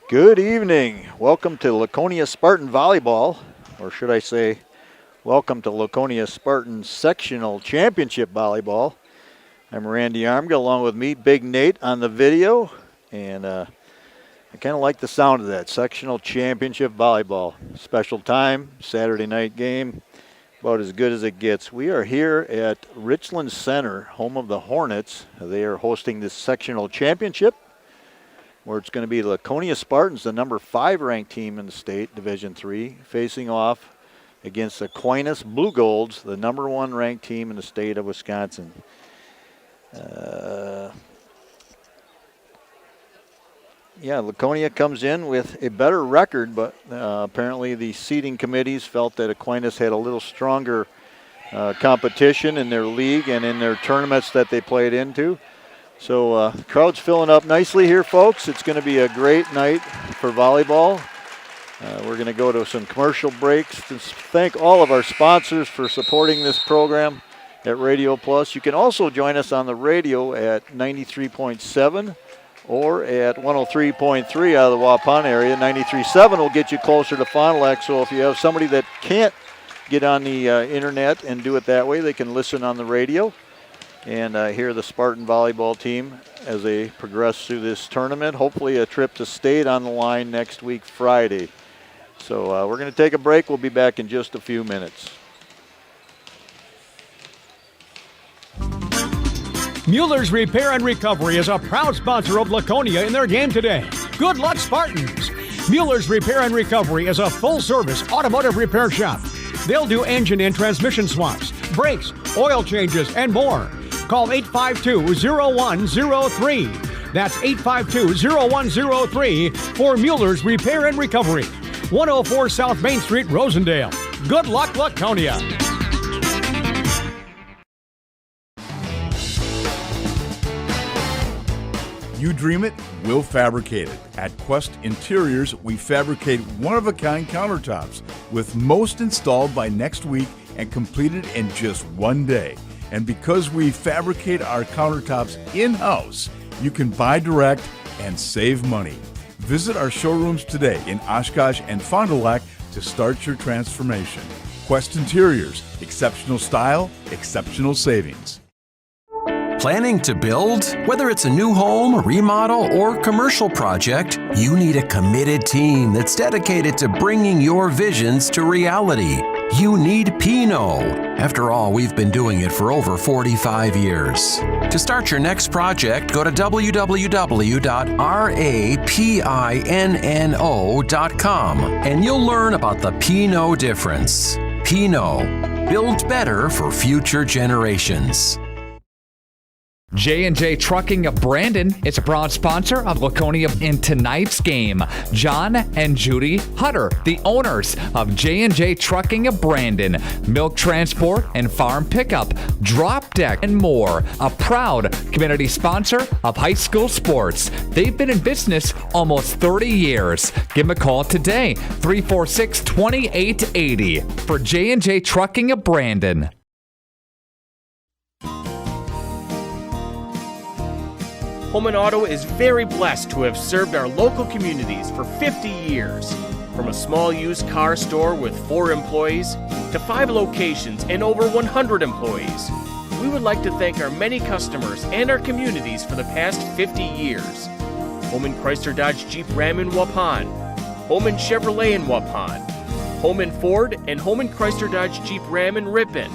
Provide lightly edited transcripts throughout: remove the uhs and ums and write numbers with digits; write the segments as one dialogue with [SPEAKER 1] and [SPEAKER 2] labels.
[SPEAKER 1] Good evening. Welcome to Laconia Spartan Volleyball, or should I say, welcome to Laconia Spartan Sectional Championship Volleyball. I'm Randy Armga, along with me, Big Nate on the video, and I kind of like the sound of that, Sectional Championship Volleyball. Special time, Saturday night game, about as good as it gets. We are here at Richland Center, home of the Hornets. They are hosting this Sectional Championship, where it's going to be Laconia Spartans, the number 5 ranked team in the state, Division III, facing off against Aquinas Blue Golds, the number 1 ranked team in the state of Wisconsin. Laconia comes in with a better record, but apparently the seeding committees felt that Aquinas had a little stronger competition in their league and in their tournaments that they played into. So the crowd's filling up nicely here, folks. It's going to be a great night for volleyball. We're going to go to some commercial breaks to thank all of our sponsors for supporting this program at Radio Plus. You can also join us on the radio at 93.7 or at 103.3 out of the Waupun area. 93.7 will get you closer to Fond du Lac. So if you have somebody that can't get on the internet and do it that way, they can listen on the radio and hear the Spartan volleyball team as they progress through this tournament. Hopefully a trip to state on the line next week, Friday. So we're going to take a break. We'll be back in just a few minutes.
[SPEAKER 2] Mueller's Repair and Recovery is a proud sponsor of Laconia in their game today. Good luck, Spartans! Mueller's Repair and Recovery is a full-service automotive repair shop. They'll do engine and transmission swaps, brakes, oil changes, and more. Call 852-0103. That's 852-0103 for Mueller's Repair and Recovery. 104 South Main Street, Rosendale. Good luck, Laconia.
[SPEAKER 3] You dream it, we'll fabricate it. At Quest Interiors, we fabricate one-of-a-kind countertops, with most installed by next week and completed in just one day. And because we fabricate our countertops in-house, you can buy direct and save money. Visit our showrooms today in Oshkosh and Fond du Lac to start your transformation. Quest Interiors, exceptional style, exceptional savings.
[SPEAKER 4] Planning to build? Whether it's a new home, remodel, or commercial project, you need a committed team that's dedicated to bringing your visions to reality. You need Pinot. After all, we've been doing it for over 45 years. To start your next project, go to www.rapinno.com and you'll learn about the Pinot difference. Pinot. Build better for future generations.
[SPEAKER 5] J&J Trucking of Brandon is a proud sponsor of Laconia in tonight's game. John and Judy Hutter, the owners of J&J Trucking of Brandon. Milk transport and farm pickup, drop deck, and more. A proud community sponsor of high school sports. They've been in business almost 30 years. Give them a call today, 346-2880 for J&J Trucking of Brandon.
[SPEAKER 6] Holman Auto is very blessed to have served our local communities for 50 years. From a small used car store with 4 employees to 5 locations and over 100 employees, we would like to thank our many customers and our communities for the past 50 years. Holman Chrysler Dodge Jeep Ram in Waupun, Holman Chevrolet in Waupun, Holman Ford and Holman Chrysler Dodge Jeep Ram in Ripon,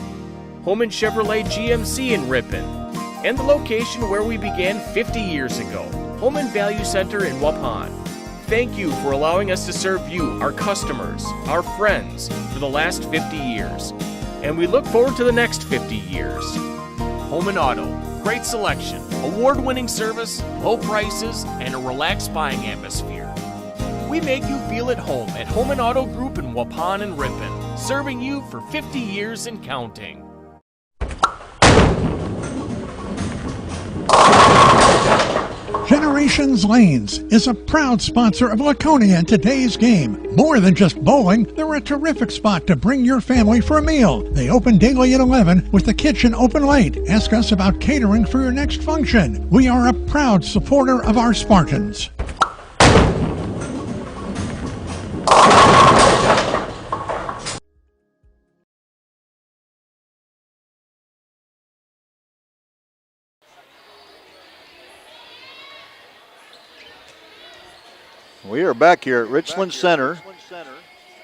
[SPEAKER 6] Holman Chevrolet GMC in Ripon, and the location where we began 50 years ago, Holman Value Center in Waupun. Thank you for allowing us to serve you, our customers, our friends, for the last 50 years. And we look forward to the next 50 years. Holman Auto, great selection, award-winning service, low prices, and a relaxed buying atmosphere. We make you feel at home at Holman Auto Group in Waupun and Ripon, serving you for 50 years and counting.
[SPEAKER 7] Generations Lanes is a proud sponsor of Laconia in today's game. More than just bowling, they're a terrific spot to bring your family for a meal. They open daily at 11 with the kitchen open late. Ask us about catering for your next function. We are a proud supporter of our Spartans.
[SPEAKER 1] We are back here at Richland Center,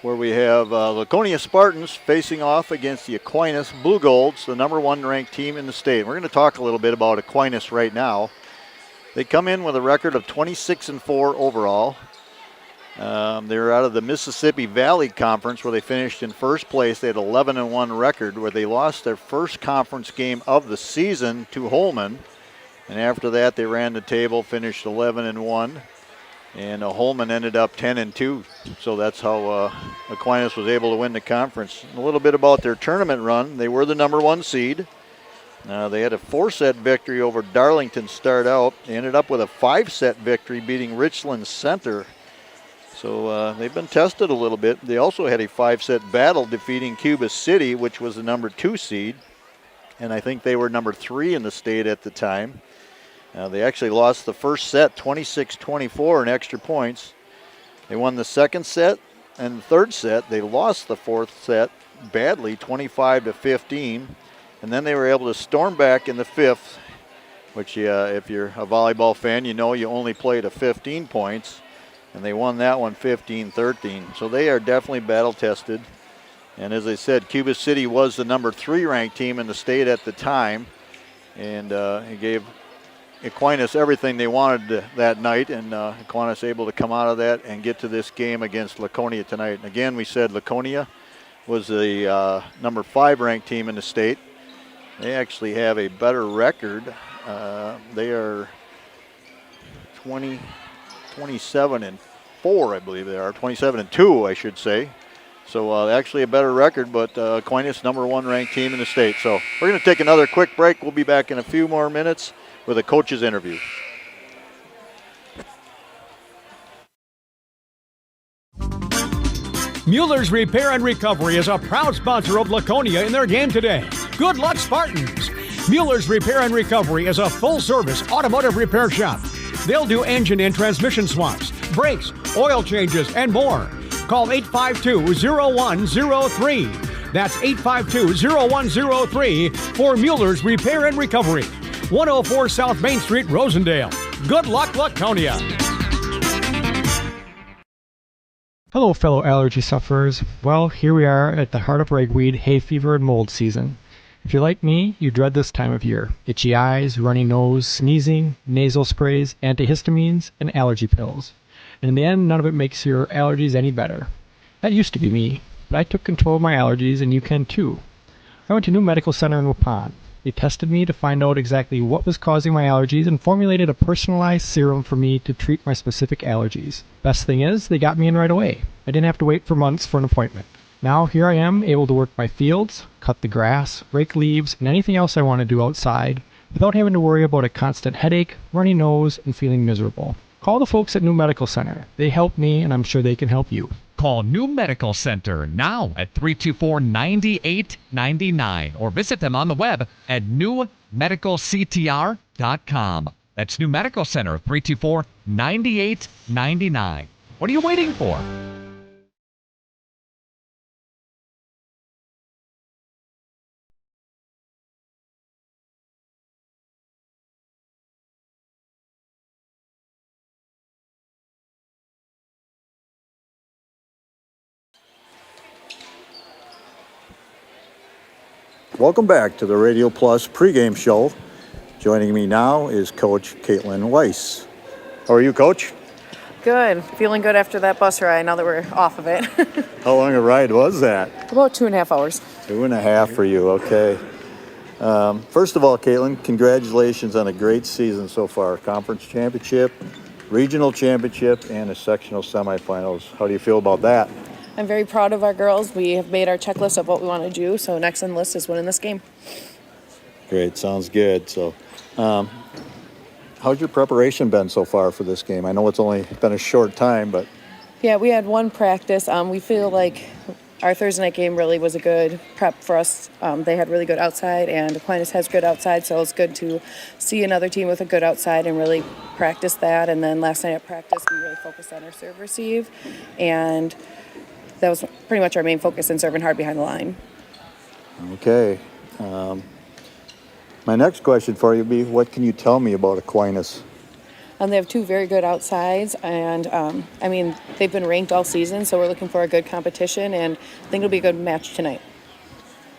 [SPEAKER 1] where we have Laconia Spartans facing off against the Aquinas Blue Golds, the number 1 ranked team in the state. We're going to talk a little bit about Aquinas right now. They come in with a record of 26-4 overall. They're out of the Mississippi Valley Conference, where they finished in first place. They had 11-1 record, where they lost their first conference game of the season to Holman. And after that, they ran the table, finished 11-1. And Holman ended up 10-2. So that's how Aquinas was able to win the conference. A little bit about their tournament run. They were the number 1 seed. They had a 4-set victory over Darlington to start out. They ended up with a 5-set victory, beating Richland Center. So they've been tested a little bit. They also had a 5-set battle, defeating Cuba City, which was the number 2 seed. And I think they were number 3 in the state at the time. They actually lost the first set 26-24 in extra points. They won the second set and the third set. They lost the fourth set badly, 25-15. And then they were able to storm back in the fifth, which if you're a volleyball fan, you know you only play to 15 points. And they won that one 15-13. So they are definitely battle tested. And as I said, Cuba City was the number 3 ranked team in the state at the time. And it gave Aquinas everything they wanted that night. And Aquinas able to come out of that and get to this game against Laconia tonight. And again, we said Laconia was the number 5 ranked team in the state. They actually have a better record. They are 27-4, I believe they are. 27-2, I should say. So actually a better record, but Aquinas number 1 ranked team in the state. So we're going to take another quick break. We'll be back in a few more minutes with a coach's interview.
[SPEAKER 2] Mueller's Repair and Recovery is a proud sponsor of Laconia in their game today. Good luck, Spartans! Mueller's Repair and Recovery is a full-service automotive repair shop. They'll do engine and transmission swaps, brakes, oil changes, and more. Call 852-0103. That's 852-0103 for Mueller's Repair and Recovery. 104 South Main Street, Rosendale. Good luck, Laconia!
[SPEAKER 8] Hello, fellow allergy sufferers. Well, here we are at the heart of ragweed, hay fever, and mold season. If you're like me, you dread this time of year. Itchy eyes, runny nose, sneezing, nasal sprays, antihistamines, and allergy pills. And in the end, none of it makes your allergies any better. That used to be me, but I took control of my allergies, and you can too. I went to New Medical Center in Waupun. They tested me to find out exactly what was causing my allergies and formulated a personalized serum for me to treat my specific allergies. Best thing is, they got me in right away. I didn't have to wait for months for an appointment. Now here I am, able to work my fields, cut the grass, rake leaves, and anything else I want to do outside without having to worry about a constant headache, runny nose, and feeling miserable. Call the folks at New Medical Center. They helped me, and I'm sure they can help you.
[SPEAKER 5] Call New Medical Center now at 324-9899 or visit them on the web at newmedicalctr.com. That's New Medical Center, 324-9899. What are you waiting for?
[SPEAKER 1] Welcome back to the Radio Plus pregame show. Joining me now is Coach Caitlin Weiss. How are you, Coach?
[SPEAKER 9] Good. Feeling good after that bus ride now that we're off of it.
[SPEAKER 1] How long a ride was that?
[SPEAKER 9] About 2.5 hours.
[SPEAKER 1] 2.5 for you, okay. First of all, Caitlin, congratulations on a great season so far. Conference championship, regional championship, and a sectional semifinals. How do you feel about that?
[SPEAKER 9] I'm very proud of our girls. We have made our checklist of what we want to do, so next on the list is winning this game.
[SPEAKER 1] Great, sounds good. So, how's your preparation been so far for this game? I know it's only been a short time, but...
[SPEAKER 9] Yeah, we had one practice. We feel like our Thursday night game really was a good prep for us. They had really good outside, and Aquinas has good outside, so it's good to see another team with a good outside and really practice that. And then last night at practice, we really focused on our serve receive, and that was pretty much our main focus in serving hard behind the line.
[SPEAKER 1] Okay. My next question for you would be, what can you tell me about Aquinas?
[SPEAKER 9] They have two very good outsides, and I mean, they've been ranked all season, so we're looking for a good competition, and I think it'll be a good match tonight.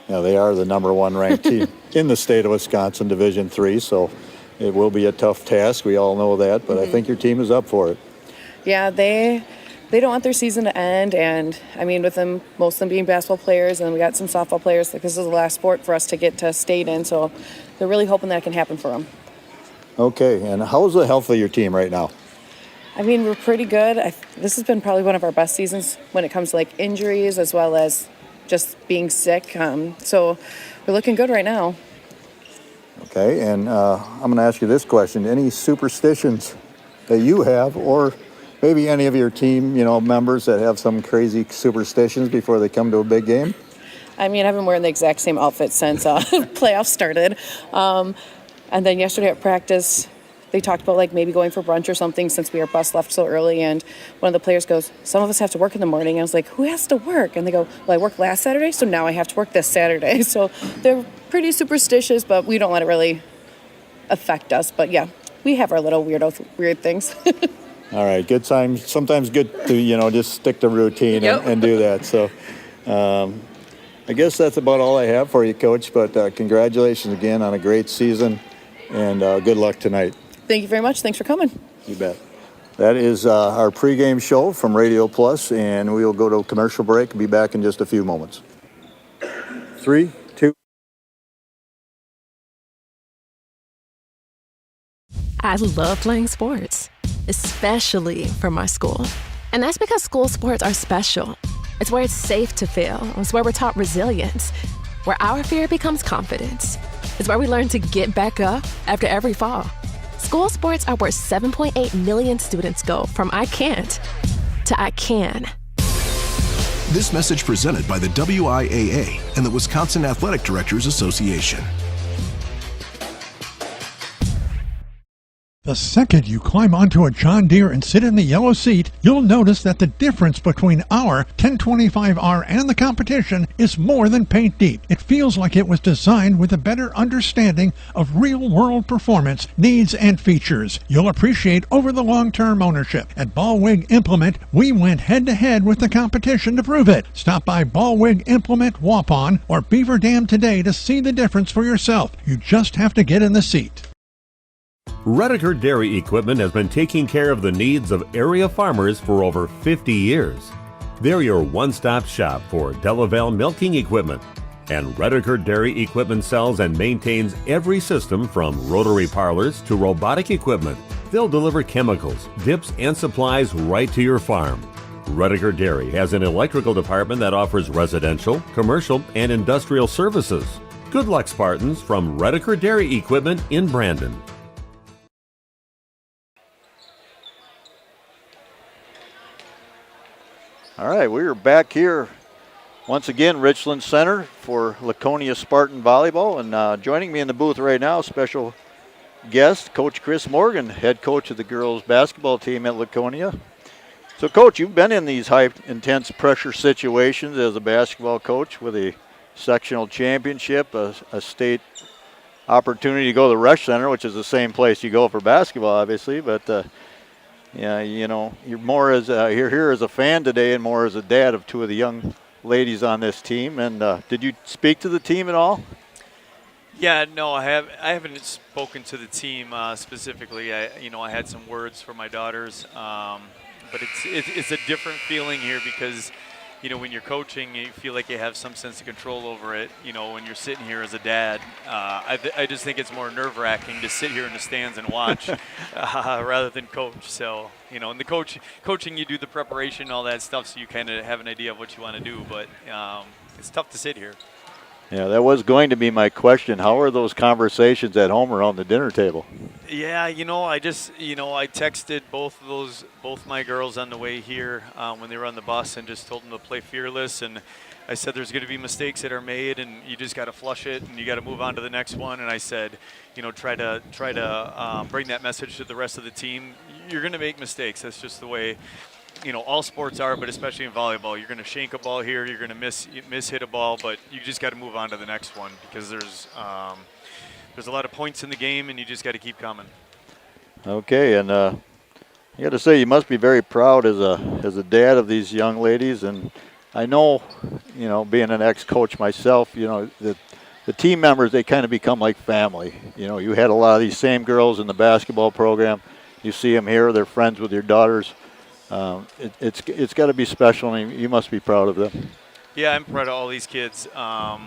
[SPEAKER 1] Yeah, they are the number one ranked team in the state of Wisconsin, Division III, so it will be a tough task. We all know that, but I think your team is up for it.
[SPEAKER 9] Yeah, they don't want their season to end, and I mean, with them, most of them being basketball players, and we got some softball players, like this is the last sport for us to get to state in, so they're really hoping that can happen for them.
[SPEAKER 1] Okay, and how's the health of your team right now?
[SPEAKER 9] I mean, we're pretty good. This has been probably one of our best seasons when it comes to like injuries as well as just being sick. So we're looking good right now.
[SPEAKER 1] Okay, and I'm going to ask you this question. Any superstitions that you have, or maybe any of your team, members that have some crazy superstitions before they come to a big game?
[SPEAKER 9] I mean, I've been wearing the exact same outfit since playoffs started. And then yesterday at practice, they talked about like maybe going for brunch or something since our bus left so early. And one of the players goes, some of us have to work in the morning. And I was like, who has to work? And they go, well, I worked last Saturday, so now I have to work this Saturday. So they're pretty superstitious, but we don't let it really affect us. But yeah, we have our little weird things.
[SPEAKER 1] All right, good time. Sometimes good to, just stick to routine and do that. So I guess that's about all I have for you, Coach. But congratulations again on a great season. And good luck tonight.
[SPEAKER 9] Thank you very much. Thanks for coming.
[SPEAKER 1] You bet. That is our pregame show from Radio Plus, and we will go to a commercial break and be back in just a few moments. 3, 2.
[SPEAKER 10] I love playing sports, especially for my school. And that's because school sports are special. It's where it's safe to fail. It's where we're taught resilience, where our fear becomes confidence. It's where we learn to get back up after every fall. School sports are where 7.8 million students go from I can't to I can.
[SPEAKER 11] This message presented by the WIAA and the Wisconsin Athletic Directors Association.
[SPEAKER 7] The second you climb onto a John Deere and sit in the yellow seat, you'll notice that the difference between our 1025R and the competition is more than paint deep. It feels like it was designed with a better understanding of real-world performance, needs, and features. You'll appreciate over the long-term ownership. At Ballwig Implement, we went head-to-head with the competition to prove it. Stop by Ballwig Implement, Waupun, or Beaver Dam today to see the difference for yourself. You just have to get in the seat.
[SPEAKER 12] Redeker Dairy Equipment has been taking care of the needs of area farmers for over 50 years. They're your one-stop shop for Delaval milking equipment. And Redeker Dairy Equipment sells and maintains every system from rotary parlors to robotic equipment. They'll deliver chemicals, dips, and supplies right to your farm. Redeker Dairy has an electrical department that offers residential, commercial, and industrial services. Good luck, Spartans, from Redeker Dairy Equipment in Brandon.
[SPEAKER 1] All right, we are back here once again, Richland Center for Laconia Spartan Volleyball. And joining me in the booth right now, special guest, Coach Chris Morgan, head coach of the girls basketball team at Laconia. So, Coach, you've been in these high, intense pressure situations as a basketball coach with a sectional championship, a state opportunity to go to the Rush Center, which is the same place you go for basketball, obviously. But yeah, you're more you're here as a fan today and more as a dad of two of the young ladies on this team. And did you speak to the team at all?
[SPEAKER 13] Yeah, no, I haven't spoken to the team specifically. I had some words for my daughters, but it's a different feeling here because, when you're coaching, you feel like you have some sense of control over it. When you're sitting here as a dad, I just think it's more nerve-wracking to sit here in the stands and watch rather than coach. So, in the coaching, you do the preparation, all that stuff, so you kind of have an idea of what you want to do. But it's tough to sit here.
[SPEAKER 1] Yeah, that was going to be my question. How are those conversations at home around the dinner table?
[SPEAKER 13] Yeah, I texted both my girls on the way here when they were on the bus and just told them to play fearless. And I said there's going to be mistakes that are made and you just got to flush it and you got to move on to the next one. And I said, try to bring that message to the rest of the team. You're going to make mistakes. That's just the way all sports are, but especially in volleyball. You're going to shank a ball here, you're going to miss hit a ball, but you just got to move on to the next one because there's a lot of points in the game and you just got to keep coming.
[SPEAKER 1] Okay, and I got to say, you must be very proud as a dad of these young ladies. And I know, being an ex-coach myself, that the team members, they kind of become like family. You had a lot of these same girls in the basketball program. You see them here; they're friends with your daughters. It's got to be special, and you must be proud of them.
[SPEAKER 13] Yeah, I'm proud of all these kids. A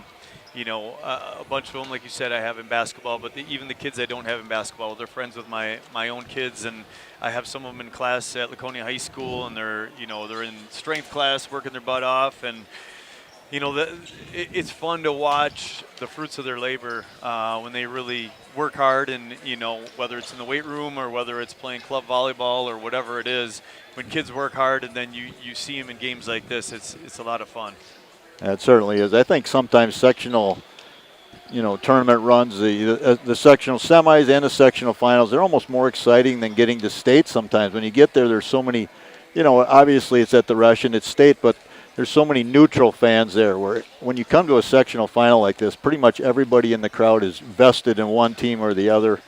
[SPEAKER 13] bunch of them, like you said, I have in basketball, but even the kids I don't have in basketball, they're friends with my own kids, and I have some of them in class at Laconia High School, and they're in strength class working their butt off, and it's fun to watch the fruits of their labor when they really work hard, and whether it's in the weight room or whether it's playing club volleyball or whatever it is, when kids work hard and then you see them in games like this, it's a lot of fun.
[SPEAKER 1] It certainly is. I think sometimes sectional, tournament runs, the sectional semis and the sectional finals, they're almost more exciting than getting to state sometimes. When you get there, there's so many, obviously it's at the Russian, it's state, but there's so many neutral fans there where when you come to a sectional final like this, pretty much everybody in the crowd is vested in one team or the other,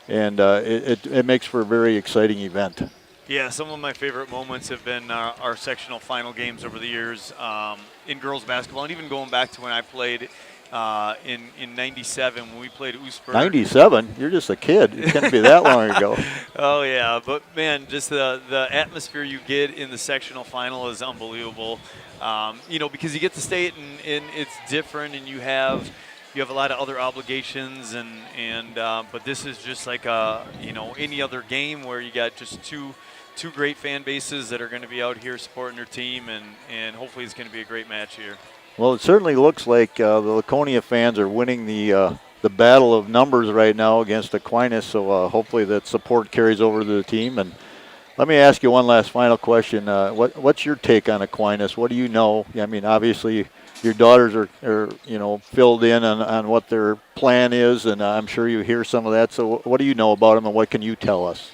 [SPEAKER 1] and it makes for a very exciting event.
[SPEAKER 13] Yeah, some of my favorite moments have been our sectional final games over the years in girls basketball, and even going back to when I played in '97 when we played Oostburg.
[SPEAKER 1] 97? You're just a kid. It can't be that long ago.
[SPEAKER 13] Oh yeah, but man, just the atmosphere you get in the sectional final is unbelievable. Because you get to state and it's different, and you have a lot of other obligations, but this is just like any other game where you got just two great fan bases that are going to be out here supporting their team, and hopefully it's going to be a great match here.
[SPEAKER 1] Well, it certainly looks like the Laconia fans are winning the battle of numbers right now against Aquinas, so hopefully that support carries over to the team. And let me ask you one last final question. What's your take on Aquinas? What do you know? I mean, obviously your daughters are filled in on what their plan is, and I'm sure you hear some of that. So what do you know about them, and what can you tell us?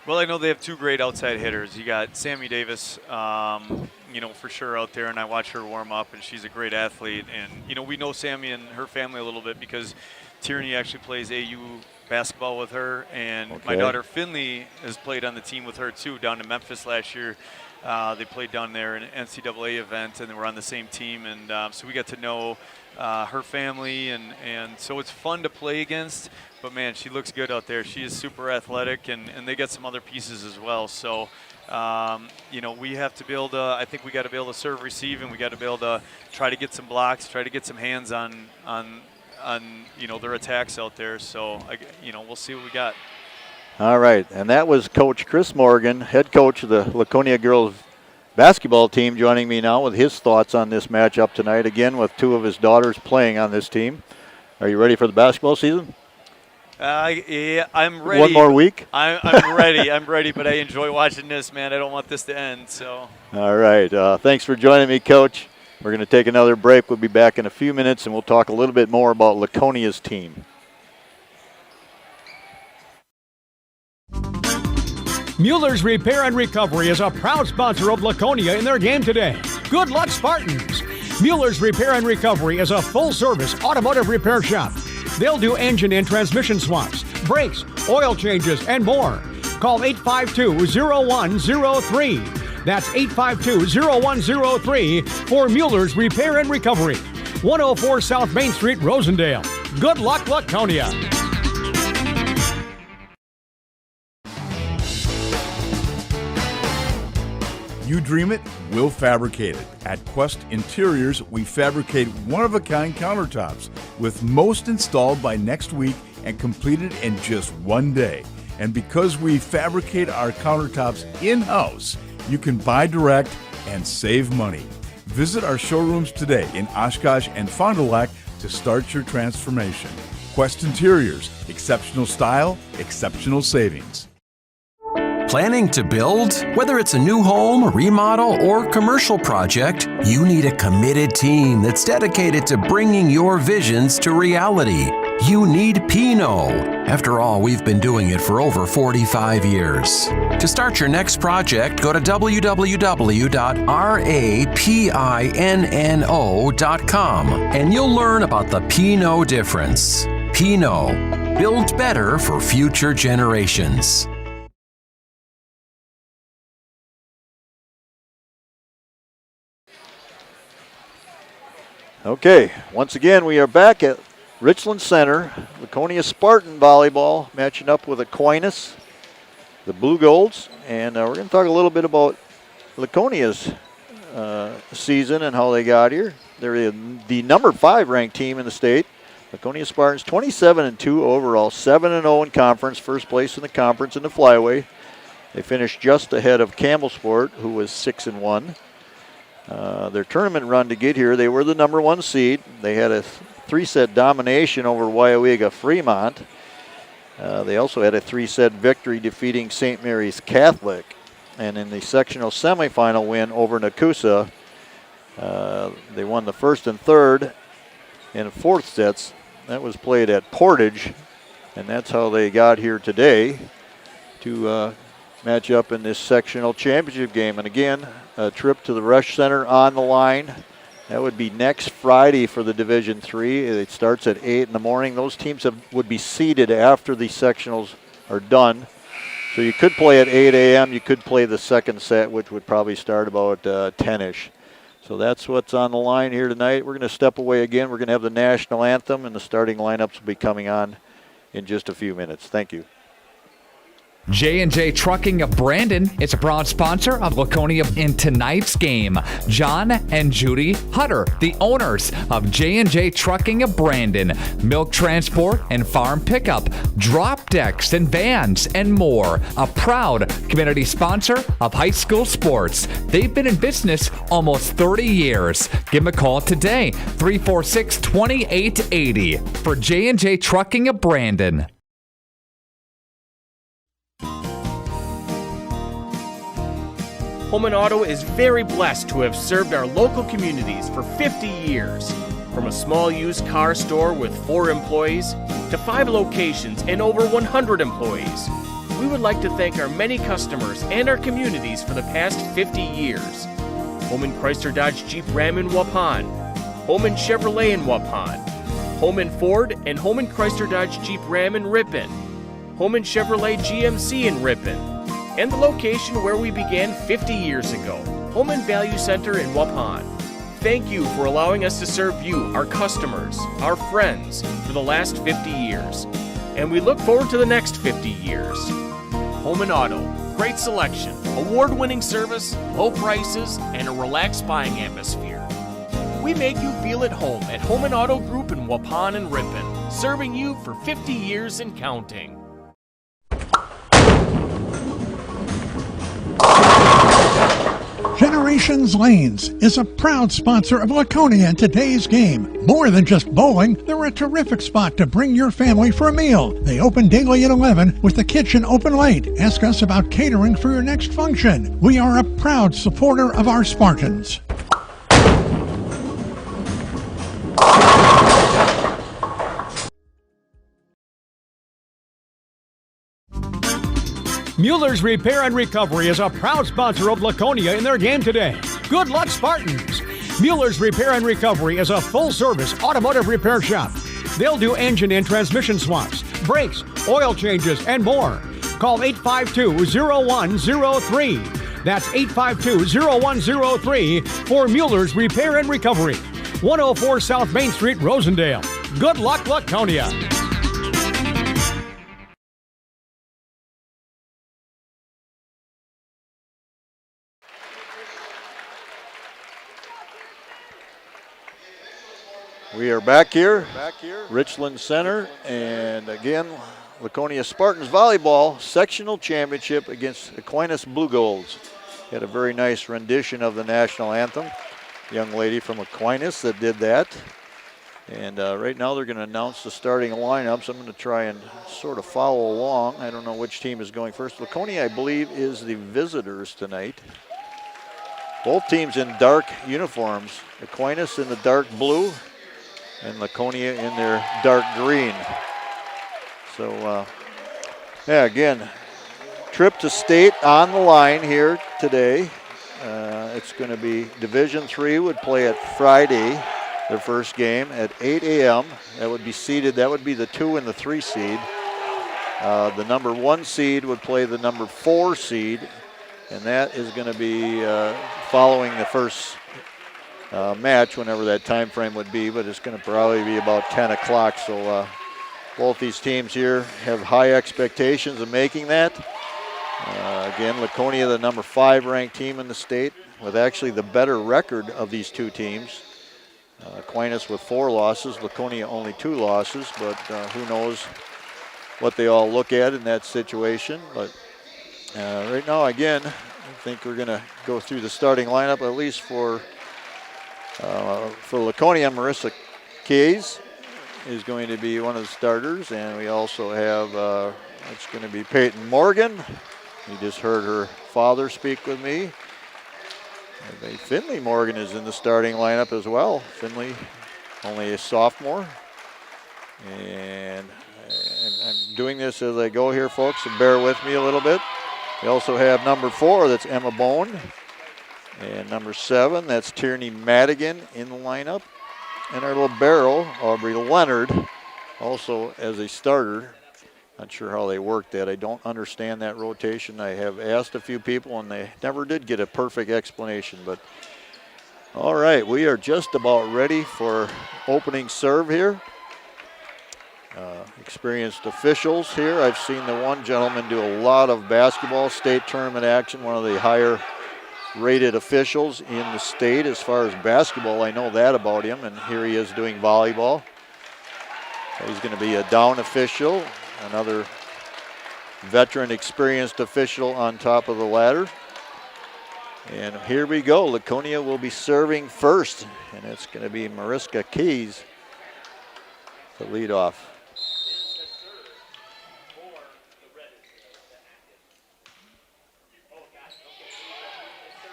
[SPEAKER 13] Well, I know they have two great outside hitters. You got Sammy Davis, for sure out there, and I watch her warm up, and she's a great athlete. And, we know Sammy and her family a little bit because Tierney actually plays AU basketball with her, and my daughter Finley has played on the team with her too down in Memphis last year. They played down there in an NCAA event, and they were on the same team, and so we got to know her family, and so it's fun to play against. But man, she looks good out there. She is super athletic, and they got some other pieces as well. So we have to be able to, I think we got to be able to serve, receive, and we got to be able to try to get some blocks, try to get some hands on their attacks out there. So we'll see what we got.
[SPEAKER 1] All right, and that was Coach Chris Morgan, head coach of the Laconia girls basketball team, joining me now with his thoughts on this matchup tonight, again with two of his daughters playing on this team. Are you ready for the basketball season?
[SPEAKER 13] Yeah, I'm ready.
[SPEAKER 1] One more week?
[SPEAKER 13] I'm ready. I'm ready, but I enjoy watching this, man. I don't want this to end. So.
[SPEAKER 1] All right. Thanks for joining me, Coach. We're going to take another break. We'll be back in a few minutes, and we'll talk a little bit more about Laconia's team.
[SPEAKER 2] Mueller's Repair and Recovery is a proud sponsor of Laconia in their game today. Good luck, Spartans! Mueller's Repair and Recovery is a full-service automotive repair shop. They'll do engine and transmission swaps, brakes, oil changes, and more. Call 852-0103. That's 852-0103 for Mueller's Repair and Recovery. 104 South Main Street, Rosendale. Good luck, Laconia.
[SPEAKER 3] You dream it, we'll fabricate it. At Quest Interiors, we fabricate one-of-a-kind countertops, with most installed by next week and completed in just one day. And because we fabricate our countertops in-house, you can buy direct and save money. Visit our showrooms today in Oshkosh and Fond du Lac to start your transformation. Quest Interiors, exceptional style, exceptional savings.
[SPEAKER 4] Planning to build? Whether it's a new home, remodel, or commercial project, you need a committed team that's dedicated to bringing your visions to reality. You need Pinot. After all, we've been doing it for over 45 years. To start your next project, go to www.rapinno.com and you'll learn about the Pinot difference. Pinot, build better for future generations.
[SPEAKER 1] Okay, once again, we are back at Richland Center. Laconia Spartan volleyball matching up with Aquinas, the Blue Golds. And we're going to talk a little bit about Laconia's season and how they got here. They're the number 5 ranked team in the state. Laconia Spartans 27-2 overall, 7-0 in conference, first place in the conference in the flyway. They finished just ahead of Campbellsport, who was 6-1. Their tournament run to get here, they were the number 1 seed. They had a 3-set domination over Waiawega Fremont. They also had a 3-set victory defeating St. Mary's Catholic. And in the sectional semifinal win over Nakusa, they won the first and third and fourth sets. That was played at Portage, and that's how they got here today to match up in this sectional championship game. And again, a trip to the Rush Center on the line. That would be next Friday for the Division III. It starts at 8 in the morning. Those teams would be seeded after the sectionals are done. So you could play at 8 a.m. You could play the second set, which would probably start about 10-ish. So that's what's on the line here tonight. We're going to step away again. We're going to have the national anthem, and the starting lineups will be coming on in just a few minutes. Thank you.
[SPEAKER 5] J&J Trucking of Brandon is a proud sponsor of Laconia in tonight's game. John and Judy Hutter, the owners of J&J Trucking of Brandon. Milk transport and farm pickup, drop decks and vans, and more. A proud community sponsor of high school sports. They've been in business almost 30 years. Give them a call today, 346-2880 for J&J Trucking of Brandon.
[SPEAKER 6] Holman Auto is very blessed to have served our local communities for 50 years. From a small used car store with 4 employees to 5 locations and over 100 employees. We would like to thank our many customers and our communities for the past 50 years. Holman Chrysler Dodge Jeep Ram in Waupun, Holman Chevrolet in Waupun, Holman Ford and Holman Chrysler Dodge Jeep Ram in Ripon, Holman Chevrolet GMC in Ripon, and the location where we began 50 years ago, Holman Value Center in Waupun. Thank you for allowing us to serve you, our customers, our friends, for the last 50 years. And we look forward to the next 50 years. Holman Auto, great selection, award-winning service, low prices, and a relaxed buying atmosphere. We make you feel at home at Holman Auto Group in Waupun and Ripon, serving you for 50 years and counting.
[SPEAKER 7] Generations Lanes is a proud sponsor of Laconia in today's game. More than just bowling, they're a terrific spot to bring your family for a meal. They open daily at 11 with the kitchen open late. Ask us about catering for your next function. We are a proud supporter of our Spartans.
[SPEAKER 2] Mueller's Repair and Recovery is a proud sponsor of Laconia in their game today. Good luck, Spartans! Mueller's Repair and Recovery is a full-service automotive repair shop. They'll do engine and transmission swaps, brakes, oil changes, and more. Call 852-0103. That's 852-0103 for Mueller's Repair and Recovery. 104 South Main Street, Rosendale. Good luck, Laconia!
[SPEAKER 1] We are back here, Richland Center, and again, Laconia Spartans volleyball sectional championship against Aquinas Blue Golds. Had a very nice rendition of the national anthem. Young lady from Aquinas that did that. And right now they're going to announce the starting lineups. I'm going to try and sort of follow along. I don't know which team is going first. Laconia, I believe, is the visitors tonight. Both teams in dark uniforms. Aquinas in the dark blue, and Laconia in their dark green. So, yeah, again, trip to state on the line here today. It's going to be Division III would play at Friday, their first game at 8 a.m. That would be seeded. That would be the 2 and the 3 seed. The number 1 seed would play the number 4 seed, and that is going to be following the first match, whenever that time frame would be, but it's going to probably be about 10 o'clock. So both these teams here have high expectations of making that. Again, Laconia, the number 5 ranked team in the state, with actually the better record of these two teams. Aquinas with 4 losses, Laconia only 2 losses, but who knows what they all look at in that situation. But right now, again, I think we're going to go through the starting lineup, at least for Laconia. Marissa Kays is going to be one of the starters, and we also have, it's going to be Peyton Morgan. You just heard her father speak with me. Finley Morgan is in the starting lineup as well. Finley, only a sophomore. And I'm doing this as I go here, folks, so bear with me a little bit. We also have number 4, that's Emma Bone. And number 7, that's Tierney Madigan in the lineup. And our libero, Aubrey Leonard, also as a starter. Not sure how they work that. I don't understand that rotation. I have asked a few people, and they never did get a perfect explanation. But all right, we are just about ready for opening serve here. Experienced officials here. I've seen the one gentleman do a lot of basketball state tournament action, one of the higher rated officials in the state as far as basketball. I know that about him, and here he is doing volleyball. So he's going to be a down official, another veteran experienced official on top of the ladder. And here we go. Laconia will be serving first, and it's going to be Mariska Keys to lead off.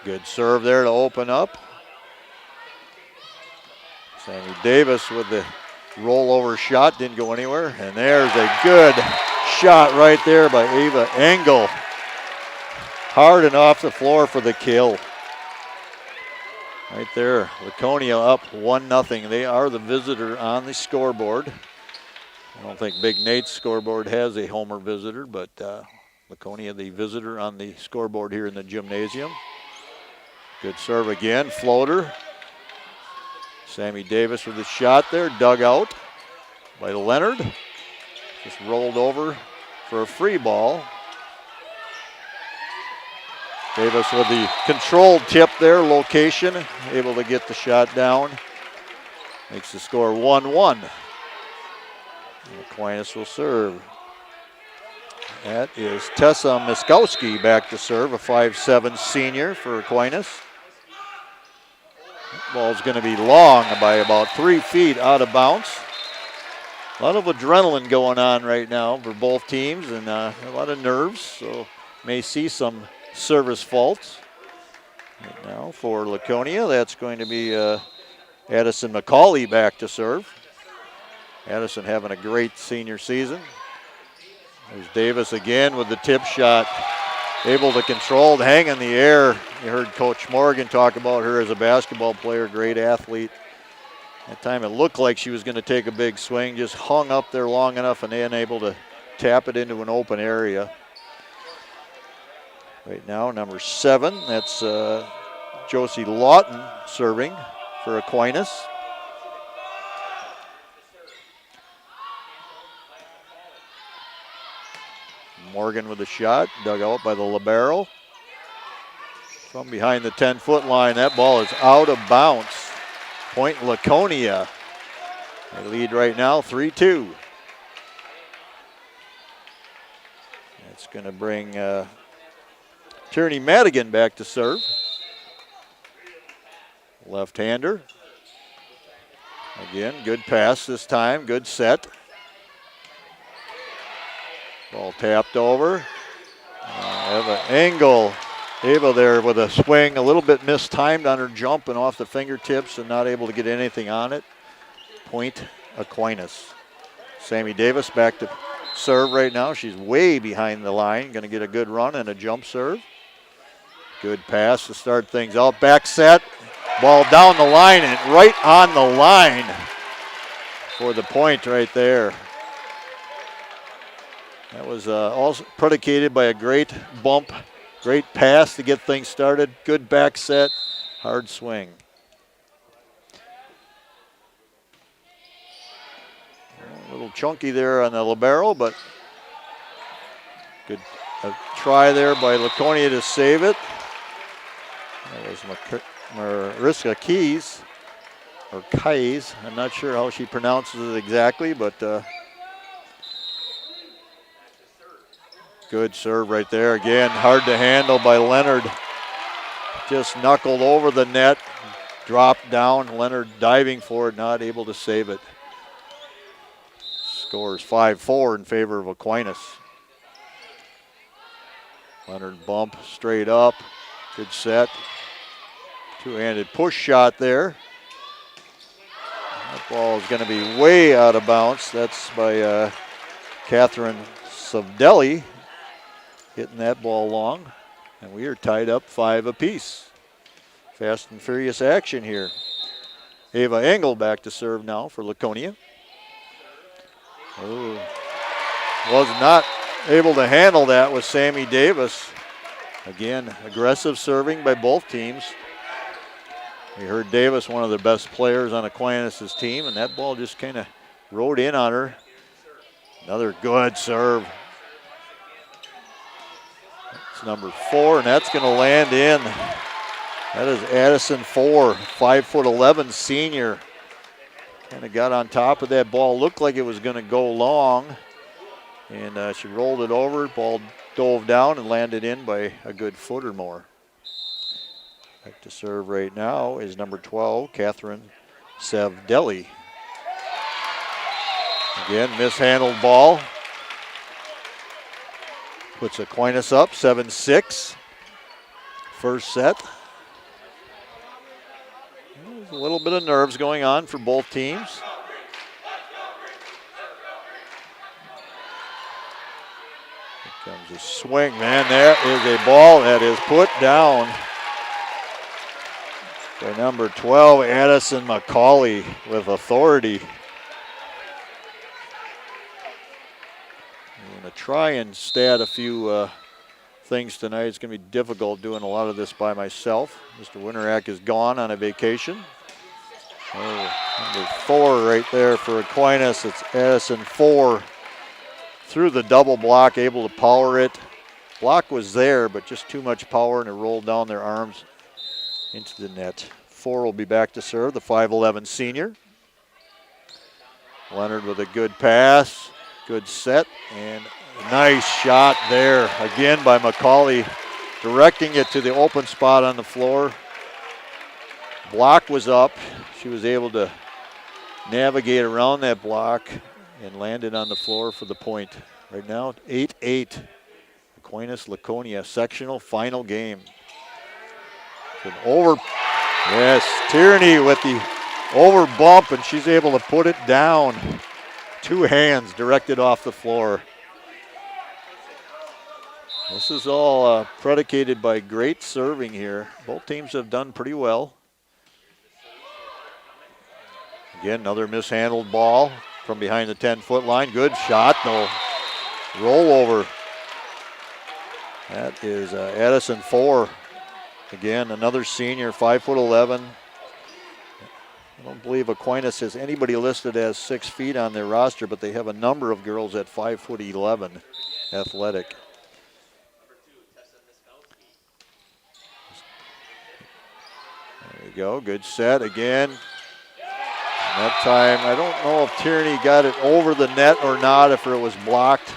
[SPEAKER 1] Good serve there to open up. Sammy Davis with the rollover shot, didn't go anywhere. And there's a good shot right there by Ava Engel. Hard and off the floor for the kill. Right there, Laconia up 1-0. They are the visitor on the scoreboard. I don't think Big Nate's scoreboard has a homer visitor, but Laconia the visitor on the scoreboard here in the gymnasium. Good serve again, floater. Sammy Davis with the shot there, dug out by Leonard. Just rolled over for a free ball. Davis with the controlled tip there, location, able to get the shot down. Makes the score 1-1. Aquinas will serve. That is Tessa Miskowski back to serve, a 5'7" senior for Aquinas. Ball's going to be long by about 3 feet out of bounds. A lot of adrenaline going on right now for both teams, and a lot of nerves, so may see some service faults. Right now for Laconia, that's going to be Addison McCauley back to serve. Addison having a great senior season. There's Davis again with the tip shot. Able to control, hang in the air. You heard Coach Morgan talk about her as a basketball player, great athlete. That time it looked like she was going to take a big swing, just hung up there long enough and then able to tap it into an open area. Right now, number 7, that's Josie Lawton serving for Aquinas. Morgan with a shot, dug out by the libero. From behind the 10-foot line, that ball is out of bounds. Point Laconia. They lead right now, 3-2. That's going to bring Tierney Madigan back to serve. Left-hander. Again, good pass this time, good set. Ball tapped over. Eva Engel, Ava there with a swing, a little bit mistimed on her jump and off the fingertips and not able to get anything on it. Point Aquinas. Sammy Davis back to serve right now. She's way behind the line, going to get a good run and a jump serve. Good pass to start things out. Back set, ball down the line and right on the line for the point right there. That was also predicated by a great bump, great pass to get things started. Good back set, hard swing. chunky there on the libero, but good try there by Laconia to save it. That was Mariska Keys, or Kays. I'm not sure how she pronounces it exactly, but good serve right there. Again, hard to handle by Leonard. Just knuckled over the net, dropped down. Leonard diving for it, not able to save it. Scores 5-4 in favor of Aquinas. Leonard bump straight up. Good set. Two-handed push shot there. That ball is going to be way out of bounds. That's by Catherine Savdelli hitting that ball long. And we are tied up 5 apiece. Fast and furious action here. Ava Engel back to serve now for Laconia. Oh, was not able to handle that with Sammy Davis. Again, aggressive serving by both teams. We heard Davis, one of the best players on Aquinas' team, and that ball just kind of rode in on her. Another good serve. That's number 4, and that's going to land in. That is Addison 4, 5'11" senior. Kind of got on top of that ball. Looked like it was going to go long. And she rolled it over. Ball dove down and landed in by a good foot or more. Back to serve right now is number 12, Catherine Savdelli. Again, mishandled ball. Puts Aquinas up 7-6. First set. There's a little bit of nerves going on for both teams. Here comes a swing, man. There is a ball that is put down by number 12, Addison McCauley, with authority. I'm going to try and stat a few things tonight. It's going to be difficult doing a lot of this by myself. Mr. Winterak is gone on a vacation. Oh, number 4 right there for Aquinas. It's Addison 4. Through the double block, able to power it. Block was there, but just too much power, and it rolled down their arms into the net. 4 will be back to serve, the 5'11" senior. Leonard with a good pass, good set, and a nice shot there. Again by McCauley, directing it to the open spot on the floor. Block was up. She was able to navigate around that block and landed on the floor for the point. Right now, 8-8. Aquinas Laconia, sectional final game. An over, yes, Tierney with the over bump, and she's able to put it down. 2 hands directed off the floor. This is all predicated by great serving here. Both teams have done pretty well. Again, another mishandled ball from behind the 10-foot line. Good shot, though. Roll over. That is Addison 4. Again, another senior, 5'11". I don't believe Aquinas has anybody listed as 6 feet on their roster, but they have a number of girls at 5'11", athletic. There we go, good set again. And that time, I don't know if Tierney got it over the net or not, if it was blocked.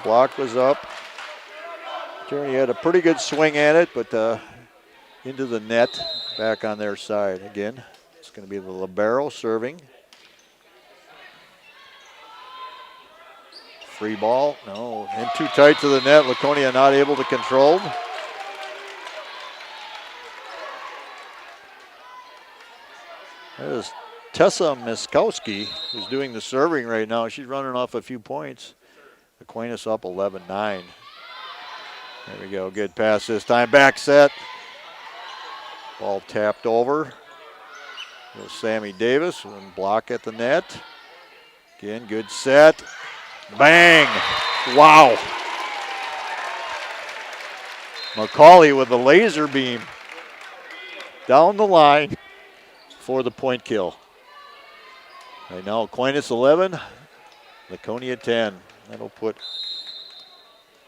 [SPEAKER 1] Block was up. Tierney had a pretty good swing at it, but into the net, back on their side. Again, it's going to be the libero serving. Free ball, no, in too tight to the net. Laconia not able to control. That is Tessa Miskowski, who's doing the serving right now. She's running off a few points. Aquinas up 11-9. There we go, good pass this time. Back set. Ball tapped over. There's Sammy Davis, and block at the net. Again, good set. Bang! Wow. McCauley with the laser beam down the line for the point kill. Right now, Aquinas 11, Laconia 10. That'll put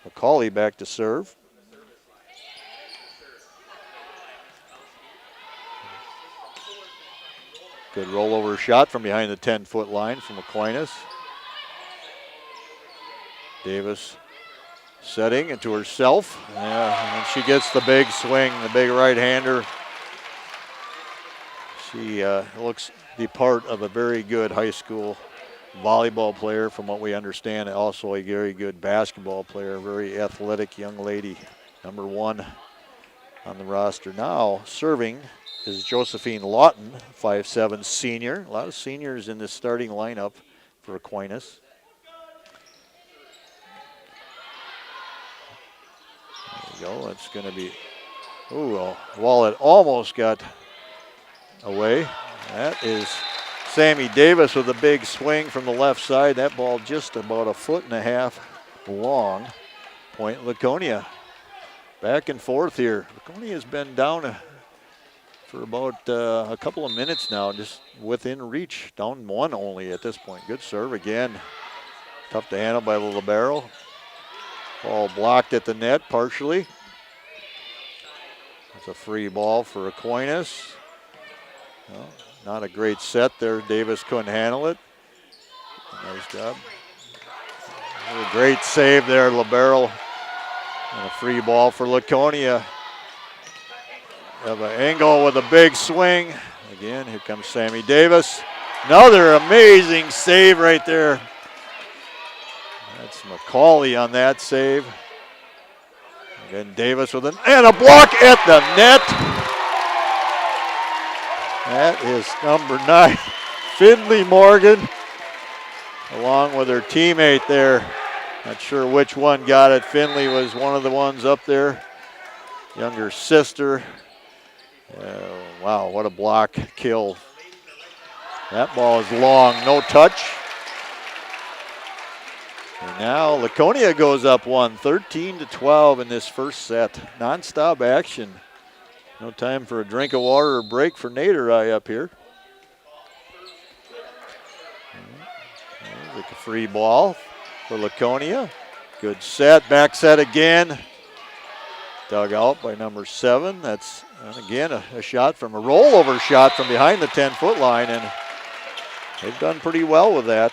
[SPEAKER 1] McCauley back to serve. Good rollover shot from behind the 10-foot line from Aquinas. Davis setting into herself. And she gets the big swing, the big right-hander. She looks the part of a very good high school volleyball player, from what we understand, also a very good basketball player, very athletic young lady, number 1 on the roster. Now serving is Josephine Lawton, 5'7" senior. A lot of seniors in this starting lineup for Aquinas. There we go. It's going to be, Wallet almost got away. That is Sammy Davis with a big swing from the left side. That ball just about 1.5 feet long. Point Laconia. Back and forth here. Laconia has been down for about a couple of minutes now, just within reach. Down 1 only at this point. Good serve again. Tough to handle by the libero. Ball blocked at the net partially. That's a free ball for Aquinas. Well, not a great set there. Davis couldn't handle it. Nice job. A great save there, libero. And a free ball for Laconia. Have an angle with a big swing. Again, here comes Sammy Davis. Another amazing save right there. That's McCauley on that save. Again, Davis with and a block at the net. That is number 9, Finley Morgan, along with her teammate there. Not sure which one got it. Finley was one of the ones up there. Younger sister. Wow, what a block kill. That ball is long, no touch. And now Laconia goes up 1, 13-12 in this first set. Non-stop action. No time for a drink of water or break for Nate or I up here. There's a free ball for Laconia. Good set, back set again. Dug out by number 7. That's, again, a shot from a rollover shot from behind the 10-foot line, and they've done pretty well with that.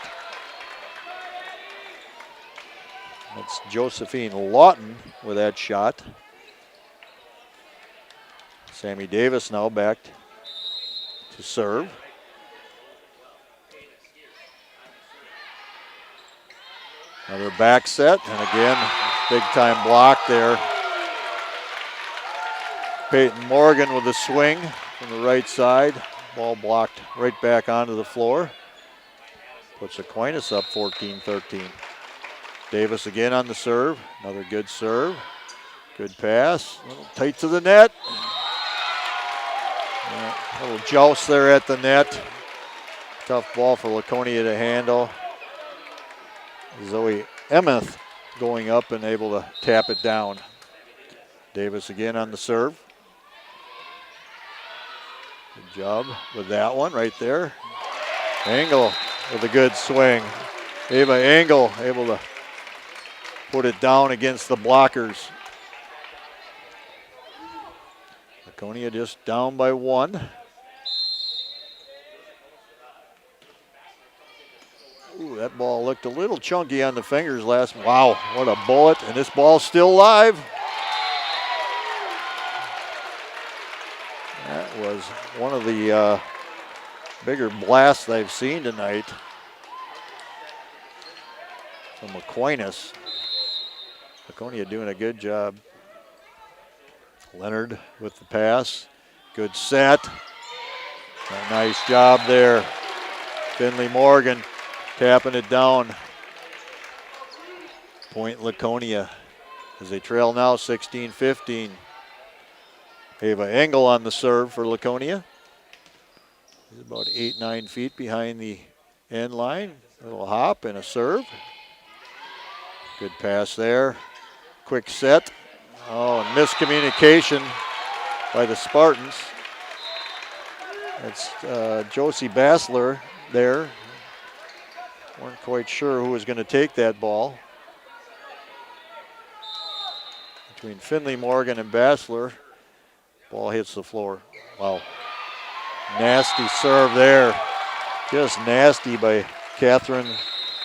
[SPEAKER 1] That's Josephine Lawton with that shot. Sammy Davis now back to serve. Another back set, and again, big time block there. Peyton Morgan with a swing from the right side. Ball blocked right back onto the floor. Puts Aquinas up 14-13. Davis again on the serve. Another good serve. Good pass. A little tight to the net. A little joust there at the net. Tough ball for Laconia to handle. Zoe Emmeth going up and able to tap it down. Davis again on the serve. Good job with that one right there. Engel with a good swing. Ava Engel able to put it down against the blockers. Laconia just down by 1. Ooh, that ball looked a little chunky on the fingers last. Wow, what a bullet, and this ball's still live. That was one of the bigger blasts I've seen tonight from Aquinas. Laconia doing a good job. Leonard with the pass. Good set. A nice job there. Finley Morgan tapping it down. Point Laconia as they trail now 16-15. Ava Engel on the serve for Laconia. He's about 8-9 feet behind the end line. A little hop and a serve. Good pass there. Quick set. Oh, and miscommunication by the Spartans. That's Josie Bassler there. Weren't quite sure who was going to take that ball. Between Finley Morgan and Bassler. Ball hits the floor. Wow. Nasty serve there. Just nasty by Catherine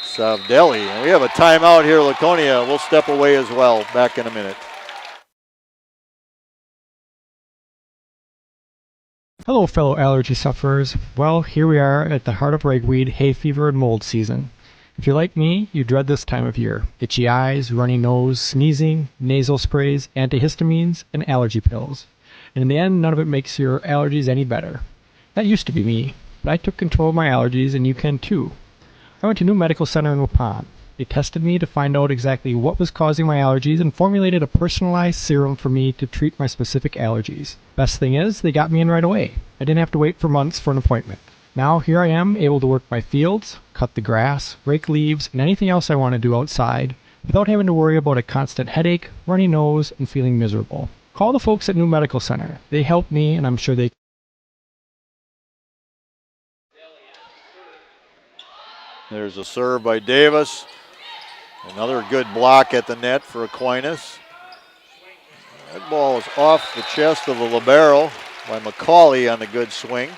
[SPEAKER 1] Savdelli. And we have a timeout here, Laconia. We'll step away as well. Back in a minute.
[SPEAKER 8] Hello, fellow allergy sufferers. Well, here we are at the heart of ragweed, hay fever, and mold season. If you're like me, you dread this time of year. Itchy eyes, runny nose, sneezing, nasal sprays, antihistamines, and allergy pills. And in the end, none of it makes your allergies any better. That used to be me, but I took control of my allergies, and you can too. I went to New Medical Center in Waupun. They tested me to find out exactly what was causing my allergies and formulated a personalized serum for me to treat my specific allergies. Best thing is, they got me in right away. I didn't have to wait for months for an appointment. Now here I am, able to work my fields, cut the grass, rake leaves, and anything else I want to do outside, without having to worry about a constant headache, runny nose, and feeling miserable. Call the folks at New Medical Center. They helped me, and I'm sure they...
[SPEAKER 1] There's a serve by Davis. Another good block at the net for Aquinas. That ball is off the chest of the libero by McCauley on the good swing.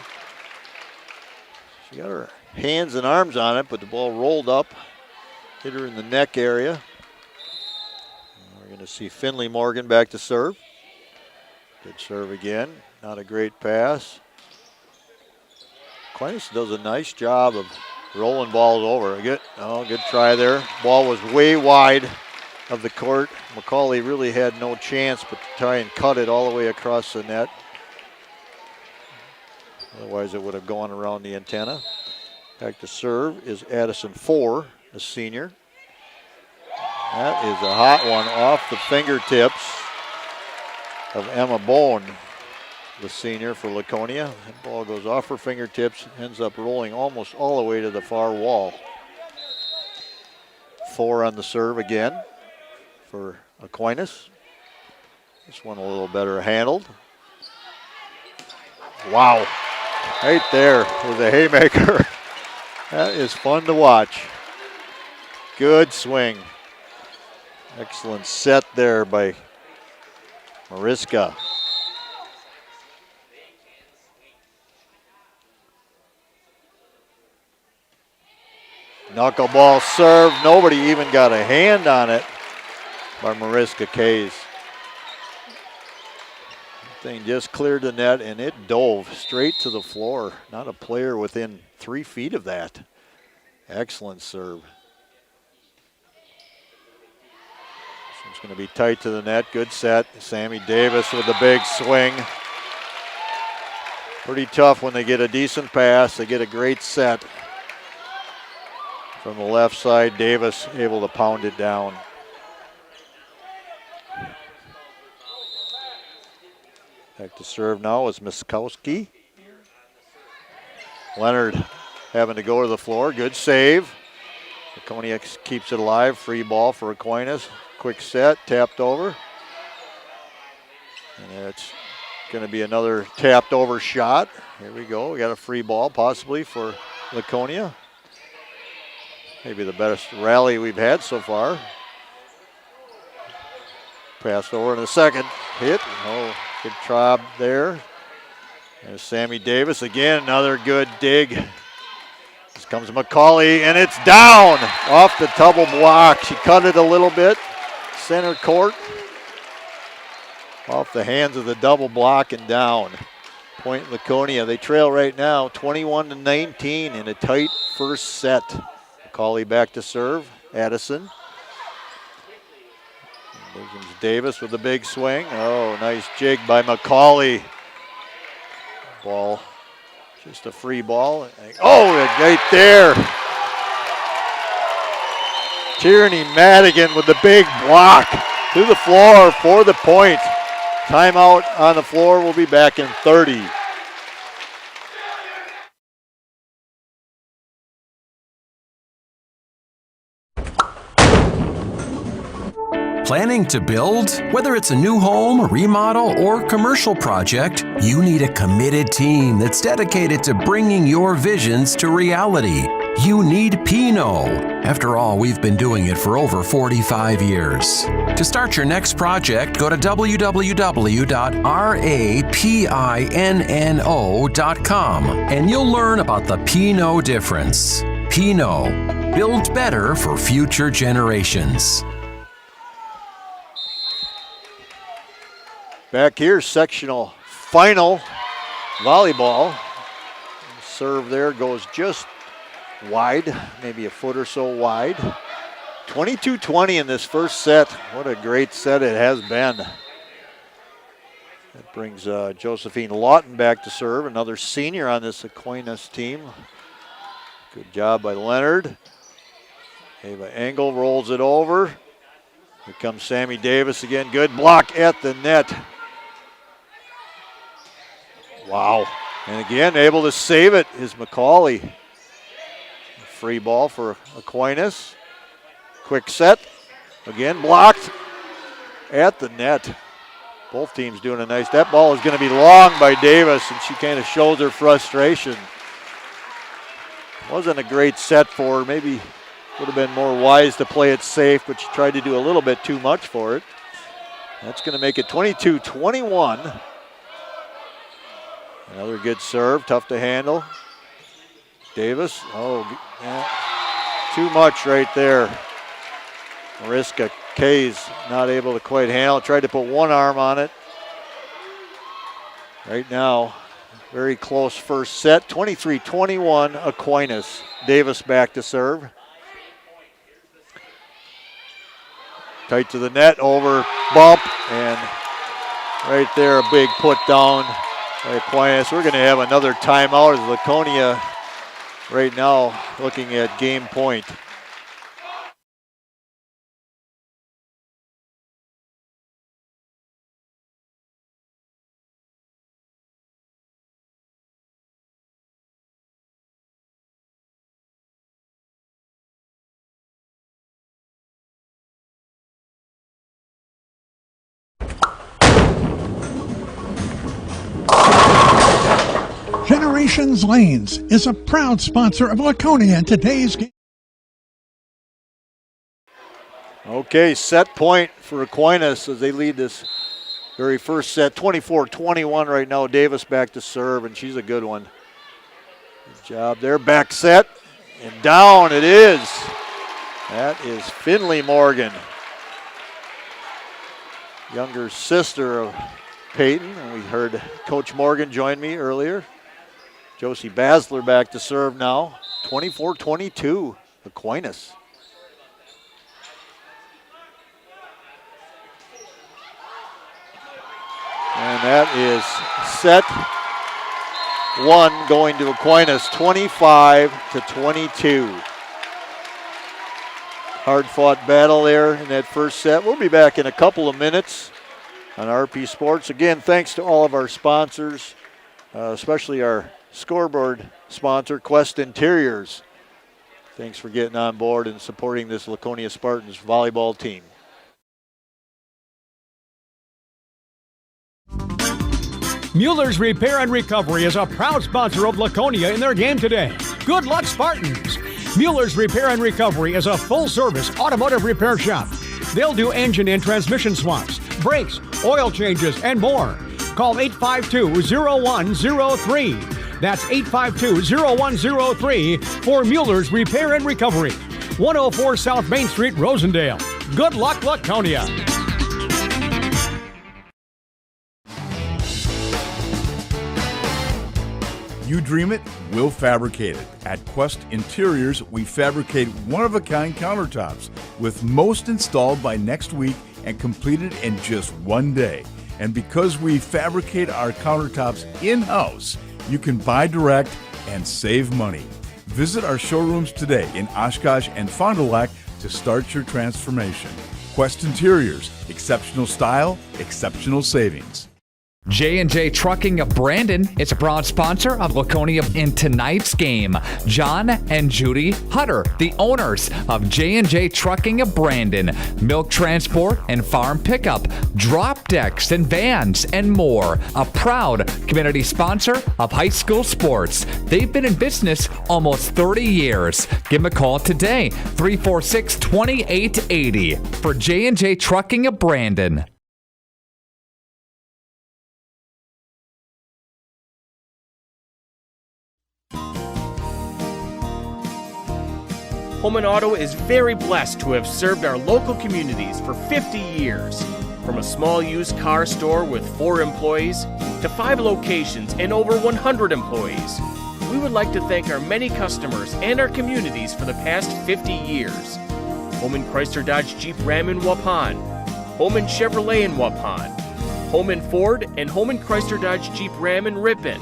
[SPEAKER 1] She got her hands and arms on it, but the ball rolled up, hit her in the neck area. We're going to see Finley Morgan back to serve. Good serve again. Not a great pass. Aquinas does a nice job of rolling balls over. Good try there. Ball was way wide of the court. McCauley really had no chance but to try and cut it all the way across the net. Otherwise it would have gone around the antenna. Back to serve is Addison Four, a senior. That is a hot one off the fingertips of Emma Bone, the senior for Laconia. That ball goes off her fingertips, ends up rolling almost all the way to the far wall. Four on the serve again for Aquinas. This one a little better handled. Wow, right there with a haymaker. That is fun to watch. Good swing. Excellent set there by Mariska. Knuckleball serve. Nobody even got a hand on it by Mariska Kays. Thing just cleared the net and it dove straight to the floor. Not a player within 3 feet of that. Excellent serve. This one's going to be tight to the net. Good set. Sammy Davis with the big swing. Pretty tough when they get a decent pass. They get a great set. From the left side, Davis able to pound it down. Back to serve now is Miskowski. Leonard having to go to the floor. Good save. Laconia keeps it alive. Free ball for Aquinas. Quick set, tapped over. And it's going to be another tapped over shot. Here we go. We got a free ball possibly for Laconia. Maybe the best rally we've had so far. Pass over in a second. Hit. Oh, good job there. There's Sammy Davis again. Another good dig. This comes McCauley, and it's down off the double block. She cut it a little bit. Center court. Off the hands of the double block and down. Point Laconia. They trail right now 21-19 in a tight first set. McCauley back to serve. Addison. There comes Davis with a big swing. Oh, nice jig by McCauley. Ball, just a free ball. Oh, right there. Tierney Madigan with the big block to the floor for the point. Timeout on the floor. We'll be back in 30.
[SPEAKER 4] Planning to build? Whether it's a new home, remodel, or commercial project, you need a committed team that's dedicated to bringing your visions to reality. You need Pinot. After all, we've been doing it for over 45 years. To start your next project, go to www.rapinno.com and you'll learn about the Pinot difference. Pinot, build better for future generations.
[SPEAKER 1] Back here, sectional final volleyball. Serve there goes just wide, maybe a foot or so wide. 22-20 in this first set. What a great set it has been. That brings Josephine Lawton back to serve, another senior on this Aquinas team. Good job by Leonard. Ava Engel rolls it over. Here comes Sammy Davis again. Good block at the net. Wow. And again, able to save it is McCauley. Free ball for Aquinas. Quick set. Again, blocked at the net. Both teams doing a nice. That ball is going to be long by Davis, and she kind of shows her frustration. Wasn't a great set for her. Maybe would have been more wise to play it safe, but she tried to do a little bit too much for it. That's going to make it 22-21. Another good serve, tough to handle. Davis, yeah, too much right there. Mariska Kay's not able to quite handle it. Tried to put one arm on it. Right now, very close first set. 23-21 Aquinas. Davis back to serve. Tight to the net, over bump, and right there a big put down by Aquinas. We're going to have another timeout as Laconia right now looking at game point.
[SPEAKER 7] Generations Lanes is a proud sponsor of Laconia in today's game.
[SPEAKER 1] Okay, set point for Aquinas as they lead this very first set. 24-21 right now. Davis back to serve, and she's a good one. Good job there. Back set, and down it is. That is Finley Morgan, younger sister of Peyton. And we heard Coach Morgan join me earlier. Josie Basler back to serve now. 24-22, Aquinas. And that is set one going to Aquinas, 25-22. Hard-fought battle there in that first set. We'll be back in a couple of minutes on RP Sports. Again, thanks to all of our sponsors, especially our scoreboard sponsor, Quest Interiors. Thanks for getting on board and supporting this Laconia Spartans volleyball team.
[SPEAKER 2] Mueller's Repair and Recovery is a proud sponsor of Laconia in their game today. Good luck, Spartans! Mueller's Repair and Recovery is a full-service automotive repair shop. They'll do engine and transmission swaps, brakes, oil changes, and more. Call 852-0103. That's 852-0103 for Mueller's Repair and Recovery. 104 South Main Street, Rosendale. Good luck, Laconia.
[SPEAKER 3] You dream it, we'll fabricate it. At Quest Interiors, we fabricate one-of-a-kind countertops, with most installed by next week and completed in just one day. And because we fabricate our countertops in-house, you can buy direct and save money. Visit our showrooms today in Oshkosh and Fond du Lac to start your transformation. Quest Interiors, exceptional style, exceptional savings.
[SPEAKER 5] J&J Trucking of Brandon is a proud sponsor of Laconia in tonight's game. John and Judy Hutter, the owners of J&J Trucking of Brandon. Milk transport and farm pickup, drop decks and vans, and more. A proud community sponsor of high school sports. They've been in business almost 30 years. Give them a call today, 346-2880 for J&J Trucking of Brandon.
[SPEAKER 6] Home and Auto is very blessed to have served our local communities for 50 years. From a small used car store with 4 employees to 5 locations and over 100 employees. We would like to thank our many customers and our communities for the past 50 years. Holman Chrysler Dodge Jeep Ram in Waupun, Holman Chevrolet in Waupun, Holman Ford and Holman Chrysler Dodge Jeep Ram in Ripon,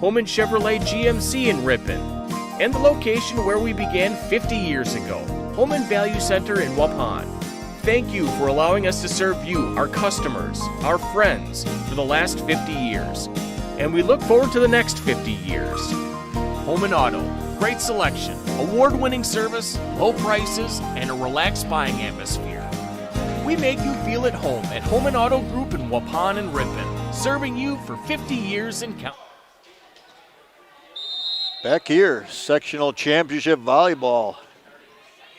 [SPEAKER 6] Holman Chevrolet GMC in Ripon, and the location where we began 50 years ago, Holman Value Center in Waupun. Thank you for allowing us to serve you, our customers, our friends, for the last 50 years. And we look forward to the next 50 years. Home and Auto, great selection, award-winning service, low prices, and a relaxed buying atmosphere. We make you feel at home at Home and Auto Group in Waupun and Ripon, serving you for 50 years and counting.
[SPEAKER 1] Back here, sectional championship volleyball.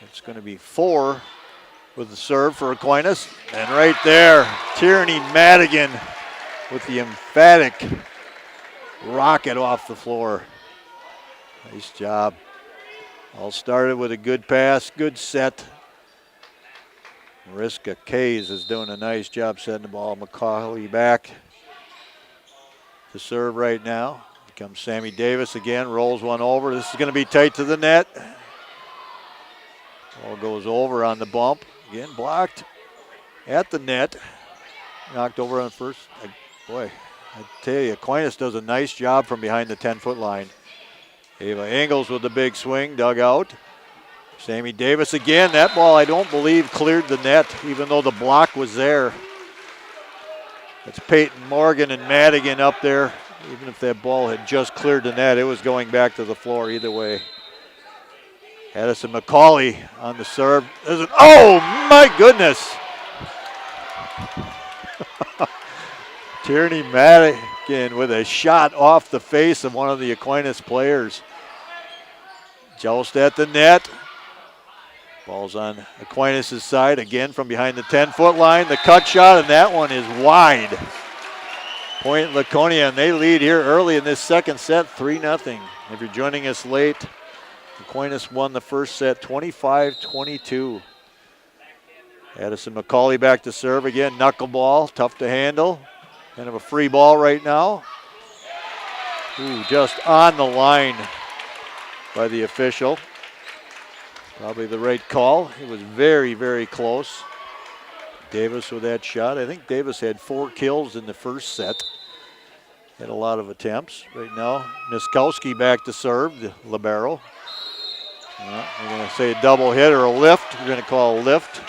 [SPEAKER 1] It's going to be 4 with the serve for Aquinas. And right there, Tierney Madigan with the emphatic rocket off the floor. Nice job. All started with a good pass, good set. Mariska Kays is doing a nice job setting the ball. McCauley back to serve right now. Comes Sammy Davis again, rolls one over. This is going to be tight to the net. Ball goes over on the bump. Again, blocked at the net. Knocked over on first. Boy, I tell you, Aquinas does a nice job from behind the 10-foot line. Ava Engels with the big swing, dug out. Sammy Davis again. That ball, I don't believe, cleared the net, even though the block was there. It's Peyton Morgan and Madigan up there. Even if that ball had just cleared the net, it was going back to the floor either way. Addison McCauley on the serve. Oh, my goodness. Tierney Madigan with a shot off the face of one of the Aquinas players. Joust at the net. Ball's on Aquinas' side again from behind the 10-foot line. The cut shot, and that one is wide. Point Laconia, and they lead here early in this second set, 3-0. If you're joining us late, Aquinas won the first set 25-22. Addison McCauley back to serve again. Knuckleball, tough to handle. Kind of a free ball right now. Ooh, just on the line by the official. Probably the right call. It was very, very close. Davis with that shot. I think Davis had 4 kills in the first set. Had a lot of attempts. Right now, Niskowski back to serve, the libero. We're going to say a double hit or a lift. We're going to call a lift.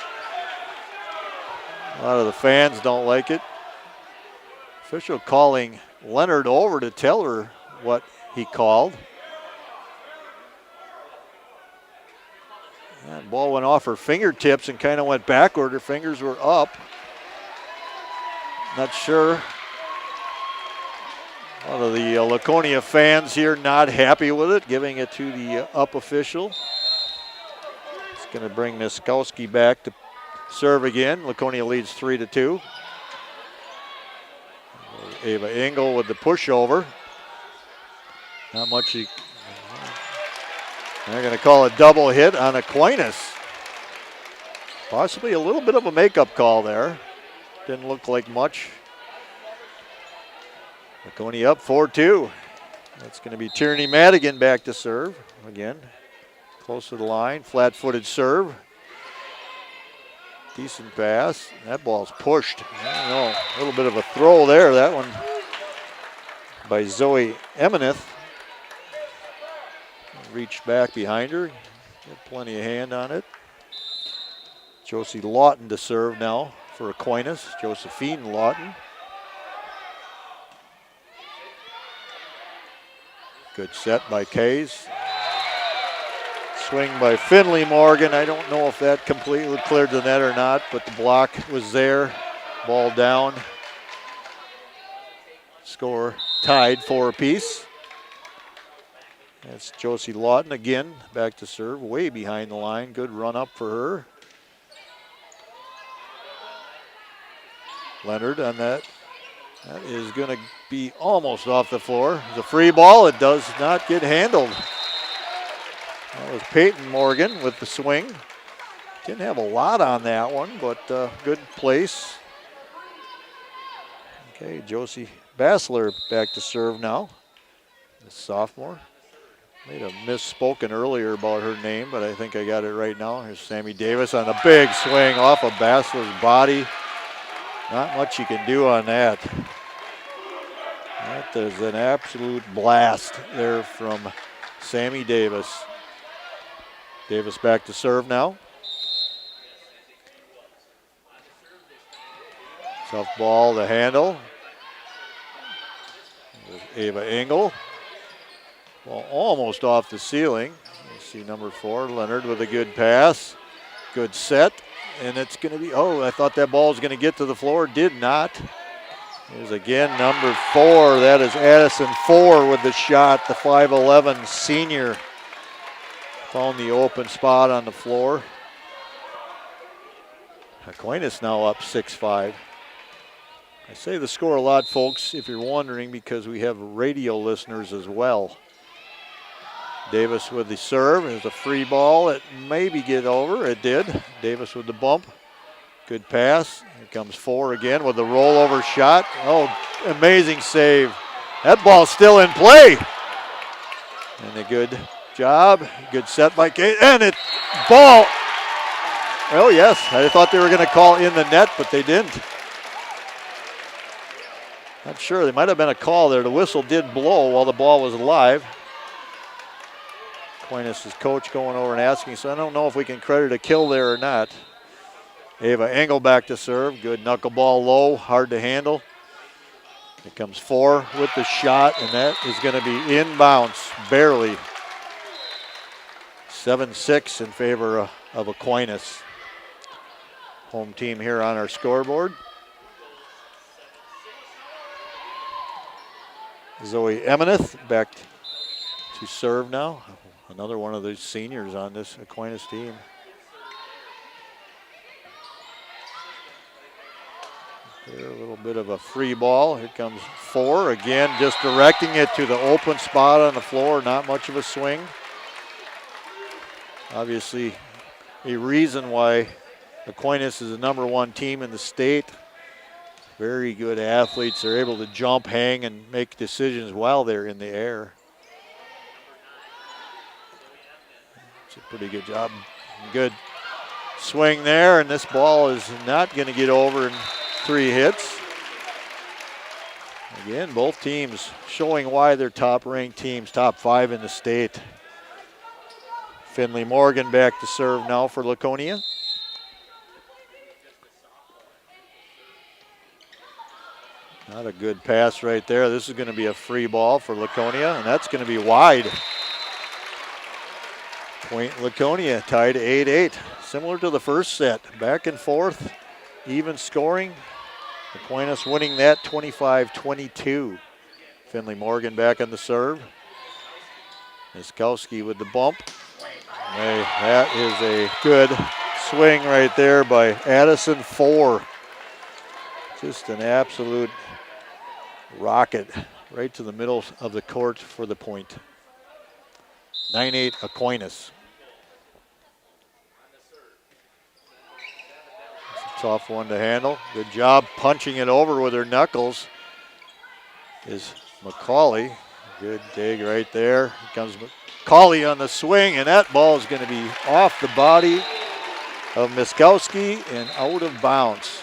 [SPEAKER 1] A lot of the fans don't like it. Official calling Leonard over to tell her what he called. That ball went off her fingertips and kind of went backward. Her fingers were up. Not sure. A lot of the Laconia fans here not happy with it, giving it to the up official. It's going to bring Niskowski back to serve again. Laconia leads 3-2. Ava Engel with the pushover. Not much. They're going to call a double hit on Aquinas. Possibly a little bit of a makeup call there. Didn't look like much. Laconia up 4-2. That's going to be Tierney Madigan back to serve. Again, close to the line, flat-footed serve. Decent pass. That ball's pushed. I don't know, a little bit of a throw there. That one by Zoe Emineth. Reached back behind her. Got plenty of hand on it. Josie Lawton to serve now for Aquinas. Josephine Lawton. Good set by Kays. Swing by Finley Morgan. I don't know if that completely cleared the net or not, but the block was there. Ball down. Score tied 4 apiece. That's Josie Lawton again, back to serve, way behind the line. Good run up for her. Leonard on that. That is going to be almost off the floor. It's a free ball. It does not get handled. That was Peyton Morgan with the swing. Didn't have a lot on that one, but good place. Okay, Josie Bassler back to serve now. The sophomore. Made a misspoken earlier about her name, but I think I got it right now. Here's Sammy Davis on a big swing off of Bassler's body. Not much you can do on that. That is an absolute blast there from Sammy Davis. Davis back to serve now. Tough ball to handle. There's Ava Engel. Well, almost off the ceiling. You see number 4, Leonard with a good pass. Good set. And it's going to be, oh, I thought that ball was going to get to the floor. Did not. Here's again number 4. That is Addison 4 with the shot. The 5'11 senior found the open spot on the floor. Aquinas now up 6-5. I say the score a lot, folks, if you're wondering, because we have radio listeners as well. Davis with the serve. There's a free ball. It maybe get over. It did. Davis with the bump. Good pass. Here comes 4 again with the rollover shot. Oh, amazing save. That ball's still in play. And a good job. Good set by Kate. And it ball. Oh, yes. I thought they were going to call in the net, but they didn't. Not sure. There might have been a call there. The whistle did blow while the ball was alive. Aquinas' coach going over and asking, so I don't know if we can credit a kill there or not. Ava Engel back to serve. Good knuckleball low, hard to handle. Here comes 4 with the shot, and that is going to be inbounds, barely. 7-6 in favor of Aquinas. Home team here on our scoreboard. Zoe Emineth back to serve now. Another one of those seniors on this Aquinas team. There, a little bit of a free ball. Here comes 4 again, just directing it to the open spot on the floor. Not much of a swing. Obviously, a reason why Aquinas is the #1 team in the state. Very good athletes. They're able to jump, hang, and make decisions while they're in the air. It's a pretty good job. Good swing there, and this ball is not going to get over in 3 hits. Again, both teams showing why they're top-ranked teams, top 5 in the state. Finley Morgan back to serve now for Laconia. Not a good pass right there. This is going to be a free ball for Laconia, and that's going to be wide. Point Laconia tied 8-8. Similar to the first set. Back and forth, even scoring. Aquinas winning that 25-22. Finley Morgan back on the serve. Miskowski with the bump. Hey, that is a good swing right there by Addison 4. Just an absolute rocket right to the middle of the court for the point. 9-8 Aquinas. It's a tough one to handle. Good job punching it over with her knuckles is McCauley. Good dig right there. Here comes McCauley on the swing, and that ball is going to be off the body of Miskowski and out of bounds.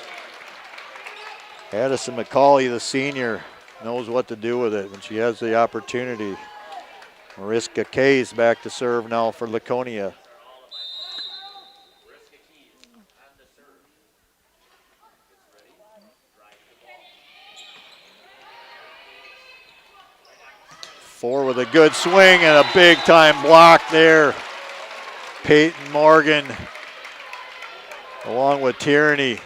[SPEAKER 1] Addison McCauley, the senior, knows what to do with it when she has the opportunity. Mariska Kays back to serve now for Laconia. 4 with a good swing and a big time block there. Peyton Morgan along with Tierney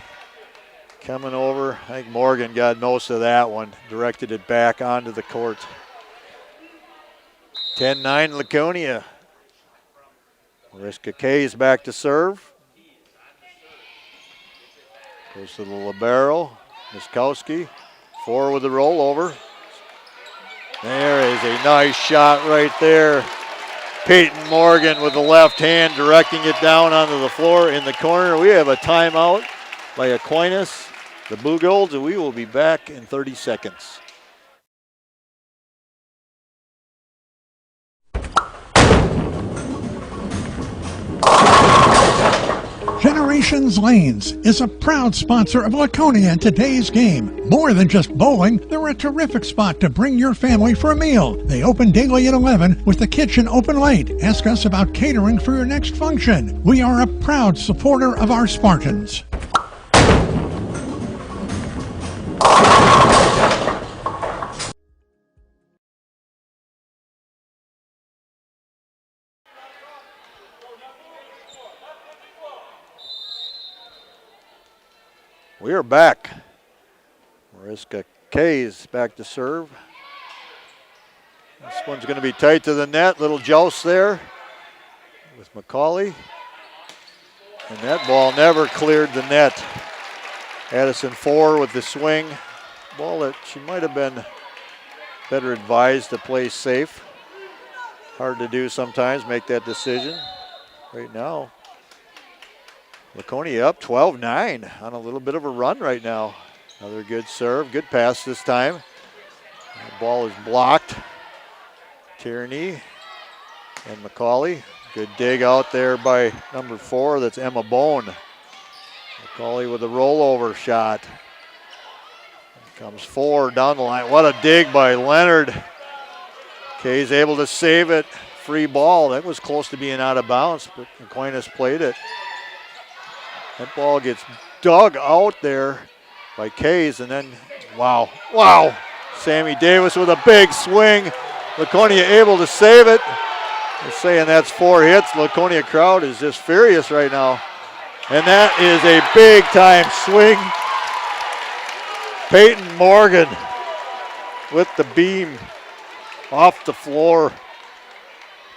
[SPEAKER 1] coming over. I think Morgan got most of that one, directed it back onto the court. 10-9 Laconia. Mariska Kay's back to serve. Goes to the libero. Miskowski. 4 with the rollover. There is a nice shot right there. Peyton Morgan with the left hand directing it down onto the floor in the corner. We have a timeout by Aquinas, the Blue Golds, and we will be back in 30 seconds.
[SPEAKER 7] Generations Lanes is a proud sponsor of Laconia in today's game. More than just bowling, they're a terrific spot to bring your family for a meal. They open daily at 11 with the kitchen open late. Ask us about catering for your next function. We are a proud supporter of our Spartans.
[SPEAKER 1] We are back. Mariska Kay's back to serve. This one's going to be tight to the net. Little joust there with McCauley. And that ball never cleared the net. Addison 4 with the swing. Ball that she might have been better advised to play safe. Hard to do sometimes, make that decision. Right now, Laconia up 12-9 on a little bit of a run right now. Another good serve, good pass this time. The ball is blocked. Tierney and McCauley. Good dig out there by number 4, that's Emma Bone. McCauley with a rollover shot. Comes 4 down the line. What a dig by Leonard. Kay's able to save it. Free ball. That was close to being out of bounds, but Aquinas played it. That ball gets dug out there by Kays, and then, wow. Sammy Davis with a big swing. Laconia able to save it. They're saying that's 4 hits. Laconia crowd is just furious right now. And that is a big time swing. Peyton Morgan with the beam off the floor.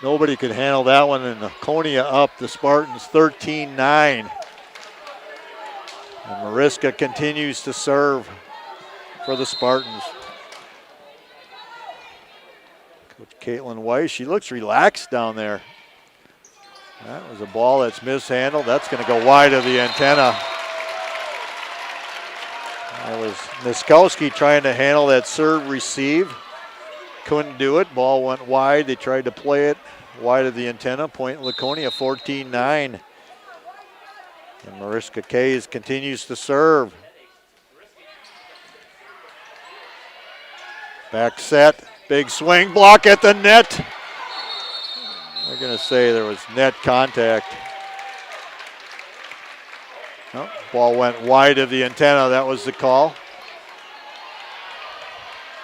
[SPEAKER 1] Nobody could handle that one, and Laconia up the Spartans 13-9. And Mariska continues to serve for the Spartans. Coach Caitlin Weiss, she looks relaxed down there. That was a ball that's mishandled. That's going to go wide of the antenna. That was Miskowski trying to handle that serve receive. Couldn't do it. Ball went wide. They tried to play it wide of the antenna. Point Laconia 14-9. And Mariska Kays continues to serve. Back set, big swing, block at the net. They're going to say there was net contact. Oh, ball went wide of the antenna, that was the call.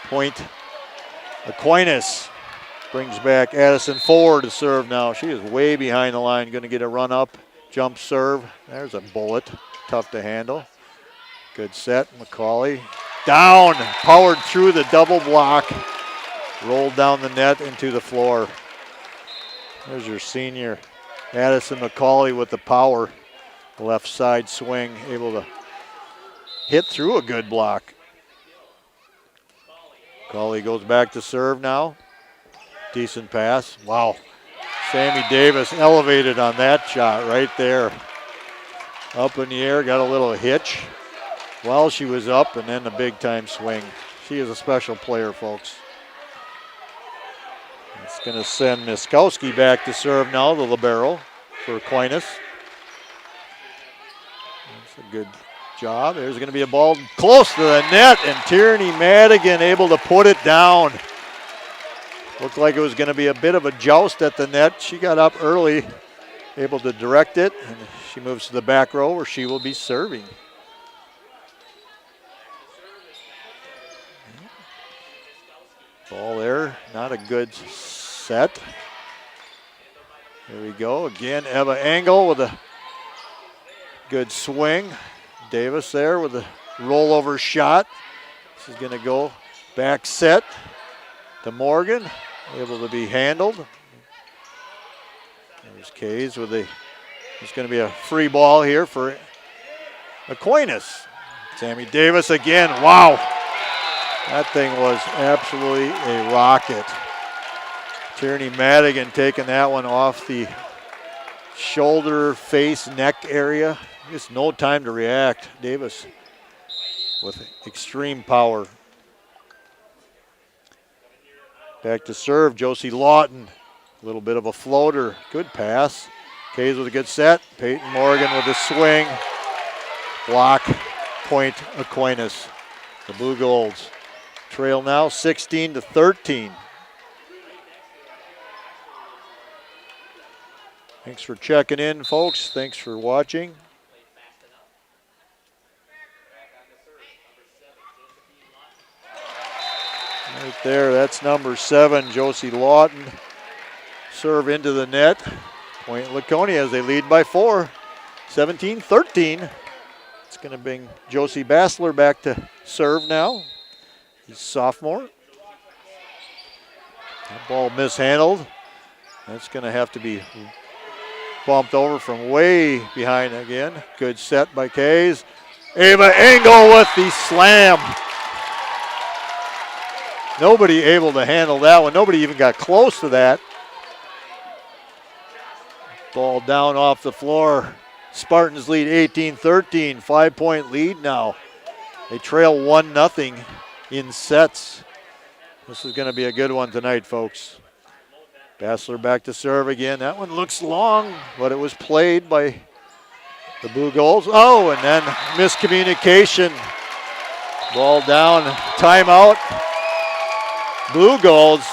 [SPEAKER 1] Point Aquinas brings back Addison 4 to serve now. She is way behind the line, going to get a run up. Jump serve, there's a bullet, tough to handle. Good set, McCauley. Down, powered through the double block. Rolled down the net into the floor. There's your senior, Addison McCauley with the power. Left side swing, able to hit through a good block. McCauley goes back to serve now. Decent pass, wow. Sammy Davis elevated on that shot right there. Up in the air, got a little hitch while she was up, and then a big time swing. She is a special player, folks. It's going to send Miskowski back to serve now, the libero for Aquinas. That's a good job. There's going to be a ball close to the net, and Tierney Madigan able to put it down. Looked like it was going to be a bit of a joust at the net. She got up early, able to direct it, and she moves to the back row where she will be serving. Ball there, there. Not a good set. Here we go. Again, Eva Engel with a good swing. Davis there with a rollover shot. This is going to go back set to Morgan. Able to be handled. There's Kays with a, it's going to be a free ball here for Aquinas. Sammy Davis again. Wow. That thing was absolutely a rocket. Tierney Madigan taking that one off the shoulder, face, neck area. Just no time to react. Davis with extreme power. Back to serve, Josie Lawton. A little bit of a floater. Good pass. Kays with a good set. Peyton Morgan with a swing. Block, point Aquinas. The Blue Golds trail now 16-13. Thanks for checking in, folks. Thanks for watching. Right there, that's number 7, Josie Lawton. Serve into the net. Point Laconia as they lead by 4. 17-13. It's going to bring Josie Bassler back to serve now. He's sophomore. That ball mishandled. That's going to have to be bumped over from way behind again. Good set by Kays. Eva Engel with the slam. Nobody able to handle that one. Nobody even got close to that. Ball down off the floor. Spartans lead 18-13, 5-point lead now. They trail 1-0 in sets. This is going to be a good one tonight, folks. Bassler back to serve again. That one looks long, but it was played by the Blue Golds. Oh, and then miscommunication. Ball down, timeout. Blue Golds.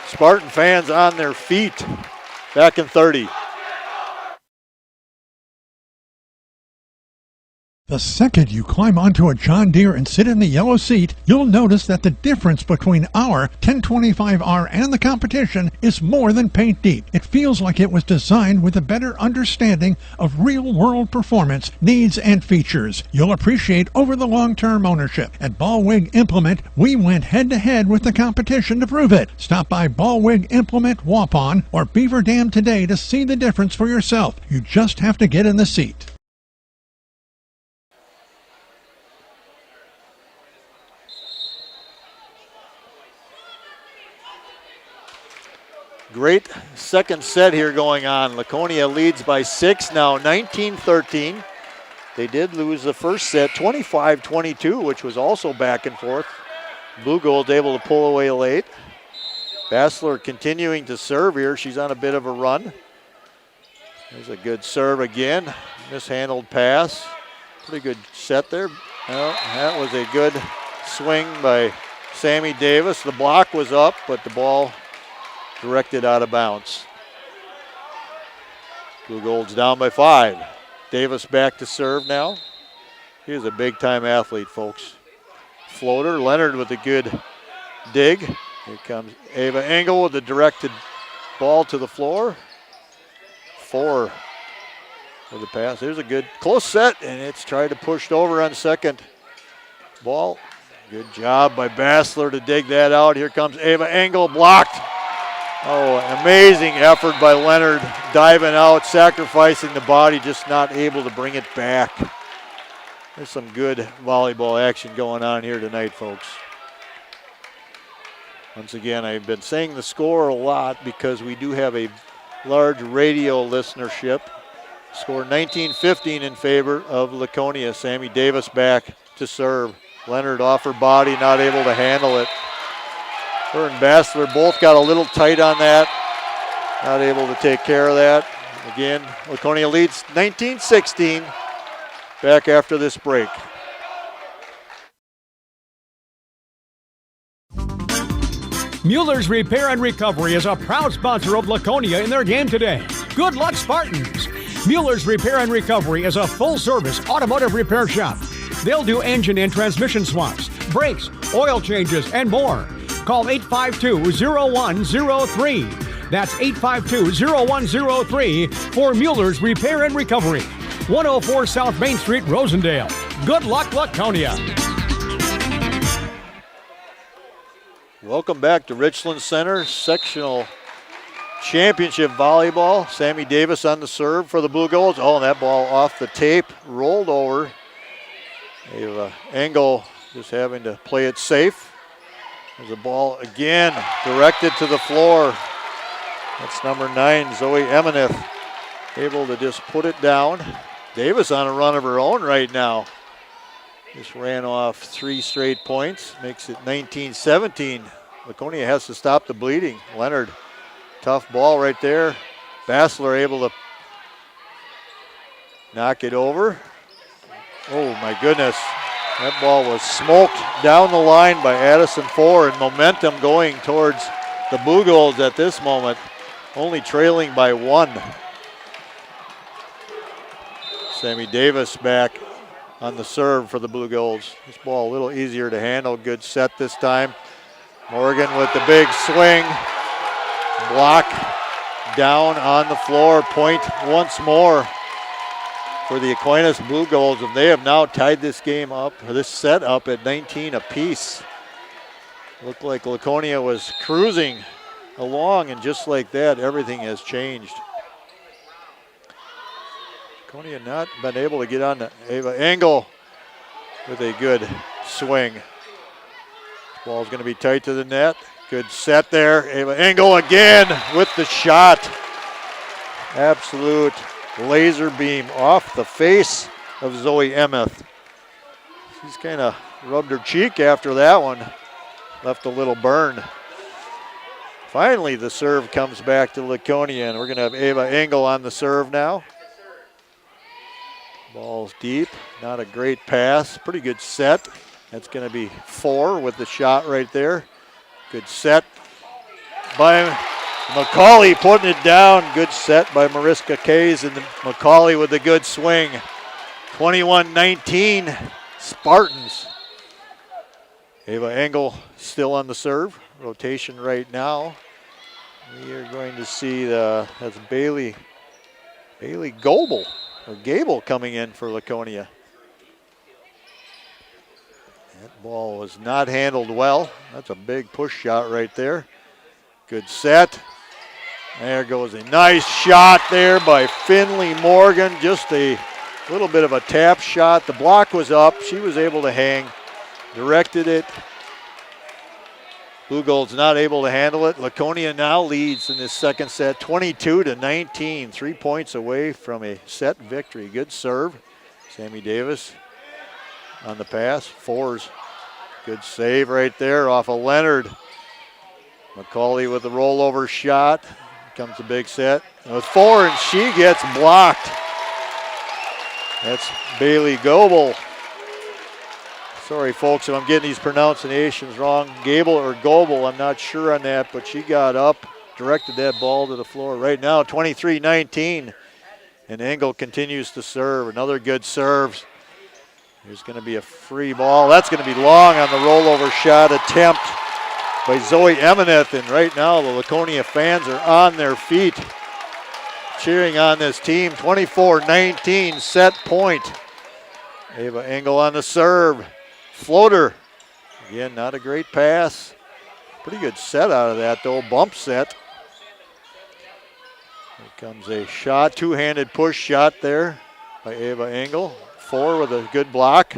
[SPEAKER 1] Spartan fans on their feet. Back in 30.
[SPEAKER 7] The second you climb onto a John Deere and sit in the yellow seat, you'll notice that the difference between our 1025R and the competition is more than paint deep. It feels like it was designed with a better understanding of real-world performance, needs, and features. You'll appreciate over the long-term ownership. At Ballwig Implement, we went head-to-head with the competition to prove it. Stop by Ballwig Implement, Waupun, or Beaver Dam today to see the difference for yourself. You just have to get in the seat.
[SPEAKER 1] Great second set here going on. Laconia leads by 6 now, 19-13. They did lose the first set, 25-22, which was also back and forth. Blue Gold able to pull away late. Bassler continuing to serve here. She's on a bit of a run. There's a good serve again. Mishandled pass. Pretty good set there. Well, that was a good swing by Sammy Davis. The block was up, but the ball directed out of bounds. Blue Gold's down by 5. Davis back to serve now. He's a big-time athlete, folks. Floater, Leonard with a good dig. Here comes Eva Engel with the directed ball to the floor. 4 with the pass. There's a good close set, and it's tried to push over on second ball. Good job by Bassler to dig that out. Here comes Eva Engel, blocked. Oh, amazing effort by Leonard, diving out, sacrificing the body, just not able to bring it back. There's some good volleyball action going on here tonight, folks. Once again, I've been saying the score a lot because we do have a large radio listenership. Score 19-15 in favor of Laconia. Sammy Davis back to serve. Leonard off her body, not able to handle it. Her and Bassler both got a little tight on that. Not able to take care of that. Again, Laconia leads 19-16. Back after this break.
[SPEAKER 2] Mueller's Repair and Recovery is a proud sponsor of Laconia in their game today. Good luck, Spartans! Mueller's Repair and Recovery is a full-service automotive repair shop. They'll do engine and transmission swaps, brakes, oil changes, and more. Call 852-0103. That's 852-0103 for Mueller's Repair and Recovery. 104 South Main Street, Rosendale. Good luck, Laconia.
[SPEAKER 1] Welcome back to Richland Center Sectional Championship Volleyball. Sammy Davis on the serve for the Blue Goals. Oh, and that ball off the tape, rolled over. Ava Engel just having to play it safe. There's a ball again directed to the floor. That's number 9, Zoe Emineth, able to just put it down. Davis on a run of her own right now. Just ran off 3 straight points, makes it 19-17. Laconia has to stop the bleeding. Leonard, tough ball right there. Bassler able to knock it over. Oh my goodness, that ball was smoked down the line by Addison Four, and momentum going towards the Blue Goals at this moment, only trailing by 1. Sammy Davis back on the serve for the Blue Goals. This ball a little easier to handle. Good set this time. Morgan with the big swing. Block down on the floor. Point once more for the Aquinas Blue Goals. And they have now tied this game up, or this set up at 19 apiece. Looked like Laconia was cruising along, and just like that, everything has changed. Laconia not been able to get on to Ava Engel with a good swing. Ball's going to be tight to the net. Good set there. Ava Engel again with the shot. Absolute laser beam off the face of Zoe Emeth. She's kind of rubbed her cheek after that one. Left a little burn. Finally, the serve comes back to Laconia, and we're going to have Ava Engel on the serve now. Ball's deep, not a great pass. Pretty good set. That's going to be 4 with the shot right there. Good set by McCauley putting it down. Good set by Mariska Kays, and McCauley with a good swing. 21-19 Spartans. Ava Engel still on the serve. Rotation right now. We are going to see that's Bailey Gable coming in for Laconia. That ball was not handled well. That's a big push shot right there. Good set. There goes a nice shot there by Finley Morgan. Just a little bit of a tap shot. The block was up. She was able to hang, directed it. Blue Gold's not able to handle it. Laconia now leads in this second set, 22-19. 3 points away from a set victory. Good serve. Sammy Davis on the pass. Fours. Good save right there off of Leonard. McCauley with the rollover shot. Here comes the big set. With 4, and she gets blocked. That's Bailey Goble. Sorry, folks, if I'm getting these pronunciations wrong. Gable or Goble, I'm not sure on that, but she got up, directed that ball to the floor. Right now, 23-19, and Engel continues to serve. Another good serve. There's going to be a free ball. That's going to be long on the rollover shot attempt by Zoe Emineth, and right now the Laconia fans are on their feet cheering on this team. 24-19 set point. Ava Engel on the serve. Floater. Again, not a great pass. Pretty good set out of that, though. Bump set. Here comes a shot, two-handed push shot there by Ava Engel. 4 with a good block.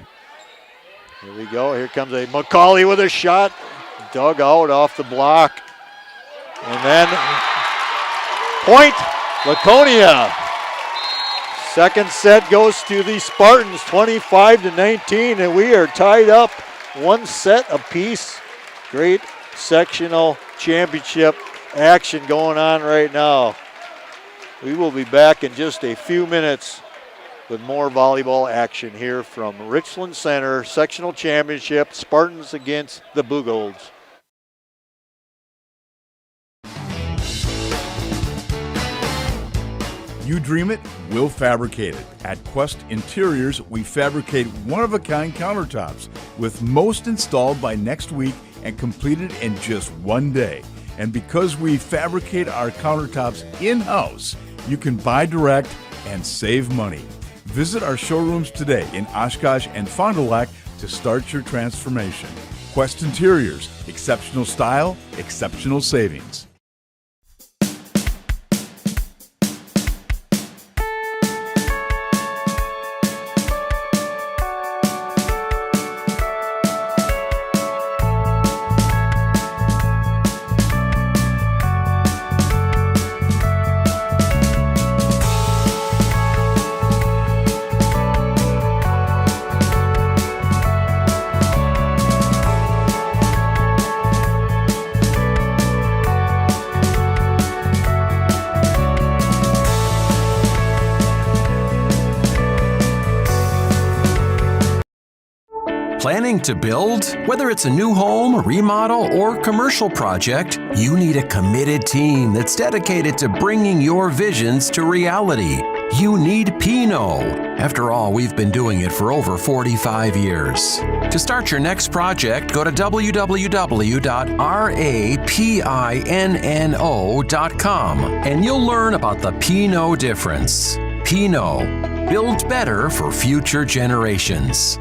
[SPEAKER 1] Here we go. Here comes a McCauley with a shot. Dug out off the block. And then point, Laconia. Second set goes to the Spartans, 25-19, and we are tied up 1 set apiece. Great sectional championship action going on right now. We will be back in just a few minutes with more volleyball action here from Richland Center, sectional championship, Spartans against the Blue Golds.
[SPEAKER 3] You dream it, we'll fabricate it. At Quest Interiors, we fabricate one-of-a-kind countertops, with most installed by next week and completed in just one day. And because we fabricate our countertops in-house, you can buy direct and save money. Visit our showrooms today in Oshkosh and Fond du Lac to start your transformation. Quest Interiors, exceptional style, exceptional savings.
[SPEAKER 4] Planning to build? Whether it's a new home, remodel, or commercial project, you need a committed team that's dedicated to bringing your visions to reality. You need Pinot. After all, we've been doing it for over 45 years. To start your next project, go to www.rapinno.com and you'll learn about the Pinot difference. Pinot, build better for future generations.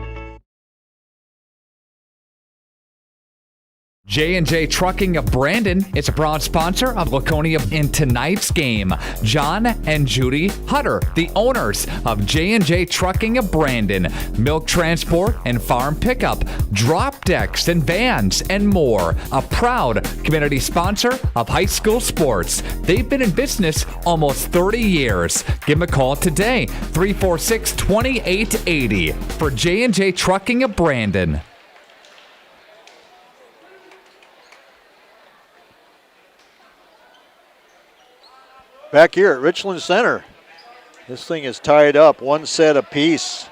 [SPEAKER 5] J&J Trucking of Brandon is a proud sponsor of Laconia in tonight's game. John and Judy Hutter, the owners of J&J Trucking of Brandon. Milk transport and farm pickup, drop decks and vans, and more. A proud community sponsor of high school sports. They've been in business almost 30 years. Give them a call today, 346-2880 for J&J Trucking of Brandon.
[SPEAKER 1] Back here at Richland Center, this thing is tied up, one set apiece.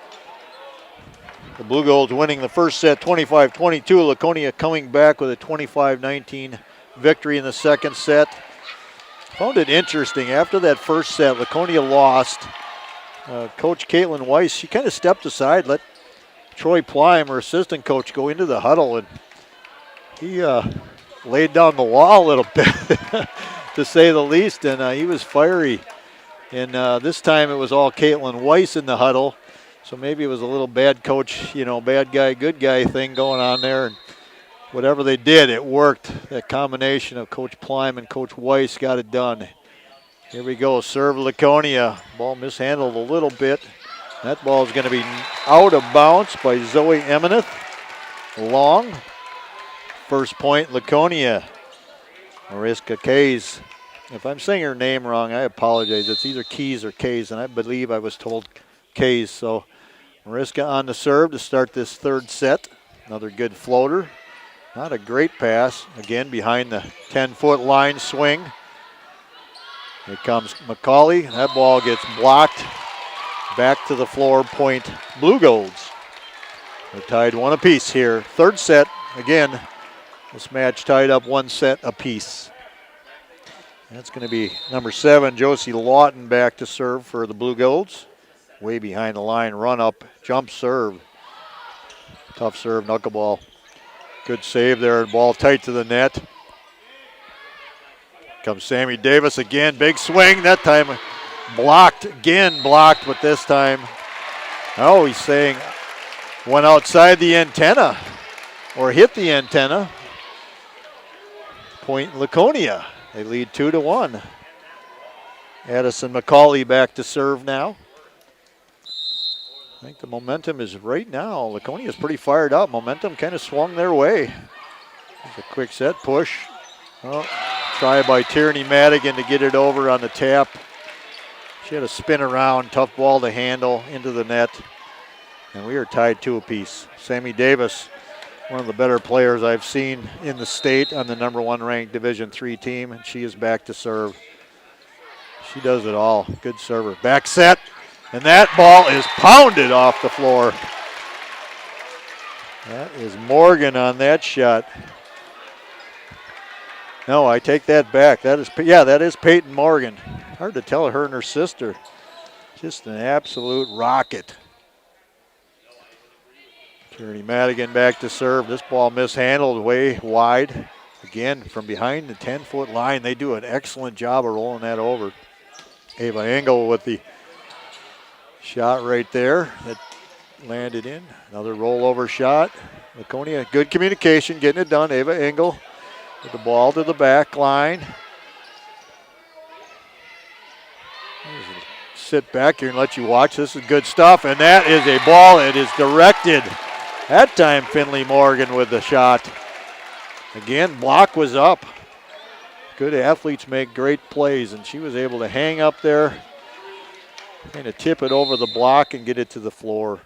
[SPEAKER 1] The Blue Gold winning the first set 25-22. Laconia coming back with a 25-19 victory in the second set. Found it interesting. After that first set, Laconia lost. Coach Caitlin Weiss, she kind of stepped aside, let Troy Plyme, her assistant coach, go into the huddle, and he laid down the law a little bit. To say the least, and he was fiery. And this time it was all Caitlin Weiss in the huddle, so maybe it was a little bad coach, bad guy, good guy thing going on there. And whatever they did, it worked. That combination of Coach Plyme and Coach Weiss got it done. Here we go, serve Laconia. Ball mishandled a little bit. That ball is going to be out of bounds by Zoe Emineth. Long. First point, Laconia. Mariska Kays. If I'm saying her name wrong, I apologize. It's either Keys or Kays, and I believe I was told Kays. So Mariska on the serve to start this third set. Another good floater. Not a great pass. Again, behind the 10-foot line swing. Here comes McCauley. That ball gets blocked. Back to the floor, point Blue Golds. They're tied one apiece here. Third set, again, this match tied up one set apiece. That's going to be number 7, Josie Lawton, back to serve for the Blue Golds. Way behind the line, run up, jump serve. Tough serve, knuckleball. Good save there, ball tight to the net. Comes Sammy Davis again, big swing, that time blocked, again blocked, but this time, oh, he's saying went outside the antenna or hit the antenna. Point Laconia. They lead 2-1. Addison McCauley back to serve now. I think the momentum is right now. Laconia is pretty fired up. Momentum kind of swung their way. There's a quick set push. Oh, try by Tierney Madigan to get it over on the tap. She had a spin around, tough ball to handle into the net. And we are tied 2 apiece. Sammy Davis, one of the better players I've seen in the state on the number 1 ranked Division III team, and she is back to serve. She does it all. Good server. Back set, and that ball is pounded off the floor. That is Morgan on that shot. No, I take that back. That is Peyton Morgan. Hard to tell her and her sister. Just an absolute rocket. Tierney Madigan back to serve. This ball mishandled way wide. Again, from behind the 10-foot line, they do an excellent job of rolling that over. Ava Engel with the shot right there that landed in. Another rollover shot. Laconia, good communication, getting it done. Ava Engel with the ball to the back line. Sit back here and let you watch. This is good stuff, and that is a ball. It is directed. That time Finley Morgan with the shot. Again, block was up. Good athletes make great plays, and she was able to hang up there, kind of tip it over the block and get it to the floor.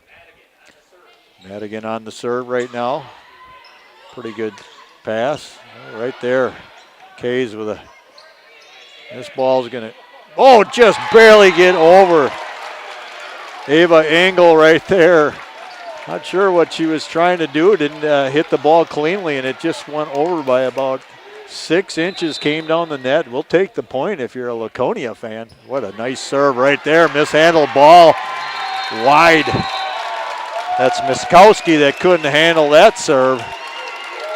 [SPEAKER 1] Madigan on the serve right now. Pretty good pass. Right there. Kays with a, this ball's gonna, oh, just barely get over. Ava Engel right there. Not sure what she was trying to do. Didn't hit the ball cleanly, and it just went over by about 6 inches, came down the net. We'll take the point if you're a Laconia fan. What a nice serve right there. Mishandled ball wide. That's Miskowski that couldn't handle that serve.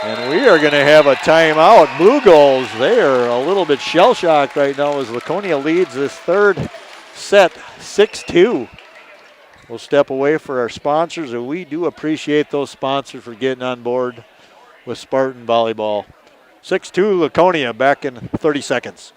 [SPEAKER 1] And we are going to have a timeout. Blue Goals, they are a little bit shell-shocked right now as Laconia leads this third set 6-2. We'll step away for our sponsors, and we do appreciate those sponsors for getting on board with Spartan Volleyball. 6-2 Laconia, back in 30 seconds.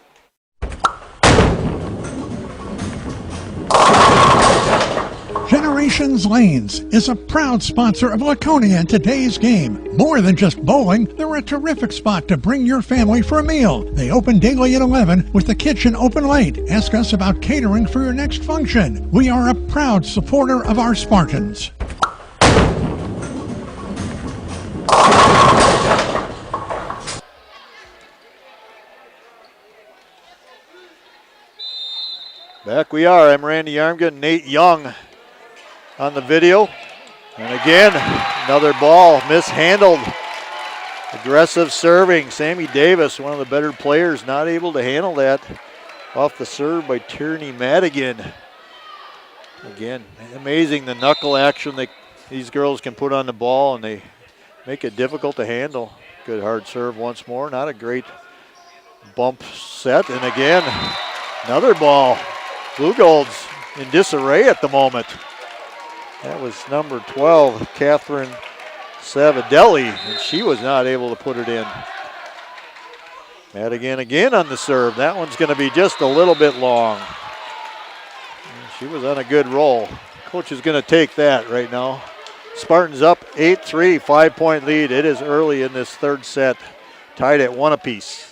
[SPEAKER 7] Generations Lanes is a proud sponsor of Laconia in today's game. More than just bowling, they're a terrific spot to bring your family for a meal. They open daily at 11 with the kitchen open late. Ask us about catering for your next function. We are a proud supporter of our Spartans.
[SPEAKER 1] Back we are. I'm Randy Yarmgren, Nate Young on the video. And again, another ball mishandled. Aggressive serving. Sammy Davis, one of the better players, not able to handle that. Off the serve by Tierney Madigan. Again, amazing the knuckle action that these girls can put on the ball, and they make it difficult to handle. Good hard serve once more. Not a great bump set. And again, another ball. Blue Gold's in disarray at the moment. That was number 12, Catherine Savadelli, and she was not able to put it in. Madigan again on the serve. That one's going to be just a little bit long. She was on a good roll. Coach is going to take that right now. Spartans up 8-3, 5-point lead. It is early in this third set, tied at 1 apiece.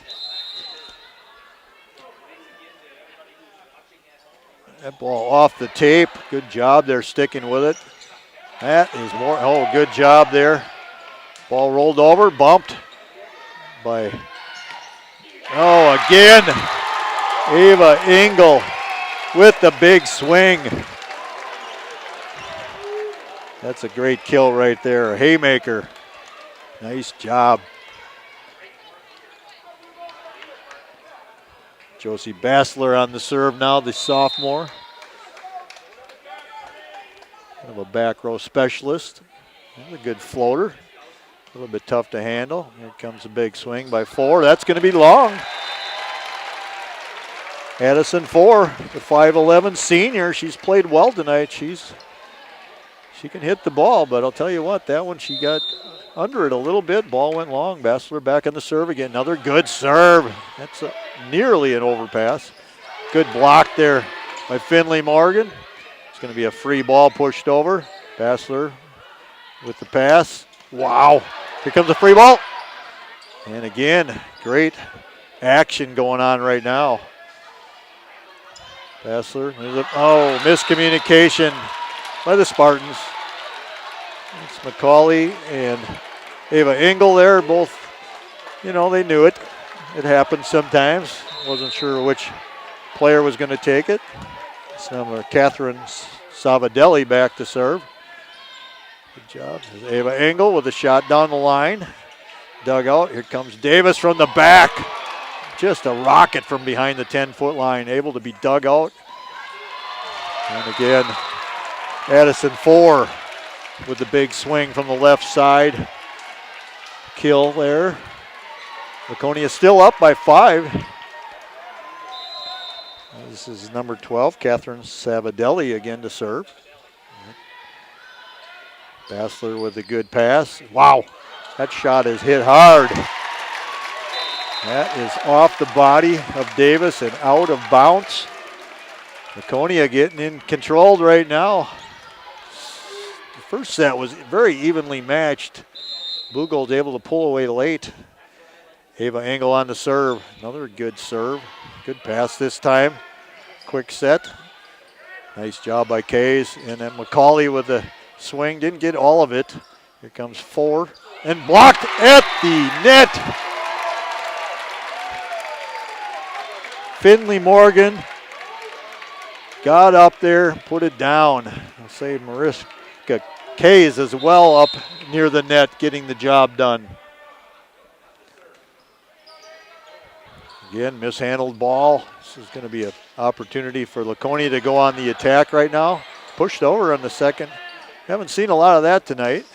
[SPEAKER 1] That ball off the tape. Good job there sticking with it. That is more, oh, good job there. Ball rolled over, bumped by, oh, again, Ava Engel with the big swing. That's a great kill right there, a haymaker. Nice job. Josie Bassler on the serve now, the sophomore. Kind of a back row specialist. A good floater. A little bit tough to handle. Here comes a big swing by 4. That's going to be long. Addison 4, the 5'11 senior. She's played well tonight. She can hit the ball, but I'll tell you what, that one she got under it a little bit. Ball went long. Bassler back on the serve again. Another good serve. That's nearly an overpass. Good block there by Finley Morgan. It's going to be a free ball pushed over. Bassler with the pass. Wow. Here comes a free ball. And again, great action going on right now. Bassler. Oh, miscommunication by the Spartans. It's McCauley and Ava Engel there. Both, you know, they knew it. It happens sometimes. Wasn't sure which player was going to take it. It's number Catherine Savadelli back to serve. Good job. There's Ava Engel with a shot down the line. Dug out. Here comes Davis from the back. Just a rocket from behind the 10-foot line. Able to be dug out. And again, Addison 4. with the big swing from the left side. Kill there. Laconia still up by 5. This is number 12, Catherine Savadelli again to serve. Bassler with a good pass. Wow, that shot is hit hard. That is off the body of Davis and out of bounds. Laconia getting in controlled right now. The first set was very evenly matched. Blue Gold's able to pull away late. Ava Engel on the serve. Another good serve. Good pass this time. Quick set. Nice job by Kays. And then McCauley with the swing. Didn't get all of it. Here comes 4. And blocked at the net. Finley Morgan got up there, put it down. I'll say Mariska Kays as well up near the net, getting the job done. Again, mishandled ball. This is going to be an opportunity for Laconia to go on the attack right now. Pushed over on the second. Haven't seen a lot of that tonight.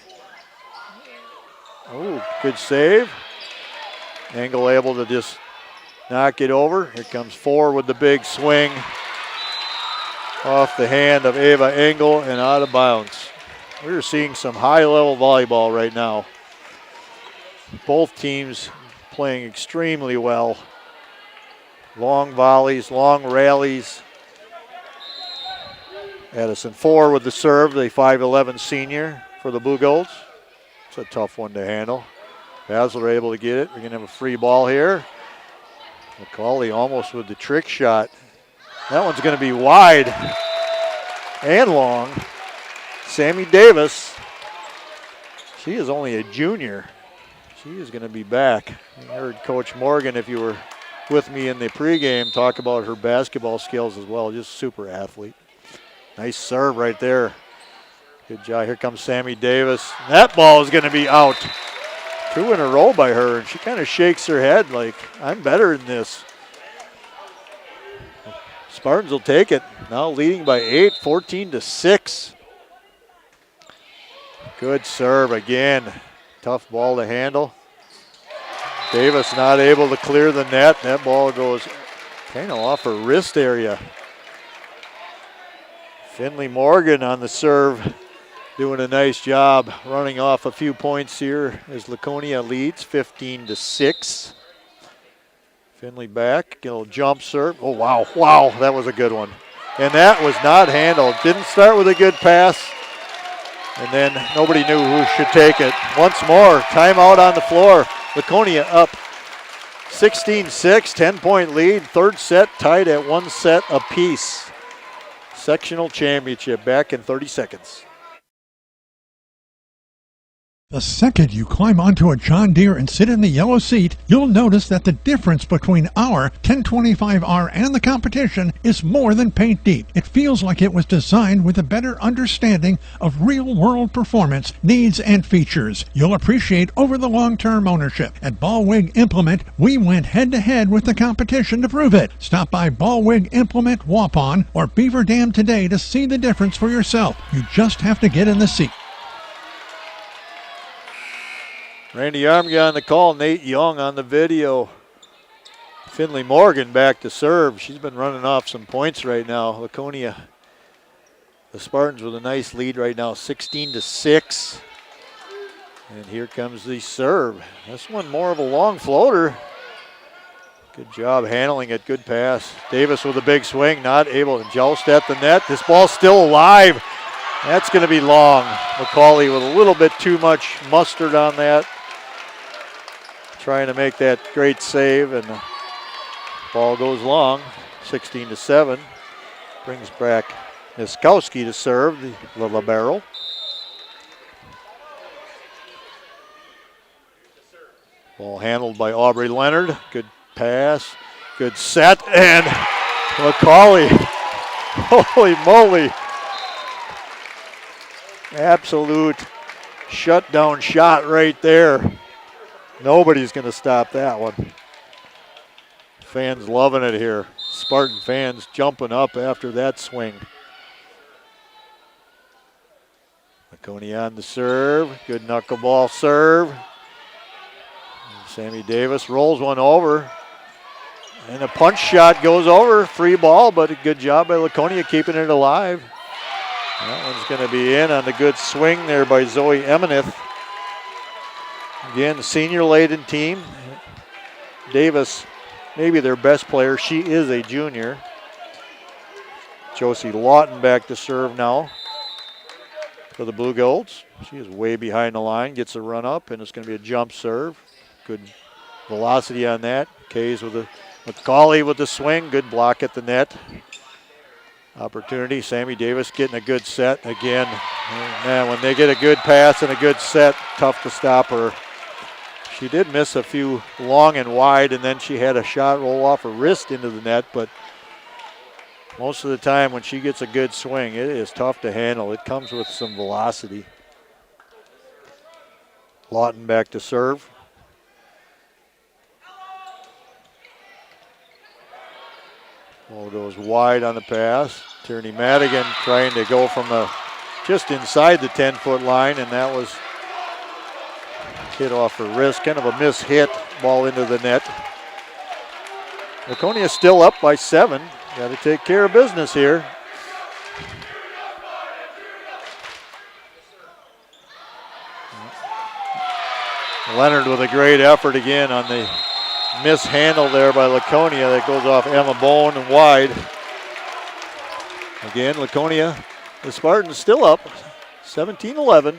[SPEAKER 1] Oh, good save. Engel able to just knock it over. Here comes 4 with the big swing. Off the hand of Ava Engel and out of bounds. We're seeing some high-level volleyball right now. Both teams playing extremely well. Long volleys, long rallies. Addison 4 with the serve, the 5'11 senior for the Blue Golds. It's a tough one to handle. Basler able to get it. We're going to have a free ball here. McCauley almost with the trick shot. That one's going to be wide and long. Sammy Davis, she is only a junior. She is going to be back. I heard Coach Morgan, if you were with me in the pregame, talk about her basketball skills as well. Just super athlete. Nice serve right there. Good job. Here comes Sammy Davis. That ball is going to be out. 2 in a row by her, and she kind of shakes her head like, I'm better than this. Spartans will take it. Now leading by 8, 14-6. Good serve again. Tough ball to handle. Davis not able to clear the net. That ball goes kind of off her wrist area. Finley Morgan on the serve, doing a nice job running off a few points here as Laconia leads 15-6. Finley back, get a little jump serve. Oh, wow, wow, that was a good one. And that was not handled. Didn't start with a good pass, and then nobody knew who should take it. Once more, timeout on the floor. Laconia up 16-6, 10-point lead. Third set tied at 1 set apiece. Sectional championship back in 30 seconds.
[SPEAKER 7] The second you climb onto a John Deere and sit in the yellow seat, you'll notice that the difference between our 1025R and the competition is more than paint deep. It feels like it was designed with a better understanding of real-world performance, needs, and features. You'll appreciate over the long-term ownership. At Ballwig Implement, we went head-to-head with the competition to prove it. Stop by Ballwig Implement, Waupun, or Beaver Dam today to see the difference for yourself. You just have to get in the seat.
[SPEAKER 1] Randy Armgard on the call, Nate Young on the video. Finley Morgan back to serve. She's been running off some points right now. Laconia, the Spartans with a nice lead right now, 16-6. And here comes the serve. This one more of a long floater. Good job handling it, good pass. Davis with a big swing, not able to joust at the net. This ball's still alive. That's going to be long. McCauley with a little bit too much mustard on that. Trying to make that great save, and the ball goes long, 16-7. Brings back Niskowski to serve, the libero. Ball handled by Aubrey Leonard. Good pass, good set, and McCauley, holy moly. Absolute shutdown shot right there. Nobody's going to stop that one. Fans loving it here. Spartan fans jumping up after that swing. Laconia on the serve. Good knuckleball serve. Sammy Davis rolls one over. And a punch shot goes over. Free ball, but a good job by Laconia keeping it alive. That one's going to be in on the good swing there by Zoe Emeneth. Again, the senior-laden team. Davis, maybe their best player. She is a junior. Josie Lawton back to serve now for the Blue Golds. She is way behind the line, gets a run up, and it's going to be a jump serve. Good velocity on that. Kays with a McCauley with the swing. Good block at the net. Opportunity. Sammy Davis getting a good set again. Man, when they get a good pass and a good set, tough to stop her. She did miss a few long and wide, and then she had a shot roll off her wrist into the net, but most of the time when she gets a good swing, it is tough to handle. It comes with some velocity. Lawton back to serve. Ball goes wide on the pass. Tierney Madigan trying to go from just inside the 10-foot line, and that was hit off her wrist. Kind of a miss-hit. Ball into the net. Laconia still up by 7. Got to take care of business here. Leonard with a great effort again on the mishandle there by Laconia. That goes off Emma Bone and wide. Again, Laconia, the Spartans still up, 17-11.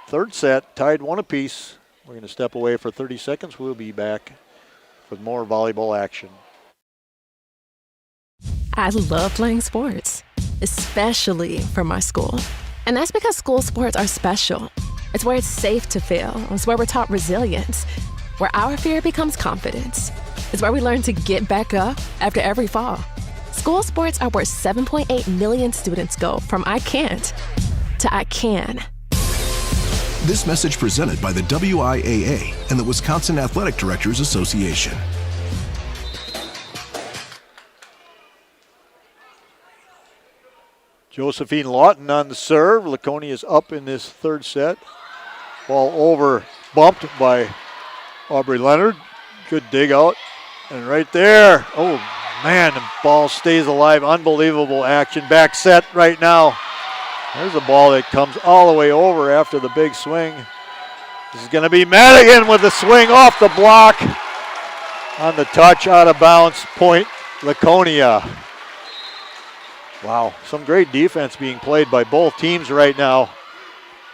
[SPEAKER 1] Third set, tied 1 apiece. We're going to step away for 30 seconds. We'll be back with more volleyball action.
[SPEAKER 10] I love playing sports, especially for my school. And that's because school sports are special. It's where it's safe to fail. It's where we're taught resilience, where our fear becomes confidence. It's where we learn to get back up after every fall. School sports are where 7.8 million students go from I can't to I can.
[SPEAKER 11] This message presented by the WIAA and the Wisconsin Athletic Directors Association.
[SPEAKER 1] Josephine Lawton on the serve. Laconia is up in this third set. Ball over, bumped by Aubrey Leonard. Good dig out. And right there, oh man, the ball stays alive. Unbelievable action. Back set right now. There's a ball that comes all the way over after the big swing. This is going to be Madigan with the swing off the block. On the touch, out of bounds, point Laconia. Wow, some great defense being played by both teams right now.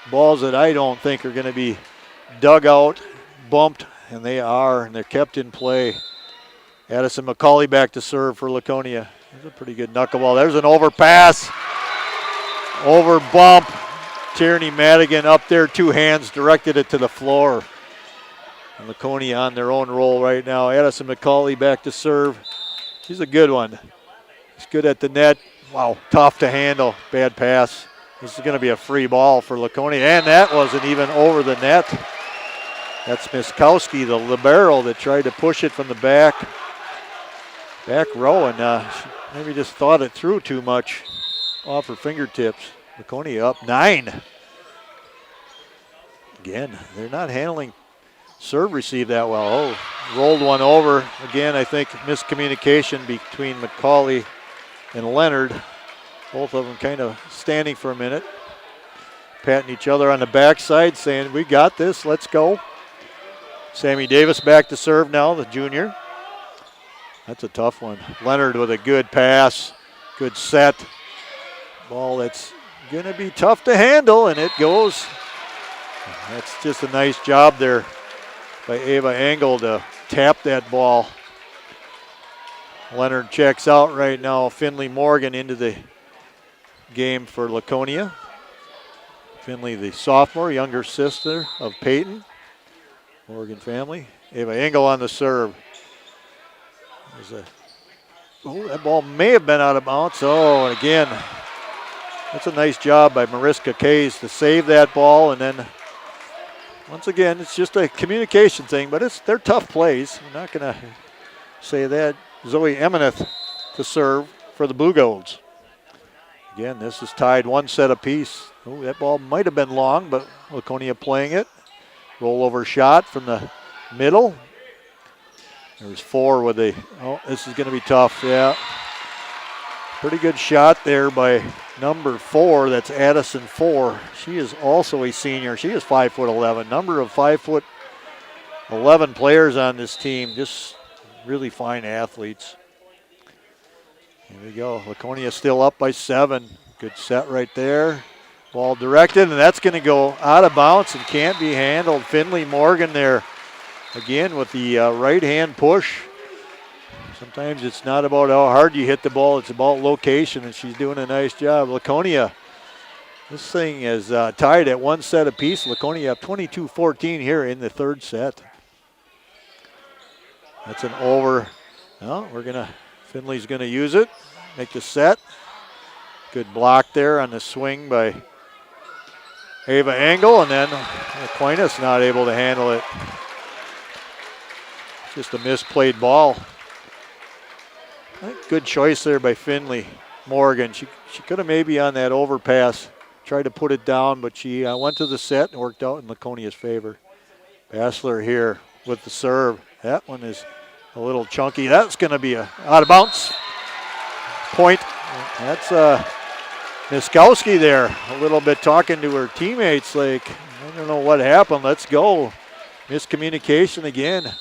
[SPEAKER 1] Balls that I don't think are going to be dug out, bumped, and they are, and they're kept in play. Addison McCauley back to serve for Laconia. There's a pretty good knuckleball. There's an overpass. Over bump. Tierney Madigan up there, 2 hands, directed it to the floor. And Laconia on their own roll right now. Addison McCauley back to serve. She's a good one. He's good at the net. Wow, tough to handle. Bad pass. This is going to be a free ball for Laconia, and that wasn't even over the net. That's Miskowski, the libero, that tried to push it from the back row, and she maybe just thought it through too much off her fingertips. Laconia up 9. Again, they're not handling serve receive that well. Oh, rolled one over. Again, I think miscommunication between McCauley and Leonard. Both of them kind of standing for a minute, patting each other on the backside, saying, we got this, let's go. Sammy Davis back to serve now, the junior. That's a tough one. Leonard with a good pass, good set. Ball that's going to be tough to handle, and it goes. That's just a nice job there by Ava Engel to tap that ball. Leonard checks out right now. Finley Morgan into the game for Laconia. Finley, the sophomore, younger sister of Peyton. Morgan family. Ava Engel on the serve. That ball may have been out of bounds. Oh, and again, that's a nice job by Mariska Kays to save that ball. And then, once again, it's just a communication thing, but they're tough plays. I'm not going to say that. Zoe Emeneth to serve for the Blue Golds. Again, this is tied 1 set apiece. Oh, that ball might have been long, but Laconia playing it. Rollover shot from the middle. There's 4 with a, oh, this is going to be tough, yeah. Pretty good shot there by number 4, that's Addison 4. She is also a senior. She is 5'11". Number of 5'11" players on this team, just really fine athletes. Here we go, Laconia still up by 7. Good set right there. Ball directed, and that's going to go out of bounds and can't be handled. Finley Morgan there again with the right hand push. Sometimes it's not about how hard you hit the ball, it's about location, and she's doing a nice job. Laconia, this thing is tied at 1 set apiece. Laconia up 22-14 here in the 3rd set. That's an over. Well, Finley's gonna use it, make the set. Good block there on the swing by Ava Engel, and then Aquinas not able to handle it. Just a misplayed ball. I think good choice there by Finley Morgan. She could have maybe on that overpass tried to put it down, but she went to the set and worked out in Laconia's favor. Bassler here with the serve. That one is a little chunky. That's going to be a out of bounds point. That's Niskowski there, a little bit talking to her teammates like, I don't know what happened, let's go. Miscommunication again.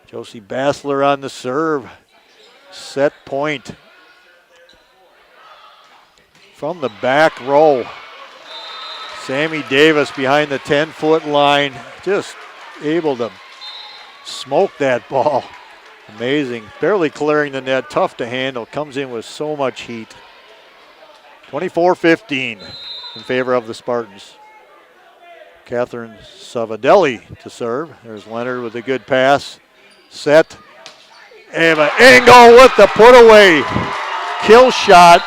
[SPEAKER 1] Josie Bassler on the serve. Set point. From the back row. Sammy Davis behind the 10-foot line, just able to smoke that ball. Amazing, barely clearing the net, tough to handle, comes in with so much heat. 24-15 in favor of the Spartans. Catherine Savadelli to serve. There's Leonard with a good pass. Set. Ava Engel with the put away. Kill shot.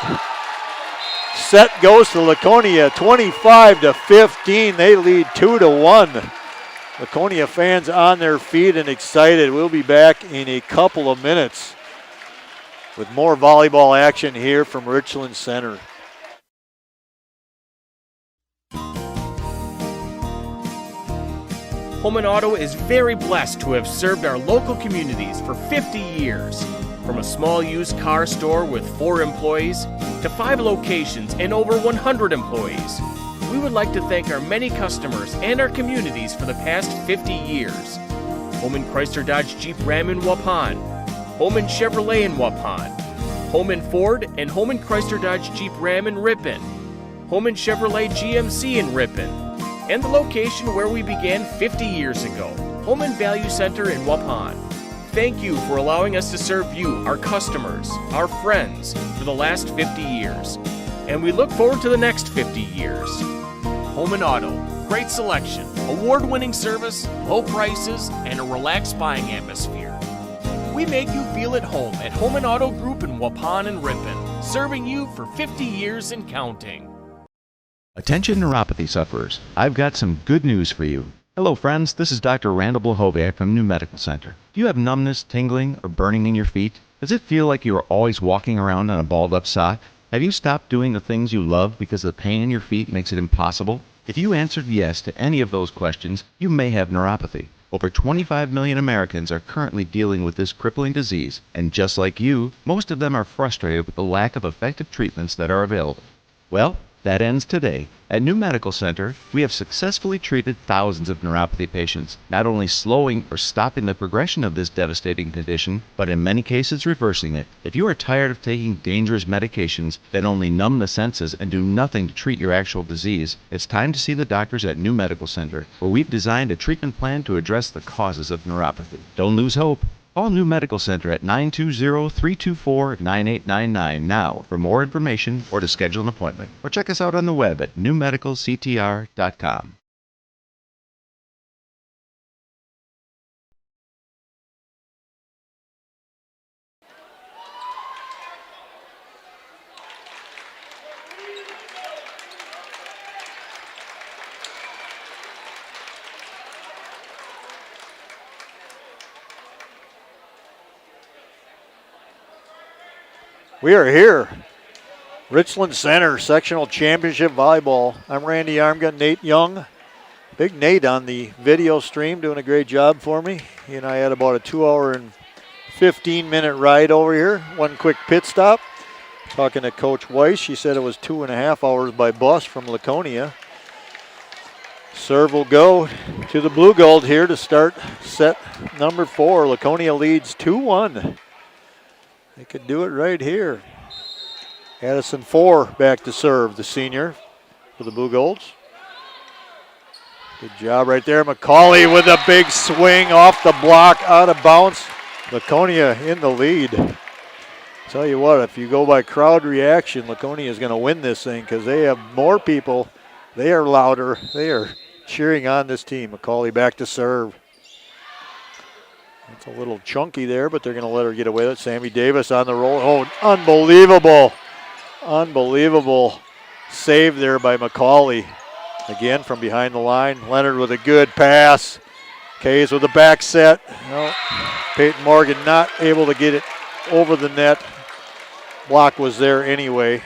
[SPEAKER 1] Set goes to Laconia, 25-15. They lead 2-1. Laconia fans on their feet and excited. We'll be back in a couple of minutes with more volleyball action here from Richland Center.
[SPEAKER 6] Holman Auto is very blessed to have served our local communities for 50 years. From a small used car store with 4 employees to 5 locations and over 100 employees, we would like to thank our many customers and our communities for the past 50 years. Holman Chrysler Dodge Jeep Ram in Waupun, Holman Chevrolet in Waupun, Holman Ford and Holman Chrysler Dodge Jeep Ram in Ripon, Holman Chevrolet GMC in Ripon, and the location where we began 50 years ago, Holman Value Center in Waupun. Thank you for allowing us to serve you, our customers, our friends, for the last 50 years. And we look forward to the next 50 years. Holman Auto, great selection, award-winning service, low prices, and a relaxed buying atmosphere. We make you feel at home at Holman Auto Group in Waupun and Ripon, serving you for 50 years and counting.
[SPEAKER 14] Attention neuropathy sufferers, I've got some good news for you. Hello friends, this is Dr. Randall Blahoviak from New Medical Center. Do you have numbness, tingling, or burning in your feet? Does it feel like you are always walking around on a balled up sock? Have you stopped doing the things you love because the pain in your feet makes it impossible? If you answered yes to any of those questions, you may have neuropathy. Over 25 million Americans are currently dealing with this crippling disease, and just like you, most of them are frustrated with the lack of effective treatments that are available. Well, that ends today. At New Medical Center, we have successfully treated thousands of neuropathy patients, not only slowing or stopping the progression of this devastating condition, but in many cases reversing it. If you are tired of taking dangerous medications that only numb the senses and do nothing to treat your actual disease, it's time to see the doctors at New Medical Center, where we've designed a treatment plan to address the causes of neuropathy. Don't lose hope. Call New Medical Center at 920-324-9899 now for more information or to schedule an appointment. Or check us out on the web at newmedicalctr.com.
[SPEAKER 1] We are here Richland Center, sectional championship volleyball. I'm Randy Armga, Nate Young. Big Nate on the video stream doing a great job for me. He and I had about a 2-hour and 15-minute ride over here. One quick pit stop. Talking to Coach Weiss, she said it was 2.5 hours by bus from Laconia. Serve will go to the Blue Gold here to start set number 4. Laconia leads 2-1. They could do it right here. Addison 4 back to serve, the senior for the Blue Golds. Good job right there. McCauley with a big swing off the block, out of bounds. Laconia in the lead. Tell you what, if you go by crowd reaction, Laconia is going to win this thing because they have more people. They are louder. They are cheering on this team. McCauley back to serve. It's a little chunky there, but they're going to let her get away with it. Sammy Davis on the roll. Oh, unbelievable. Unbelievable save there by McCauley. Again from behind the line. Leonard with a good pass. Kays with a back set. No, Peyton Morgan not able to get it over the net. Block was there anyway.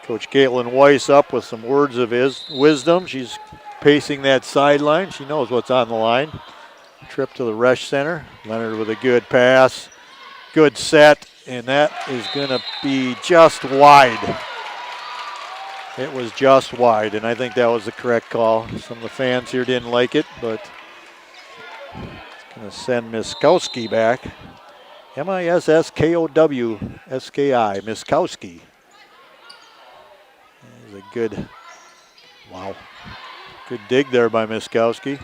[SPEAKER 1] Coach Caitlin Weiss up with some words of his wisdom. She's pacing that sideline. She knows what's on the line. Trip to the Resch Center. Leonard with a good pass. Good set. And that is going to be just wide. It was just wide, and I think that was the correct call. Some of the fans here didn't like it, but it's going to send Miskowski back. Misskowski, Miskowski. That was a good, wow, good dig there by Miskowski.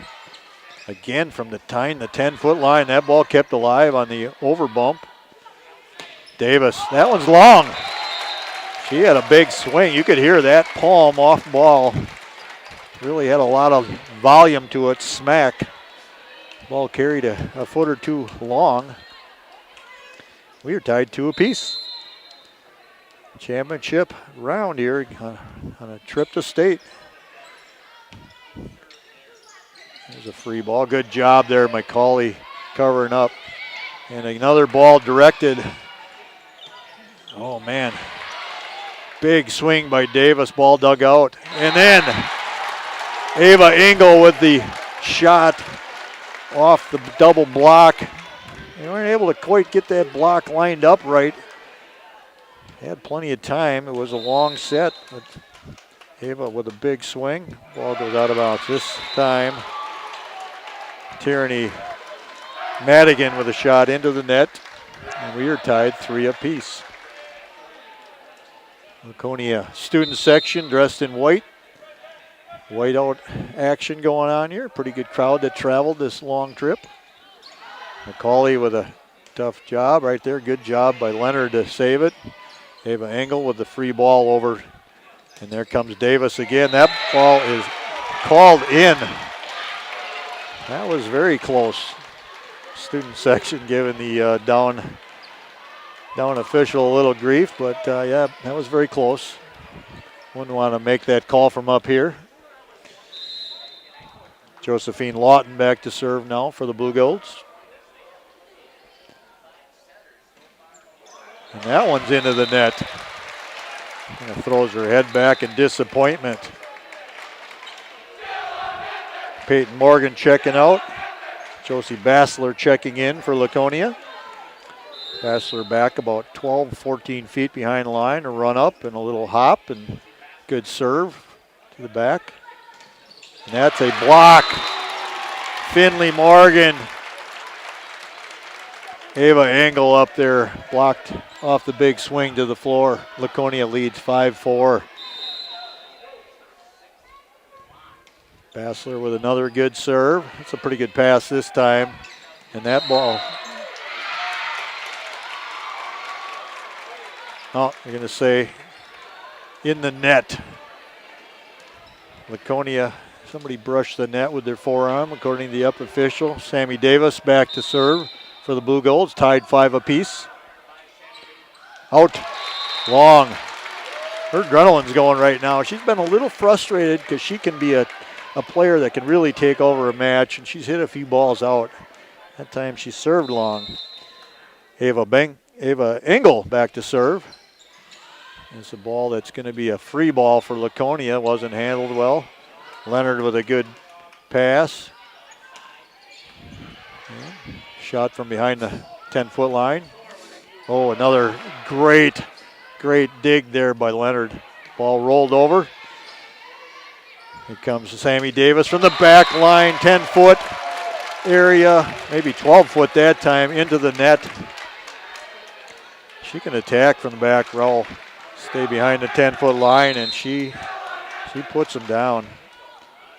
[SPEAKER 1] Again from the 10-foot line. That ball kept alive on the overbump. Davis, that one's long. She had a big swing. You could hear that palm off ball. Really had a lot of volume to it, smack. Ball carried a foot or two long. We are tied 2 apiece. Championship round here on a trip to state. There's a free ball. Good job there, McCauley covering up. And another ball directed. Oh, man. Big swing by Davis. Ball dug out. And then Ava Engel with the shot off the double block. They weren't able to quite get that block lined up right. They had plenty of time. It was a long set. But Ava with a big swing. Ball goes out of bounds. This time, Tierney Madigan with a shot into the net. And we are tied 3 apiece. Laconia student section dressed in white. Whiteout action going on here. Pretty good crowd that traveled this long trip. McCauley with a tough job right there. Good job by Leonard to save it. Ava Engel with the free ball over. And there comes Davis again. That ball is called in. That was very close. Student section giving the down official a little grief, but yeah, that was very close. Wouldn't want to make that call from up here. Josephine Lawton back to serve now for the Blue Golds. And that one's into the net. Kind of throws her head back in disappointment. Peyton Morgan checking out. Josie Bassler checking in for Laconia. Bassler back about 12, 14 feet behind the line. A run up and a little hop and good serve to the back. And that's a block. Finley Morgan. Ava Engel up there, blocked off the big swing to the floor. Laconia leads 5-4. Bassler with another good serve. It's a pretty good pass this time. And that ball. Oh, you're going to say in the net. Laconia, somebody brushed the net with their forearm, according to the up official. Sammy Davis back to serve for the Blue Golds, tied 5 apiece. Out, long. Her adrenaline's going right now. She's been a little frustrated because she can be a player that can really take over a match, and she's hit a few balls out. That time she served long. Ava Ava Engel back to serve. It's a ball that's going to be a free ball for Laconia. Wasn't handled well. Leonard with a good pass. Shot from behind the 10-foot line. Oh, another great dig there by Leonard. Ball rolled over. Here comes Sammy Davis from the back line, 10-foot area, maybe 12-foot that time, into the net. She can attack from the back row, stay behind the 10-foot line, and she puts him down.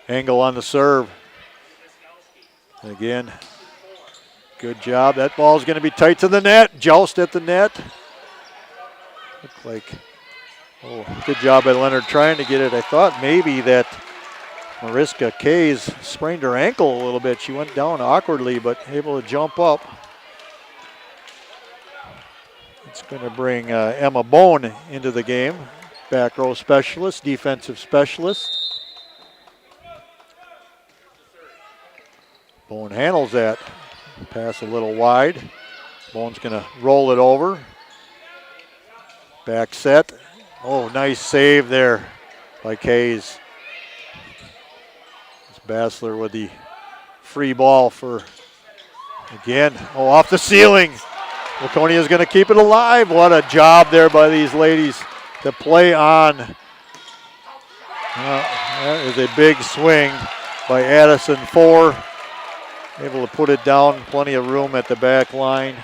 [SPEAKER 1] Engel on the serve. And again, good job. That ball's going to be tight to the net. Joust at the net. Looked like, good job by Leonard trying to get it. I thought maybe that Mariska Kays sprained her ankle a little bit. She went down awkwardly, but able to jump up. It's going to bring Emma Bone into the game. Back row specialist, defensive specialist. Bone handles that. Pass a little wide. Bone's going to roll it over. Back set. Oh, nice save there by Kays. It's Bassler with the free ball for, again, off the ceiling. Laconia's going to keep it alive. What a job there by these ladies to play on. That is a big swing by Addison Four. Able to put it down, plenty of room at the back line.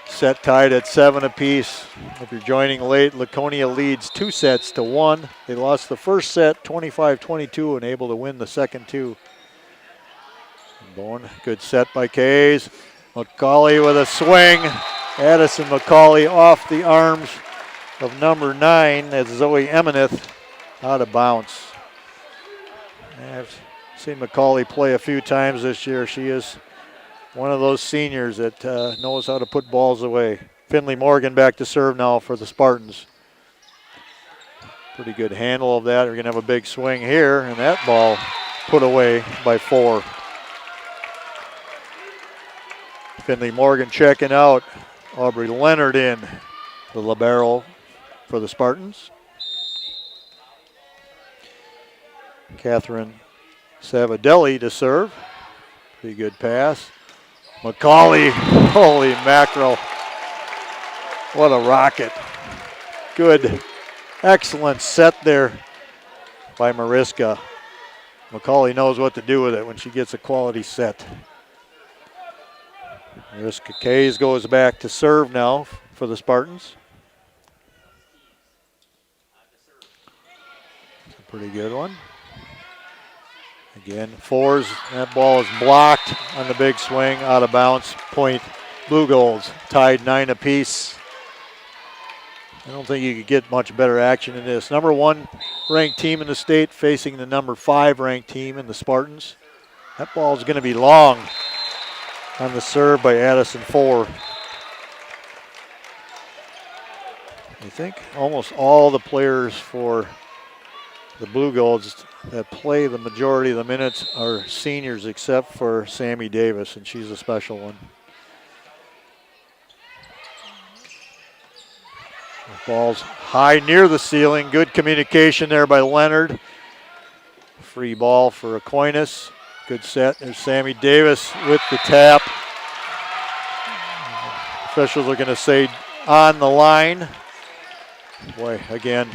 [SPEAKER 1] Set tied at 7 apiece. If you're joining late, Laconia leads 2-1. They lost the first set 25-22 and able to win the second two. Bone, good set by Kays. McCauley with a swing. Addison McCauley off the arms of number 9 as Zoe Emineth out of bounds. I've seen McCauley play a few times this year. She is one of those seniors that knows how to put balls away. Finley Morgan back to serve now for the Spartans. Pretty good handle of that. We're going to have a big swing here, and that ball put away by Four. Finley Morgan checking out. Aubrey Leonard in, the libero for the Spartans. Catherine Savadelli to serve. Pretty good pass. McCauley, holy mackerel. What a rocket. Good, excellent set there by Mariska. McCauley knows what to do with it when she gets a quality set. Mariska Kays goes back to serve now for the Spartans. It's a pretty good one. Again, Fours, that ball is blocked on the big swing, out of bounds. Point Blue Golds, tied 9 apiece. I don't think you could get much better action in this. Number 1 ranked team in the state facing the number 5 ranked team in the Spartans. That ball is going to be long on the serve by Addison Four. I think almost all the players for the Blue Golds that play the majority of the minutes are seniors except for Sammy Davis, and she's a special one. The ball's high near the ceiling. Good communication there by Leonard. Free ball for Aquinas. Good set. There's Sammy Davis with the tap. Officials are going to say on the line. Boy, again,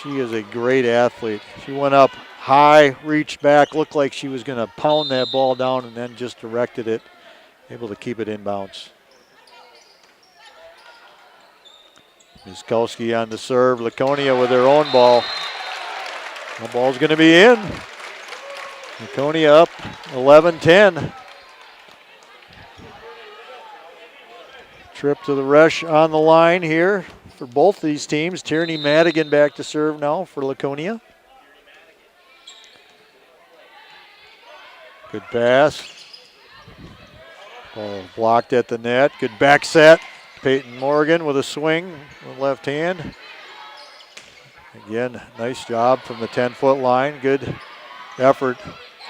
[SPEAKER 1] she is a great athlete. She went up high, reached back, looked like she was going to pound that ball down and then just directed it, able to keep it in bounds. Miskowski on the serve. Laconia with their own ball. The ball's going to be in. Laconia up 11-10. Trip to the rush on the line here for both these teams. Tierney Madigan back to serve now for Laconia. Good pass. Ball blocked at the net. Good back set. Peyton Morgan with a swing with left hand. Again, nice job from the 10-foot line. Good effort.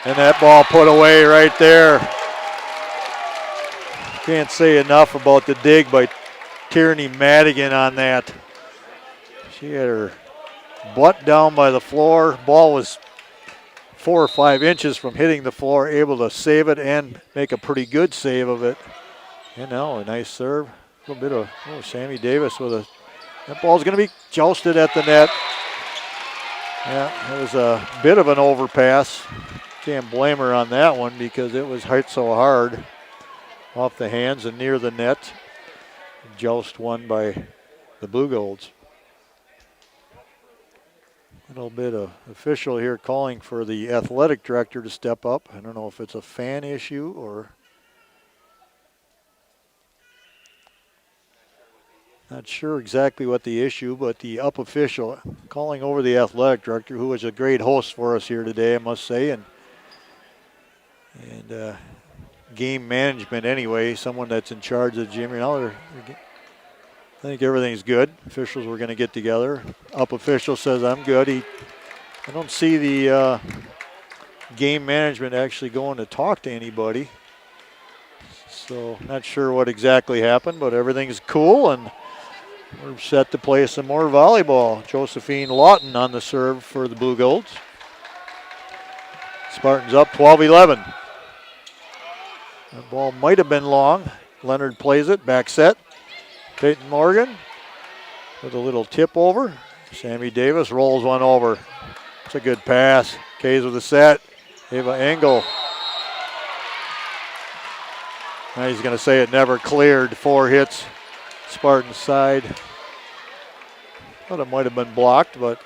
[SPEAKER 1] And that ball put away right there. Can't say enough about the dig by Tierney Madigan on that. She had her butt down by the floor. Ball was 4 or 5 inches from hitting the floor, able to save it and make a pretty good save of it. And now a nice serve. A little bit of Sammy Davis with a, that ball's going to be jousted at the net. Yeah, it was a bit of an overpass. Can't blame her on that one because it was hit so hard off the hands and near the net. Joust won by the Blue Golds. A little bit of official here calling for the athletic director to step up. I don't know if it's a fan issue or not sure exactly what the issue, but the up official calling over the athletic director, who was a great host for us here today, I must say, and game management anyway, someone that's in charge of the gym. You know, I think everything's good. Officials were going to get together. Up official says, I'm good. I don't see the game management actually going to talk to anybody. So not sure what exactly happened, but everything's cool, and we're set to play some more volleyball. Josephine Lawton on the serve for the Blue Golds. Spartans up 12-11. That ball might have been long. Leonard plays it, back set. Peyton Morgan with a little tip over. Sammy Davis rolls one over. It's a good pass. Kays with a set. Ava Engel. Now he's going to say it never cleared. 4 hits. Spartan side. Thought it might have been blocked, but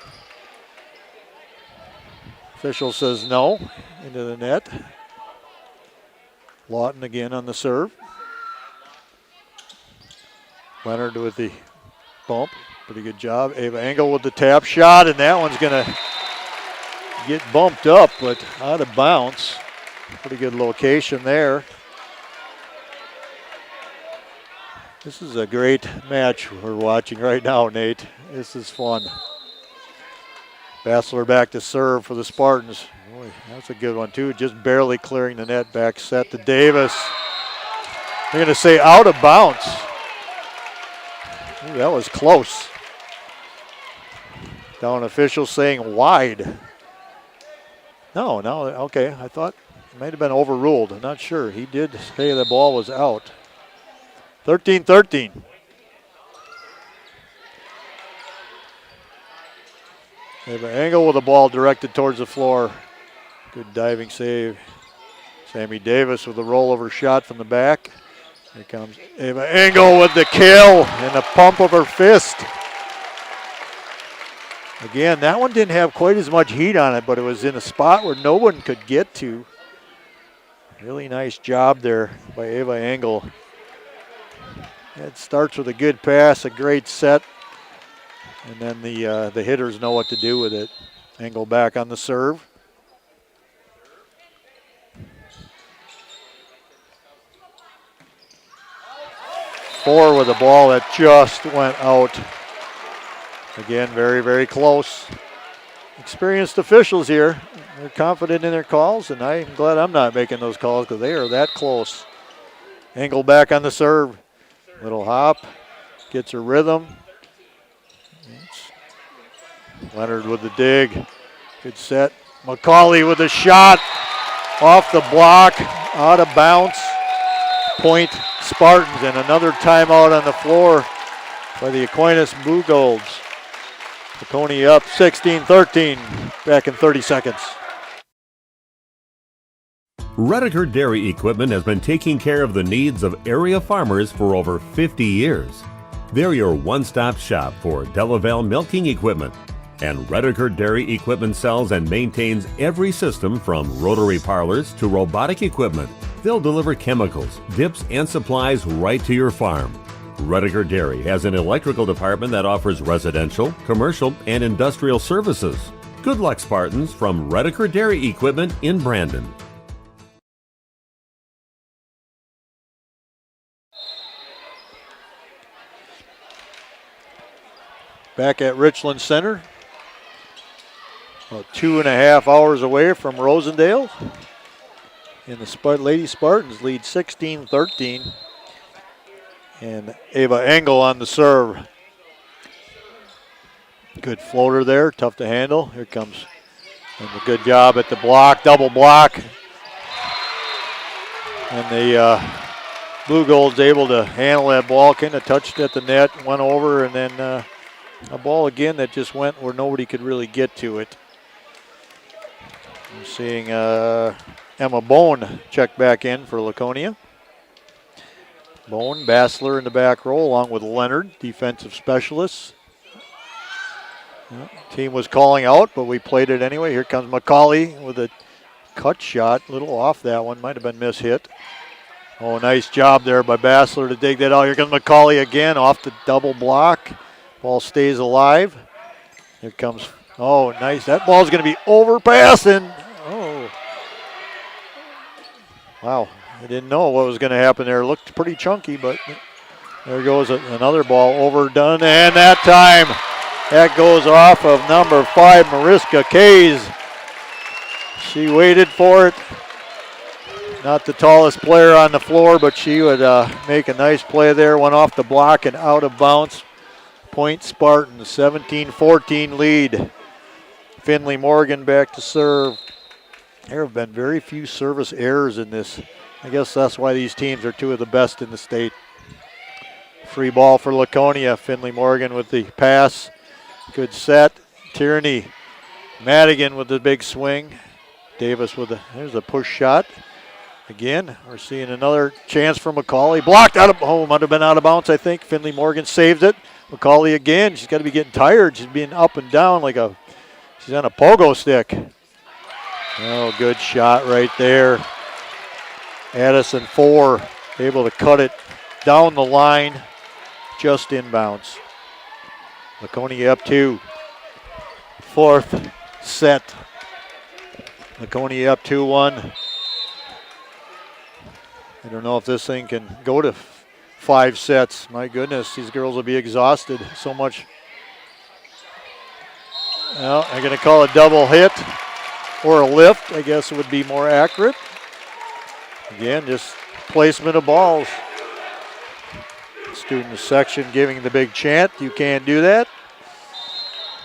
[SPEAKER 1] official says no. Into the net. Lawton again on the serve. Leonard with the bump. Pretty good job. Ava Engel with the tap shot, and that one's going to get bumped up, but out of bounds. Pretty good location there. This is a great match we're watching right now, Nate. This is fun. Bassler back to serve for the Spartans. Boy, that's a good one, too. Just barely clearing the net. Back set to Davis. They're going to say out of bounds. Ooh, that was close. Down official saying wide. No, okay. I thought it might have been overruled. I'm not sure. He did say the ball was out. 13-13. Ava Engel with the ball directed towards the floor. Good diving save. Sammy Davis with a rollover shot from the back. Here comes Ava Engel with the kill and the pump of her fist. Again, that one didn't have quite as much heat on it, but it was in a spot where no one could get to. Really nice job there by Ava Engel. It starts with a good pass, a great set, and then the hitters know what to do with it. Engel back on the serve. Four with a ball that just went out. Again, very, very close. Experienced officials here. They're confident in their calls, and I'm glad I'm not making those calls because they are that close. Engel back on the serve. Little hop. Gets her rhythm. Leonard with the dig. Good set. McCauley with a shot. Off the block. Out of bounds. Point Spartans, and another timeout on the floor by the Aquinas Blue Golds. Laconia up 16-13, back in 30 seconds.
[SPEAKER 12] Redeker Dairy Equipment has been taking care of the needs of area farmers for over 50 years. They're your one-stop shop for Delaval milking equipment. And Redeker Dairy Equipment sells and maintains every system from rotary parlors to robotic equipment. They'll deliver chemicals, dips, and supplies right to your farm. Redeker Dairy has an electrical department that offers residential, commercial, and industrial services. Good luck, Spartans, from Redeker Dairy Equipment in Brandon.
[SPEAKER 1] Back at Richland Center. About 2.5 hours away from Rosendale. And the Lady Spartans lead 16-13. And Ava Engel on the serve. Good floater there, tough to handle. Here comes, and a good job at the block, double block. And the Blue Gold's able to handle that ball, kind of touched at the net, went over, and then a ball again that just went where nobody could really get to it. I'm seeing Emma Bone check back in for Laconia. Bone, Bassler in the back row along with Leonard, defensive specialists. Team was calling out, but we played it anyway. Here comes McCauley with a cut shot, a little off that one, might have been mishit. Oh, nice job there by Bassler to dig that out. Here comes McCauley again off the double block. Ball stays alive. Here comes, oh, nice. That ball's going to be overpassing. Oh. Wow, I didn't know what was going to happen there. It looked pretty chunky, but there goes another ball overdone. And that time, that goes off of number 5, Mariska Kays. She waited for it. Not the tallest player on the floor, but she would make a nice play there. Went off the block and out of bounds. Point Spartans, 17-14 lead. Finley Morgan back to serve. There have been very few service errors in this. I guess that's why these teams are two of the best in the state. Free ball for Laconia. Finley Morgan with the pass. Good set. Tierney. Madigan with the big swing. Davis with there's a push shot. Again, we're seeing another chance for McCauley. Blocked out of, might have been out of bounds, I think. Finley Morgan saves it. McCauley again. She's got to be getting tired. She's being up and down like she's on a pogo stick. Oh, good shot right there. Addison 4, able to cut it down the line, just inbounds. Laconia up 2. Fourth set. Laconia up 2-1. I don't know if this thing can go to 5 sets. My goodness, these girls will be exhausted so much. Well, I'm going to call a double hit or a lift. I guess it would be more accurate. Again, just placement of balls. Student section giving the big chant. You can't do that.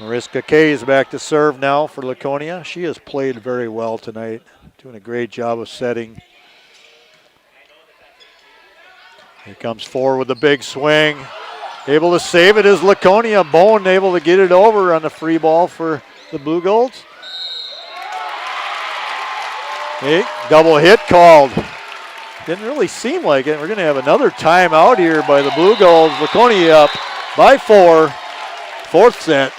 [SPEAKER 1] Mariska Kay is back to serve now for Laconia. She has played very well tonight. Doing a great job of setting. Here comes 4 with a big swing. Able to save it is Laconia. Bone able to get it over on the free ball for the Blue Golds. Hey, double hit called. Didn't really seem like it. We're going to have another timeout here by the Blue Golds. Laconia up by 4. Fourth set.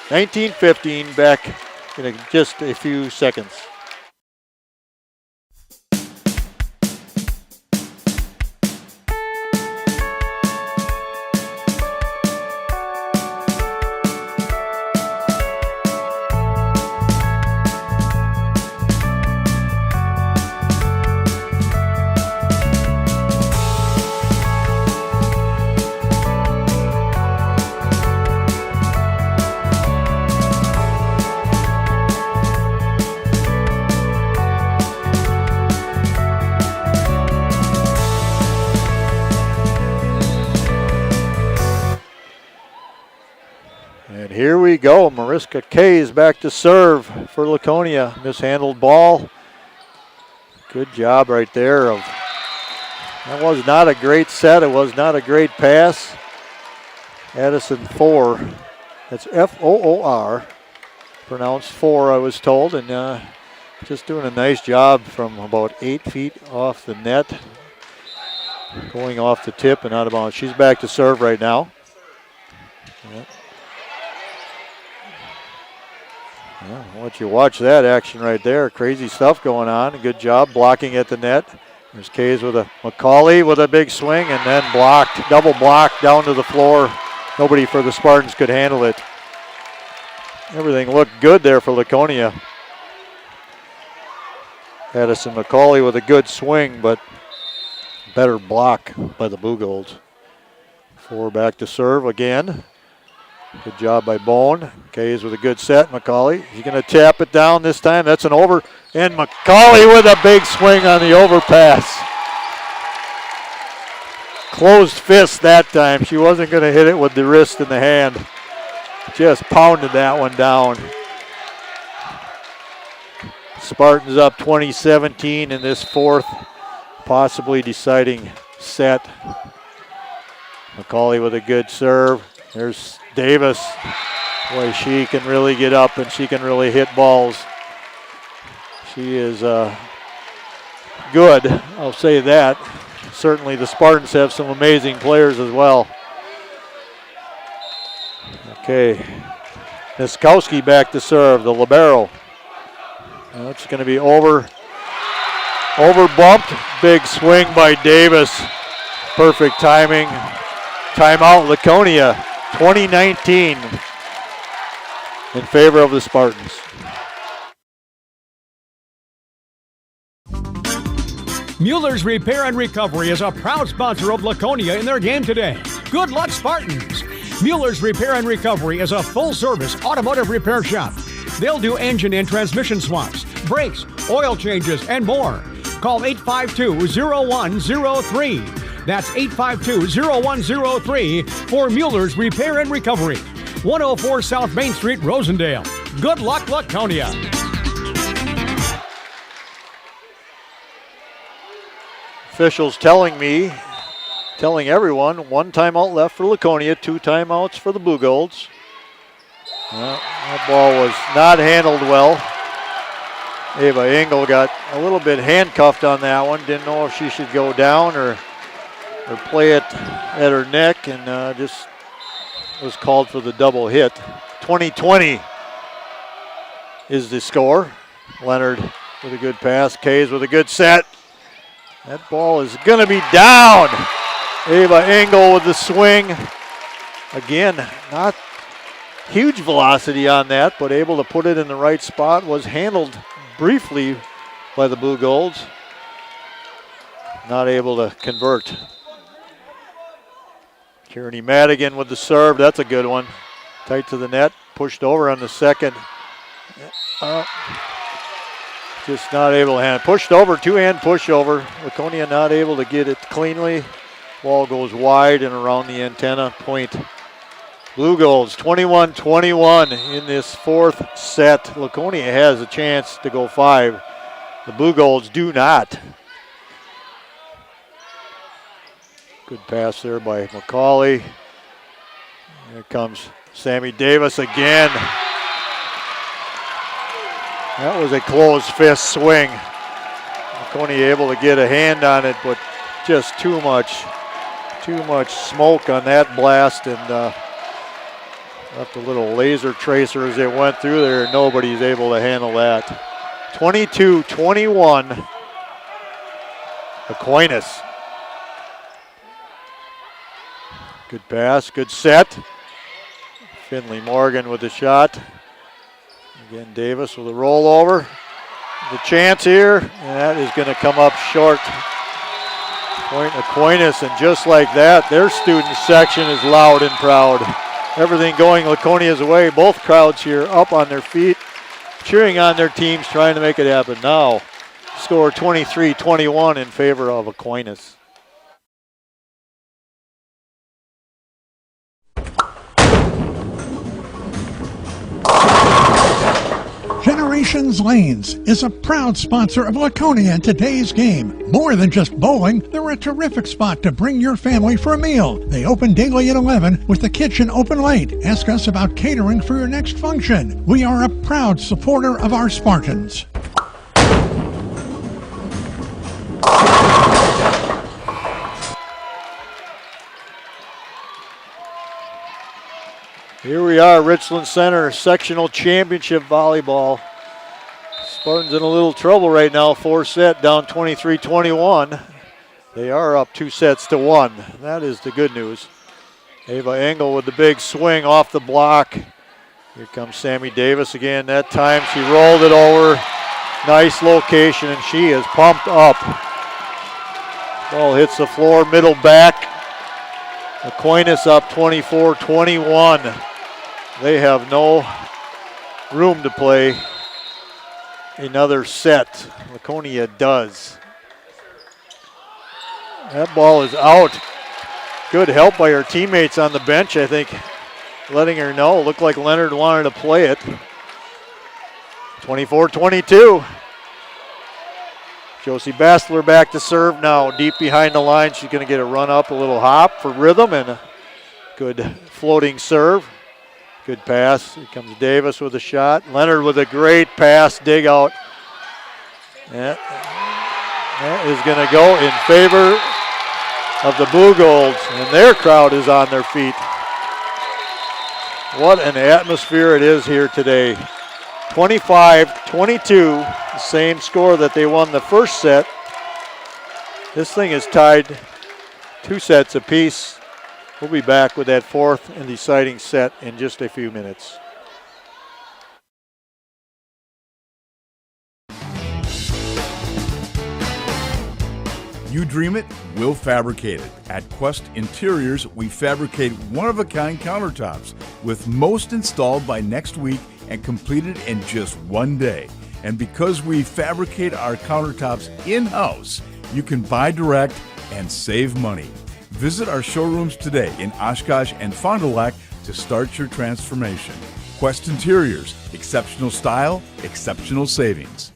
[SPEAKER 1] 19-15, back in just a few seconds. Here we go. Mariska Kay is back to serve for Laconia. Mishandled ball. Good job right there. That was not a great set. It was not a great pass. Addison 4. That's F-O-O-R. Pronounced 4, I was told. And just doing a nice job from about 8 feet off the net. Going off the tip and out of bounds. She's back to serve right now. Yep. Well, I'll let you watch that action right there. Crazy stuff going on. Good job blocking at the net. There's Kays with a McCauley with a big swing and then blocked, double blocked down to the floor. Nobody for the Spartans could handle it. Everything looked good there for Laconia. Addison McCauley with a good swing, but better block by the Blue Golds. 4 back to serve again. Good job by Bone. Kays with a good set. McCauley, he's going to tap it down this time. That's an over. And McCauley with a big swing on the overpass. Closed fist that time. She wasn't going to hit it with the wrist and the hand. Just pounded that one down. Spartans up 20-17 in this fourth, possibly deciding set. McCauley with a good serve. There's Davis. Boy, she can really get up and she can really hit balls. She is good, I'll say that. Certainly the Spartans have some amazing players as well. Okay, Niskowski back to serve, the libero. That's going to be over bumped. Big swing by Davis. Perfect timing. Timeout Laconia, 2019 in favor of the Spartans.
[SPEAKER 2] Mueller's Repair and Recovery is a proud sponsor of Laconia in their game today. Good luck, Spartans! Mueller's Repair and Recovery is a full-service automotive repair shop. They'll do engine and transmission swaps, brakes, oil changes, and more. Call 852-0103. That's 852-0103 for Mueller's Repair and Recovery. 104 South Main Street, Rosendale. Good luck, Laconia.
[SPEAKER 1] Officials telling everyone, 1 timeout left for Laconia, 2 timeouts for the Blue Golds. That ball was not handled well. Ava Engel got a little bit handcuffed on that one. Didn't know if she should go down or play it at her neck, and just was called for the double hit. 20-20 is the score. Leonard with a good pass. Kays with a good set. That ball is going to be down. Ava Engel with the swing. Again, not huge velocity on that, but able to put it in the right spot. Was handled briefly by the Blue Golds. Not able to convert. Kearney Madigan with the serve. That's a good one. Tight to the net. Pushed over on the second. Just not able to hand. Pushed over, 2-hand pushover. Laconia not able to get it cleanly. Ball goes wide and around the antenna. Point. Blue Golds 21-21 in this fourth set. Laconia has a chance to go 5. The Blue Golds do not. Good pass there by McCauley. Here comes Sammy Davis again. That was a closed fist swing. Laconia able to get a hand on it, but just too much smoke on that blast, and left a little laser tracer as it went through there. Nobody's able to handle that. 22-21. Aquinas. Good pass, good set. Finley Morgan with the shot. Again, Davis with a rollover. The chance here, and that is going to come up short. Point Aquinas, and just like that, their student section is loud and proud. Everything going Laconia's way. Both crowds here up on their feet, cheering on their teams, trying to make it happen. Now, score 23-21 in favor of Aquinas.
[SPEAKER 7] Generations Lanes is a proud sponsor of Laconia in today's game. More than just bowling, they're a terrific spot to bring your family for a meal. They open daily at 11 with the kitchen open late. Ask us about catering for your next function. We are a proud supporter of our Spartans.
[SPEAKER 1] Here we are, Richland Center, sectional championship volleyball. Spartans in a little trouble right now, 4-set, down 23-21. They are up 2-1. That is the good news. Ava Engel with the big swing off the block. Here comes Sammy Davis again. That time she rolled it over. Nice location, and she is pumped up. Ball hits the floor, middle back. Aquinas up 24-21. They have no room to play another set. Laconia does. That ball is out. Good help by her teammates on the bench, I think, letting her know. Looked like Leonard wanted to play it. 24-22. Josie Bastler back to serve now, deep behind the line. She's going to get a run up, a little hop for rhythm, and a good floating serve. Good pass. Here comes Davis with a shot. Leonard with a great pass, dig out. That is going to go in favor of the Blue Golds, and their crowd is on their feet. What an atmosphere it is here today. 25-22, the same score that they won the first set. This thing is tied 2 sets apiece. We'll be back with that fourth and deciding set in just a few minutes.
[SPEAKER 3] You dream it, we'll fabricate it. At Quest Interiors, we fabricate one-of-a-kind countertops, with most installed by next week and completed in just 1 day. And because we fabricate our countertops in-house, you can buy direct and save money. Visit our showrooms today in Oshkosh and Fond du Lac to start your transformation. Quest Interiors, exceptional style, exceptional savings.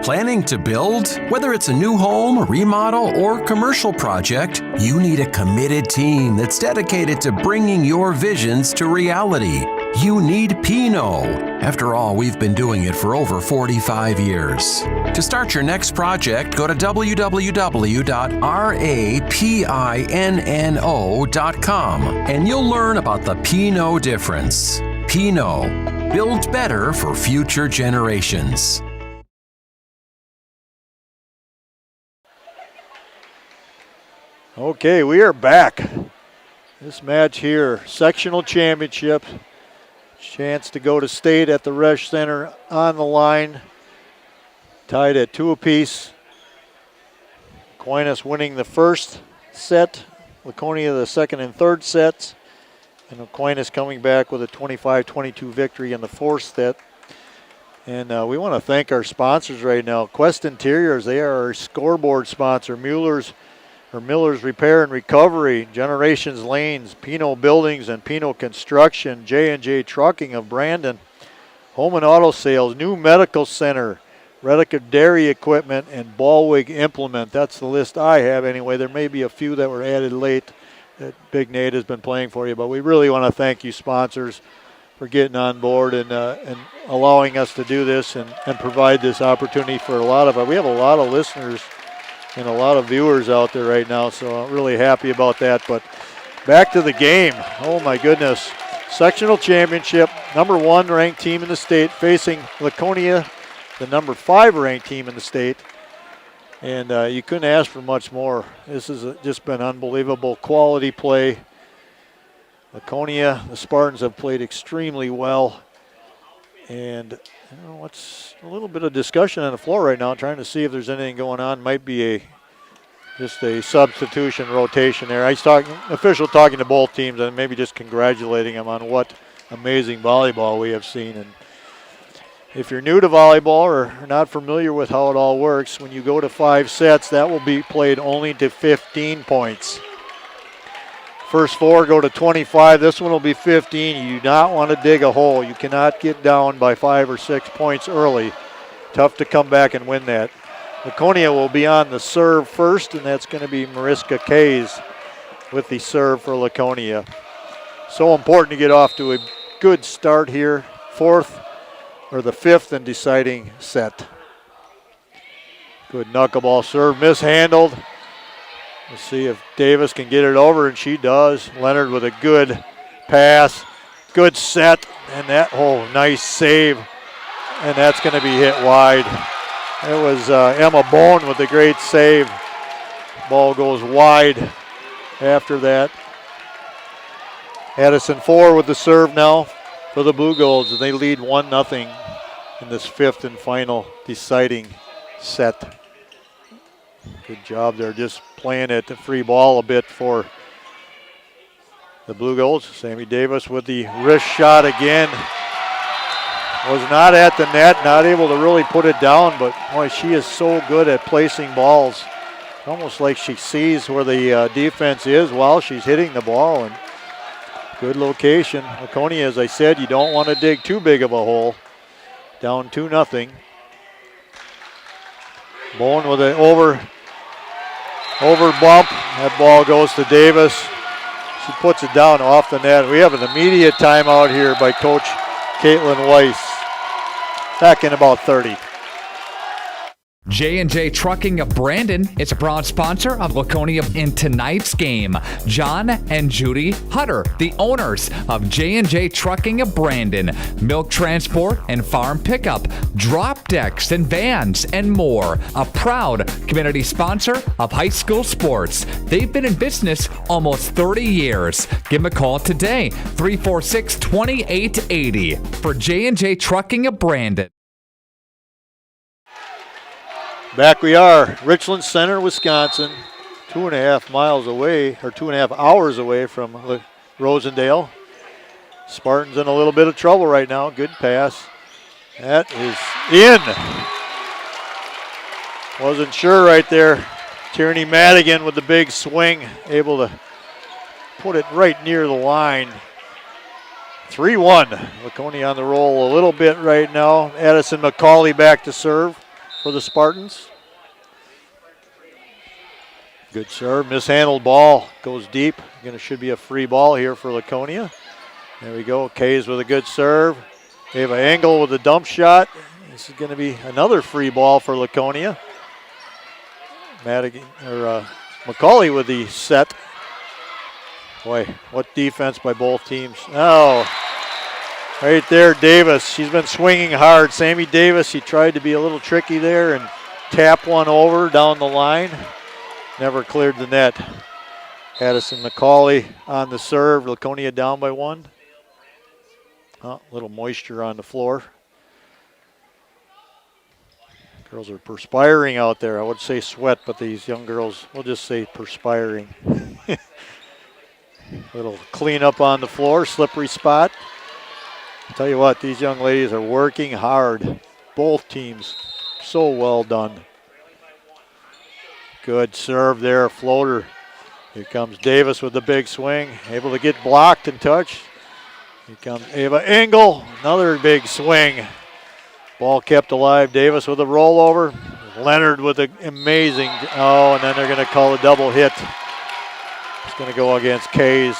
[SPEAKER 4] Planning to build? Whether it's a new home, remodel, or commercial project, you need a committed team that's dedicated to bringing your visions to reality. You need Pinot. After all, we've been doing it for over 45 years. To start your next project, go to www.rapinno.com and you'll learn about the Pinot difference. Pinot, build better for future generations.
[SPEAKER 1] Okay, we are back. This match here, sectional championship. Chance to go to state at the Resch Center on the line. Tied at 2 apiece. Aquinas winning the first set. Laconia the second and third sets. And Aquinas coming back with a 25-22 victory in the fourth set. And we want to thank our sponsors right now. Quest Interiors, they are our scoreboard sponsor. Miller's Repair and Recovery, Generations Lanes, Pinot Buildings and Pinot Construction, J&J Trucking of Brandon, Home and Auto Sales, New Medical Center, Redica Dairy Equipment, and Ballwig Implement. That's the list I have anyway. There may be a few that were added late that Big Nate has been playing for you, but we really want to thank you sponsors for getting on board and allowing us to do this and provide this opportunity for a lot of us. We have a lot of listeners and a lot of viewers out there right now, so I'm really happy about that. But back to the game. Oh my goodness. Sectional championship, number 1 ranked team in the state facing Laconia, the number 5 ranked team in the state. And you couldn't ask for much more. This has just been unbelievable quality play. Laconia, the Spartans have played extremely well. And what's a little bit of discussion on the floor right now, trying to see if there's anything going on. Might be just a substitution rotation there. Official talking to both teams and maybe just congratulating them on what amazing volleyball we have seen. And if you're new to volleyball or not familiar with how it all works, when you go to 5 sets, that will be played only to 15 points. First 4 go to 25. This one will be 15. You do not want to dig a hole. You cannot get down by 5 or 6 points early. Tough to come back and win that. Laconia will be on the serve first, and that's going to be Mariska Kays with the serve for Laconia. So important to get off to a good start here. The fifth and deciding set. Good knuckleball serve, mishandled. Let's see if Davis can get it over, and she does. Leonard with a good pass, good set, and that nice save. And that's going to be hit wide. It was Emma Bone with a great save. Ball goes wide after that. Addison 4 with the serve now for the Blue Golds, and they lead 1-0 in this fifth and final deciding set. Good job there, just playing at the free ball a bit for the Blue Golds. Sammy Davis with the wrist shot again. Was not at the net, not able to really put it down, but boy, she is so good at placing balls almost like she sees where the defense is while she's hitting the ball. And good location. Laconia, as I said, you don't want to dig too big of a hole. Down 2-0. Bowen with an over bump. That ball goes to Davis. She puts it down off the net. We have an immediate timeout here by Coach Caitlin Weiss. Back in about 30.
[SPEAKER 5] J&J Trucking of Brandon is a proud sponsor of Laconia in tonight's game. John and Judy Hutter, the owners of J&J Trucking of Brandon. Milk transport and farm pickup, drop decks and vans, and more. A proud community sponsor of high school sports. They've been in business almost 30 years. Give them a call today, 346-2880 for J&J Trucking of Brandon.
[SPEAKER 1] Back we are, Richland Center, Wisconsin, 2.5 miles away, or 2.5 hours away from Rosendale. Spartans in a little bit of trouble right now. Good pass. That is in. Wasn't sure right there. Tierney Madigan with the big swing, able to put it right near the line. 3-1. Laconia on the roll a little bit right now. Addison McCauley back to serve for the Spartans. Good serve, mishandled ball, goes deep. Should be a free ball here for Laconia. There we go, Kays with a good serve. Ava Engel with a dump shot. This is going to be another free ball for Laconia. McCauley with the set. Boy, what defense by both teams. Oh, right there, Davis. She's been swinging hard. Sammy Davis, he tried to be a little tricky there and tap one over down the line. Never cleared the net. Addison McCauley on the serve. Laconia down by 1. Oh, a little moisture on the floor. Girls are perspiring out there. I would say sweat, but these young girls, we'll just say perspiring. Little cleanup on the floor, slippery spot. I'll tell you what, these young ladies are working hard. Both teams, so well done. Good serve there, floater. Here comes Davis with the big swing, able to get blocked and touched. Here comes Ava Engel, another big swing. Ball kept alive, Davis with a rollover. Leonard with an amazing, and then they're going to call a double hit. It's going to go against Kays.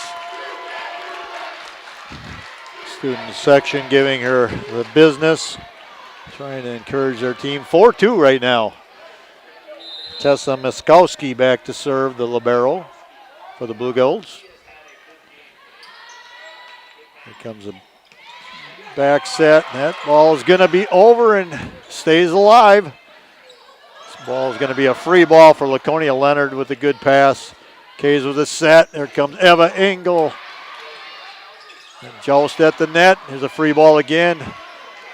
[SPEAKER 1] Student section giving her the business, trying to encourage their team. 4-2 right now. Tessa Miskowski back to serve the libero for the Blue Golds. Here comes a back set. That ball is going to be over and stays alive. This ball is going to be a free ball for Laconia. Leonard with a good pass. Kays with a set. There comes Eva Engel. And joust at the net. Here's a free ball again.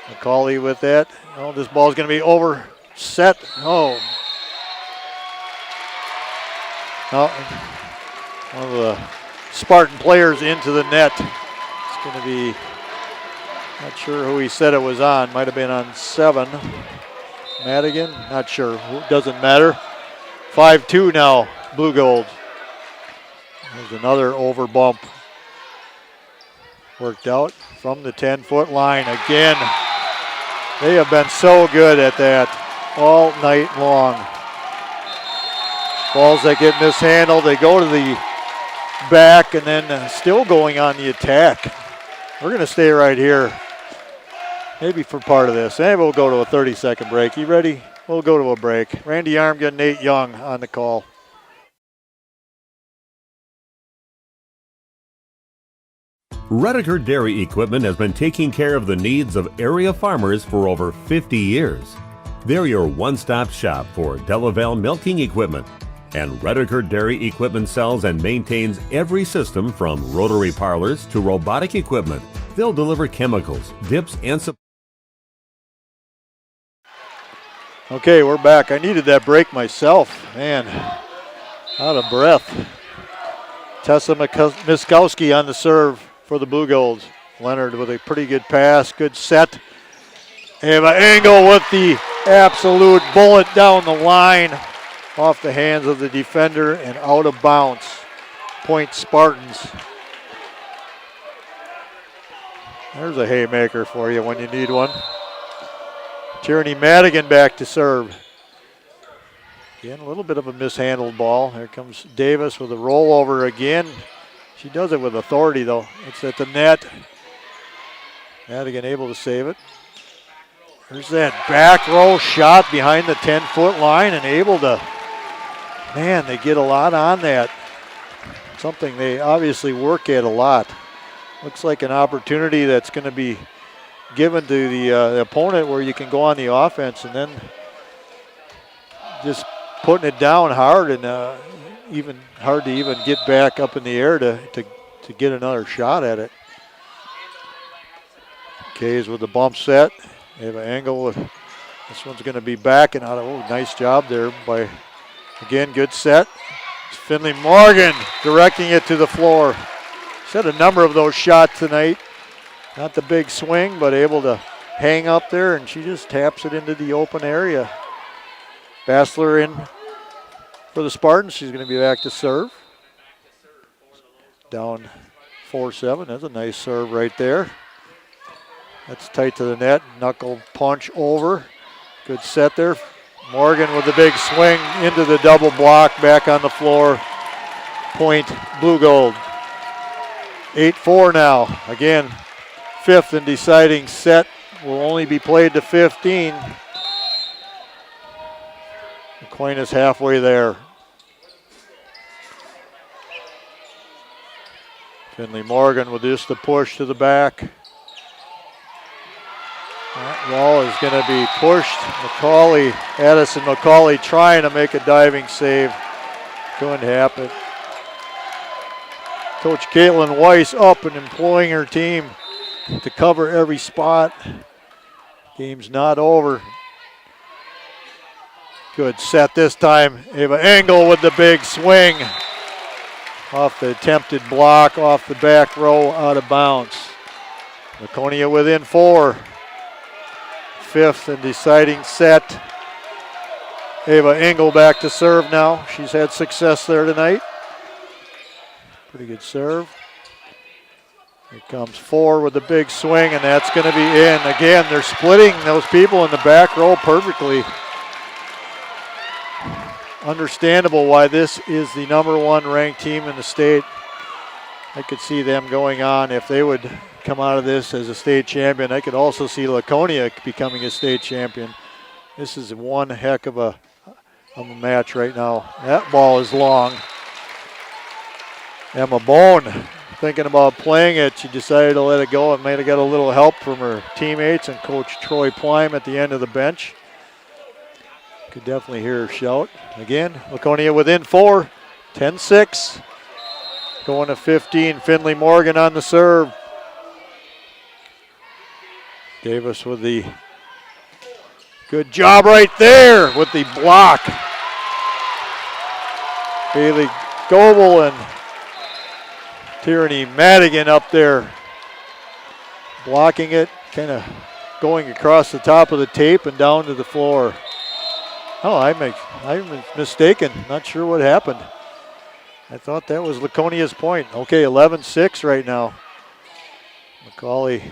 [SPEAKER 1] McCauley with that. Oh, this ball is going to be over. Set. Oh. One of the Spartan players into the net. It's going to be, not sure who he said it was on. Might have been on 7. Madigan, not sure. Doesn't matter. 5-2 now, Blue Gold. There's another over bump. Worked out from the 10-foot line again. They have been so good at that all night long. Balls that get mishandled, they go to the back and then still going on the attack. We're going to stay right here, maybe for part of this. And we'll go to a 30-second break. You ready? We'll go to a break. Randy Armgren, Nate Young on the call.
[SPEAKER 12] Redeker Dairy Equipment has been taking care of the needs of area farmers for over 50 years. They're your one-stop shop for Delaval milking equipment. And Redeker Dairy Equipment sells and maintains every system from rotary parlors to robotic equipment. They'll deliver chemicals, dips, and supplies.
[SPEAKER 1] Okay, we're back. I needed that break myself. Man, out of breath. Tessa Miskowski on the serve for the Blue Golds. Leonard with a pretty good pass, good set. Eva Engel with the absolute bullet down the line. off the hands of the defender and out of bounds. Point Spartans. There's a haymaker for you when you need one. Tierney Madigan back to serve. Again, a little bit of a mishandled ball. Here comes Davis with a rollover again. She does it with authority, though. It's at the net. Madigan able to save it. There's that back row shot behind the 10-foot line and able to, man, they get a lot on that. Something they obviously work at a lot. Looks like an opportunity that's going to be given to the opponent where you can go on the offense and then just putting it down hard and even hard to even get back up in the air to get another shot at it. Kays with the bump set. They have an angle. This one's going to be back and out of. Oh, nice job there by, again, good set. It's Finley Morgan directing it to the floor. She's had a number of those shots tonight. Not the big swing, but able to hang up there, and she just taps it into the open area. Bassler in for the Spartans. She's going to be back to serve. Down 4-7. That's a nice serve right there. That's tight to the net. Knuckle punch over. Good set there. Morgan with the big swing into the double block. Back on the floor. Point Blue Gold. 8-4 now. Again, fifth and deciding set will only be played to 15. Aquinas halfway there. Finley Morgan with just the push to the back. That ball is going to be pushed. Addison McCauley trying to make a diving save. Couldn't happen. Coach Caitlin Weiss up and employing her team to cover every spot. Game's not over. Good set this time. Ava Engel with the big swing. Off the attempted block, off the back row, out of bounds. Laconia within 4. Fifth and deciding set. Ava Engel back to serve now. She's had success there tonight. Pretty good serve. Here comes 4 with the big swing, and that's going to be in. Again, they're splitting those people in the back row perfectly. Understandable why this is the #1 ranked team in the state. I could see them going on if they would come out of this as a state champion. I could also see Laconia becoming a state champion. This is one heck of a match right now. That ball is long. Emma Bone thinking about playing it. She decided to let it go. It might have got a little help from her teammates and Coach Troy Plime at the end of the bench. Could definitely hear her shout. Again, Laconia within 4, 10-6. Going to 15, Finley Morgan on the serve. Davis with the good job right there with the block. Bailey Goebel and Tierney Madigan up there blocking it, kind of going across the top of the tape and down to the floor. Oh, I'm mistaken. Not sure what happened. I thought that was Laconia's point. Okay, 11-6 right now. McCauley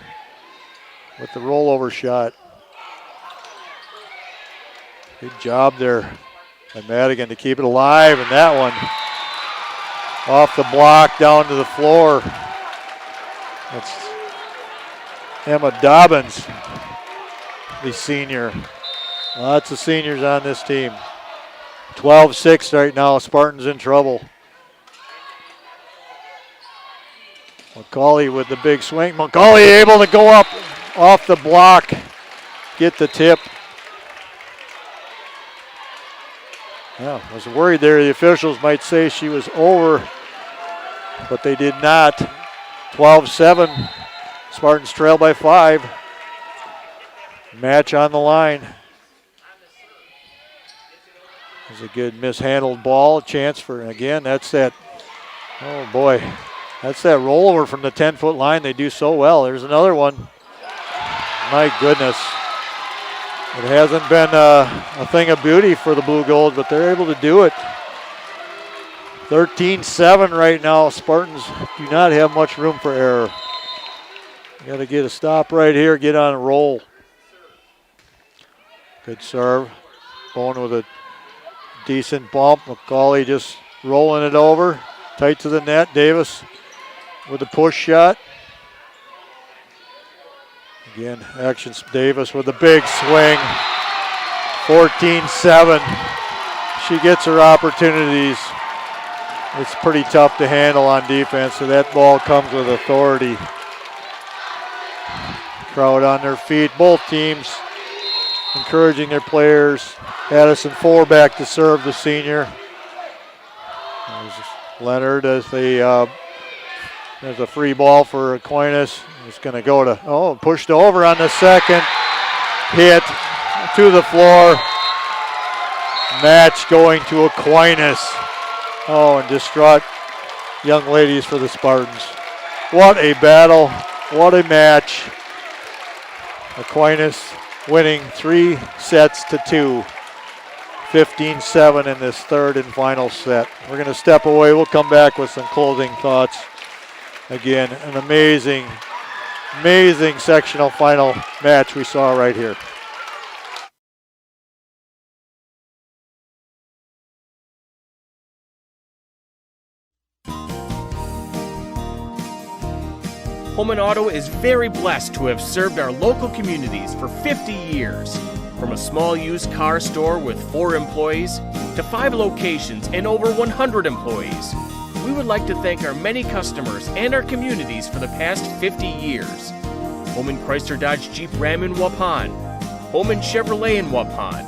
[SPEAKER 1] with the rollover shot. Good job there by Madigan to keep it alive, and that one off the block down to the floor. That's Emma Dobbins, the senior. Lots of seniors on this team. 12-6 right now. Spartans in trouble. McCauley with the big swing. McCauley able to go up off the block, get the tip. Yeah, I was worried there the officials might say she was over, but they did not. 12-7. Spartans trail by 5. Match on the line. There's a good mishandled ball. A chance for, again, that's that, oh boy. That's that rollover from the 10-foot line. They do so well. There's another one. My goodness. It hasn't been a thing of beauty for the Blue Gold, but they're able to do it. 13-7 right now. Spartans do not have much room for error. Got to get a stop right here, get on a roll. Good serve. Bone with a decent bump. McCauley just rolling it over. Tight to the net. Davis with a push shot. Again, actions. Davis with a big swing. 14-7. She gets her opportunities. It's pretty tough to handle on defense, so that ball comes with authority. Crowd on their feet. Both teams encouraging their players. Addison back to serve, the senior. There's Leonard as there's a free ball for Aquinas. It's going to go to, pushed over on the second. Hit to the floor. Match going to Aquinas. And distraught young ladies for the Spartans. What a battle. What a match. Aquinas winning 3-2. 15-7 in this third and final set. We're going to step away. We'll come back with some closing thoughts. Again, an amazing, amazing sectional final match we saw right here.
[SPEAKER 6] Holman Auto is very blessed to have served our local communities for 50 years. From a small used car store with 4 employees to 5 locations and over 100 employees, we would like to thank our many customers and our communities for the past 50 years. Holman Chrysler Dodge Jeep Ram in Waupun, Holman Chevrolet in Waupun,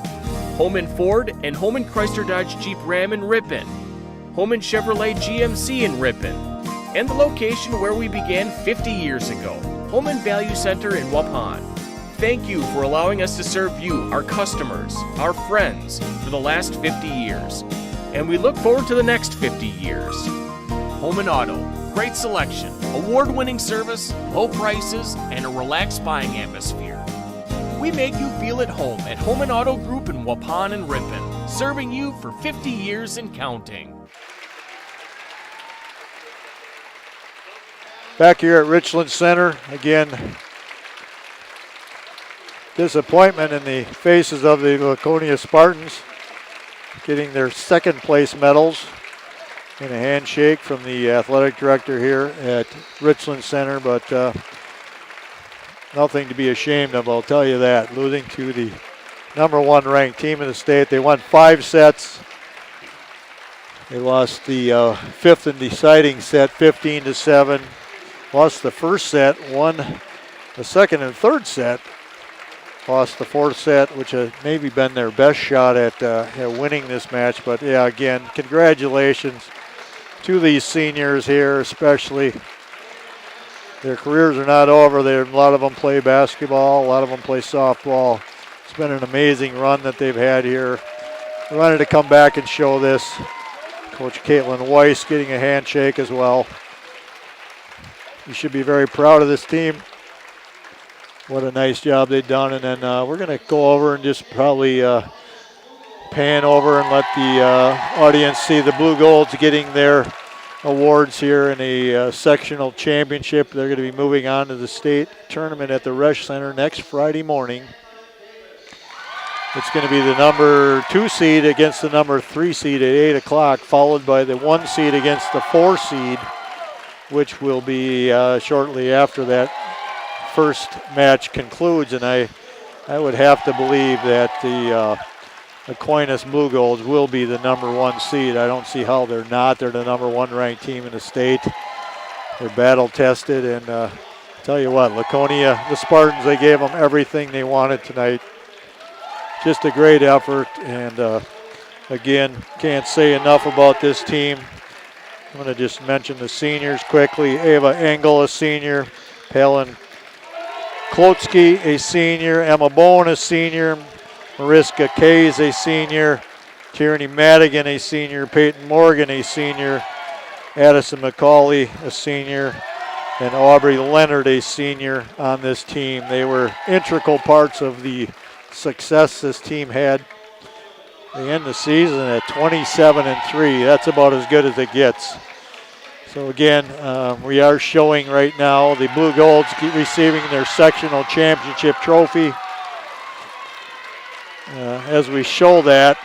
[SPEAKER 6] Holman Ford and Holman Chrysler Dodge Jeep Ram in Ripon, Holman Chevrolet GMC in Ripon, and the location where we began 50 years ago, Holman Value Center in Waupun. Thank you for allowing us to serve you, our customers, our friends, for the last 50 years. And we look forward to the next 50 years. Holman Auto, great selection, award-winning service, low prices, and a relaxed buying atmosphere. We make you feel at home at Holman Auto Group in Waupun and Ripon, serving you for 50 years and counting.
[SPEAKER 1] Back here at Richland Center, again, disappointment in the faces of the Laconia Spartans, getting their second place medals and a handshake from the athletic director here at Richland Center, but nothing to be ashamed of, I'll tell you that. Losing to the number 1 ranked team in the state. They won 5 sets. They lost the 5th and deciding set 15-7. Lost the first set, won the second and third set. Lost the fourth set, which has maybe been their best shot at winning this match. But yeah, again, congratulations to these seniors here, especially. Their careers are not over. A lot of them play basketball, a lot of them play softball. It's been an amazing run that they've had here. I wanted to come back and show this. Coach Caitlin Weiss getting a handshake as well. You should be very proud of this team. What a nice job they've done. And then we're going to go over and just probably pan over and let the audience see the Blue Golds getting their awards here in a sectional championship. They're going to be moving on to the state tournament at the Resch Center next Friday morning. It's going to be the number 2 seed against the number 3 seed at 8 o'clock, followed by the 1 seed against the 4 seed, which will be shortly after that first match concludes. And I would have to believe that the Aquinas Blue Golds will be the number 1 seed. I don't see how they're not. They're the number 1 ranked team in the state. They're battle tested, and tell you what, Laconia, the Spartans, they gave them everything they wanted tonight. Just a great effort, and again, can't say enough about this team. I'm going to just mention the seniors quickly. Ava Engel, a senior. Palin Klotsky, a senior. Emma Bowen, a senior. Mariska Kays, a senior. Tierney Madigan, a senior. Peyton Morgan, a senior. Addison McCauley, a senior. And Aubrey Leonard, a senior on this team. They were integral parts of the success this team had. They end the season at 27-3. That's about as good as it gets. So again, we are showing right now the Blue Golds keep receiving their sectional championship trophy. As we show that,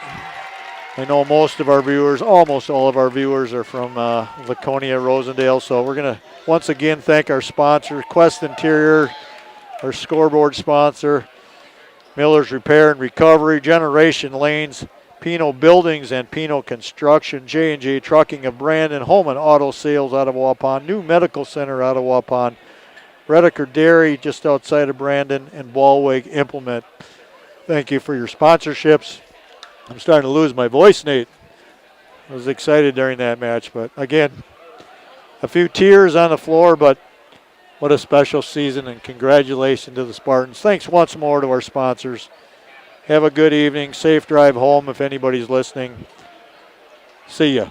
[SPEAKER 1] I know most of our viewers, almost all of our viewers, are from Laconia, Rosendale. So we're going to once again thank our sponsors, Quest Interior, our scoreboard sponsor, Miller's Repair and Recovery, Generation Lanes, Pino Buildings and Pino Construction, J&J Trucking of Brandon, Home and Auto Sales out of Waupun, New Medical Center out of Waupun, Redeker Dairy just outside of Brandon, and Ballweg Implement. Thank you for your sponsorships. I'm starting to lose my voice, Nate. I was excited during that match, but again, a few tears on the floor, but what a special season, and congratulations to the Spartans. Thanks once more to our sponsors. Have a good evening. Safe drive home if anybody's listening. See ya.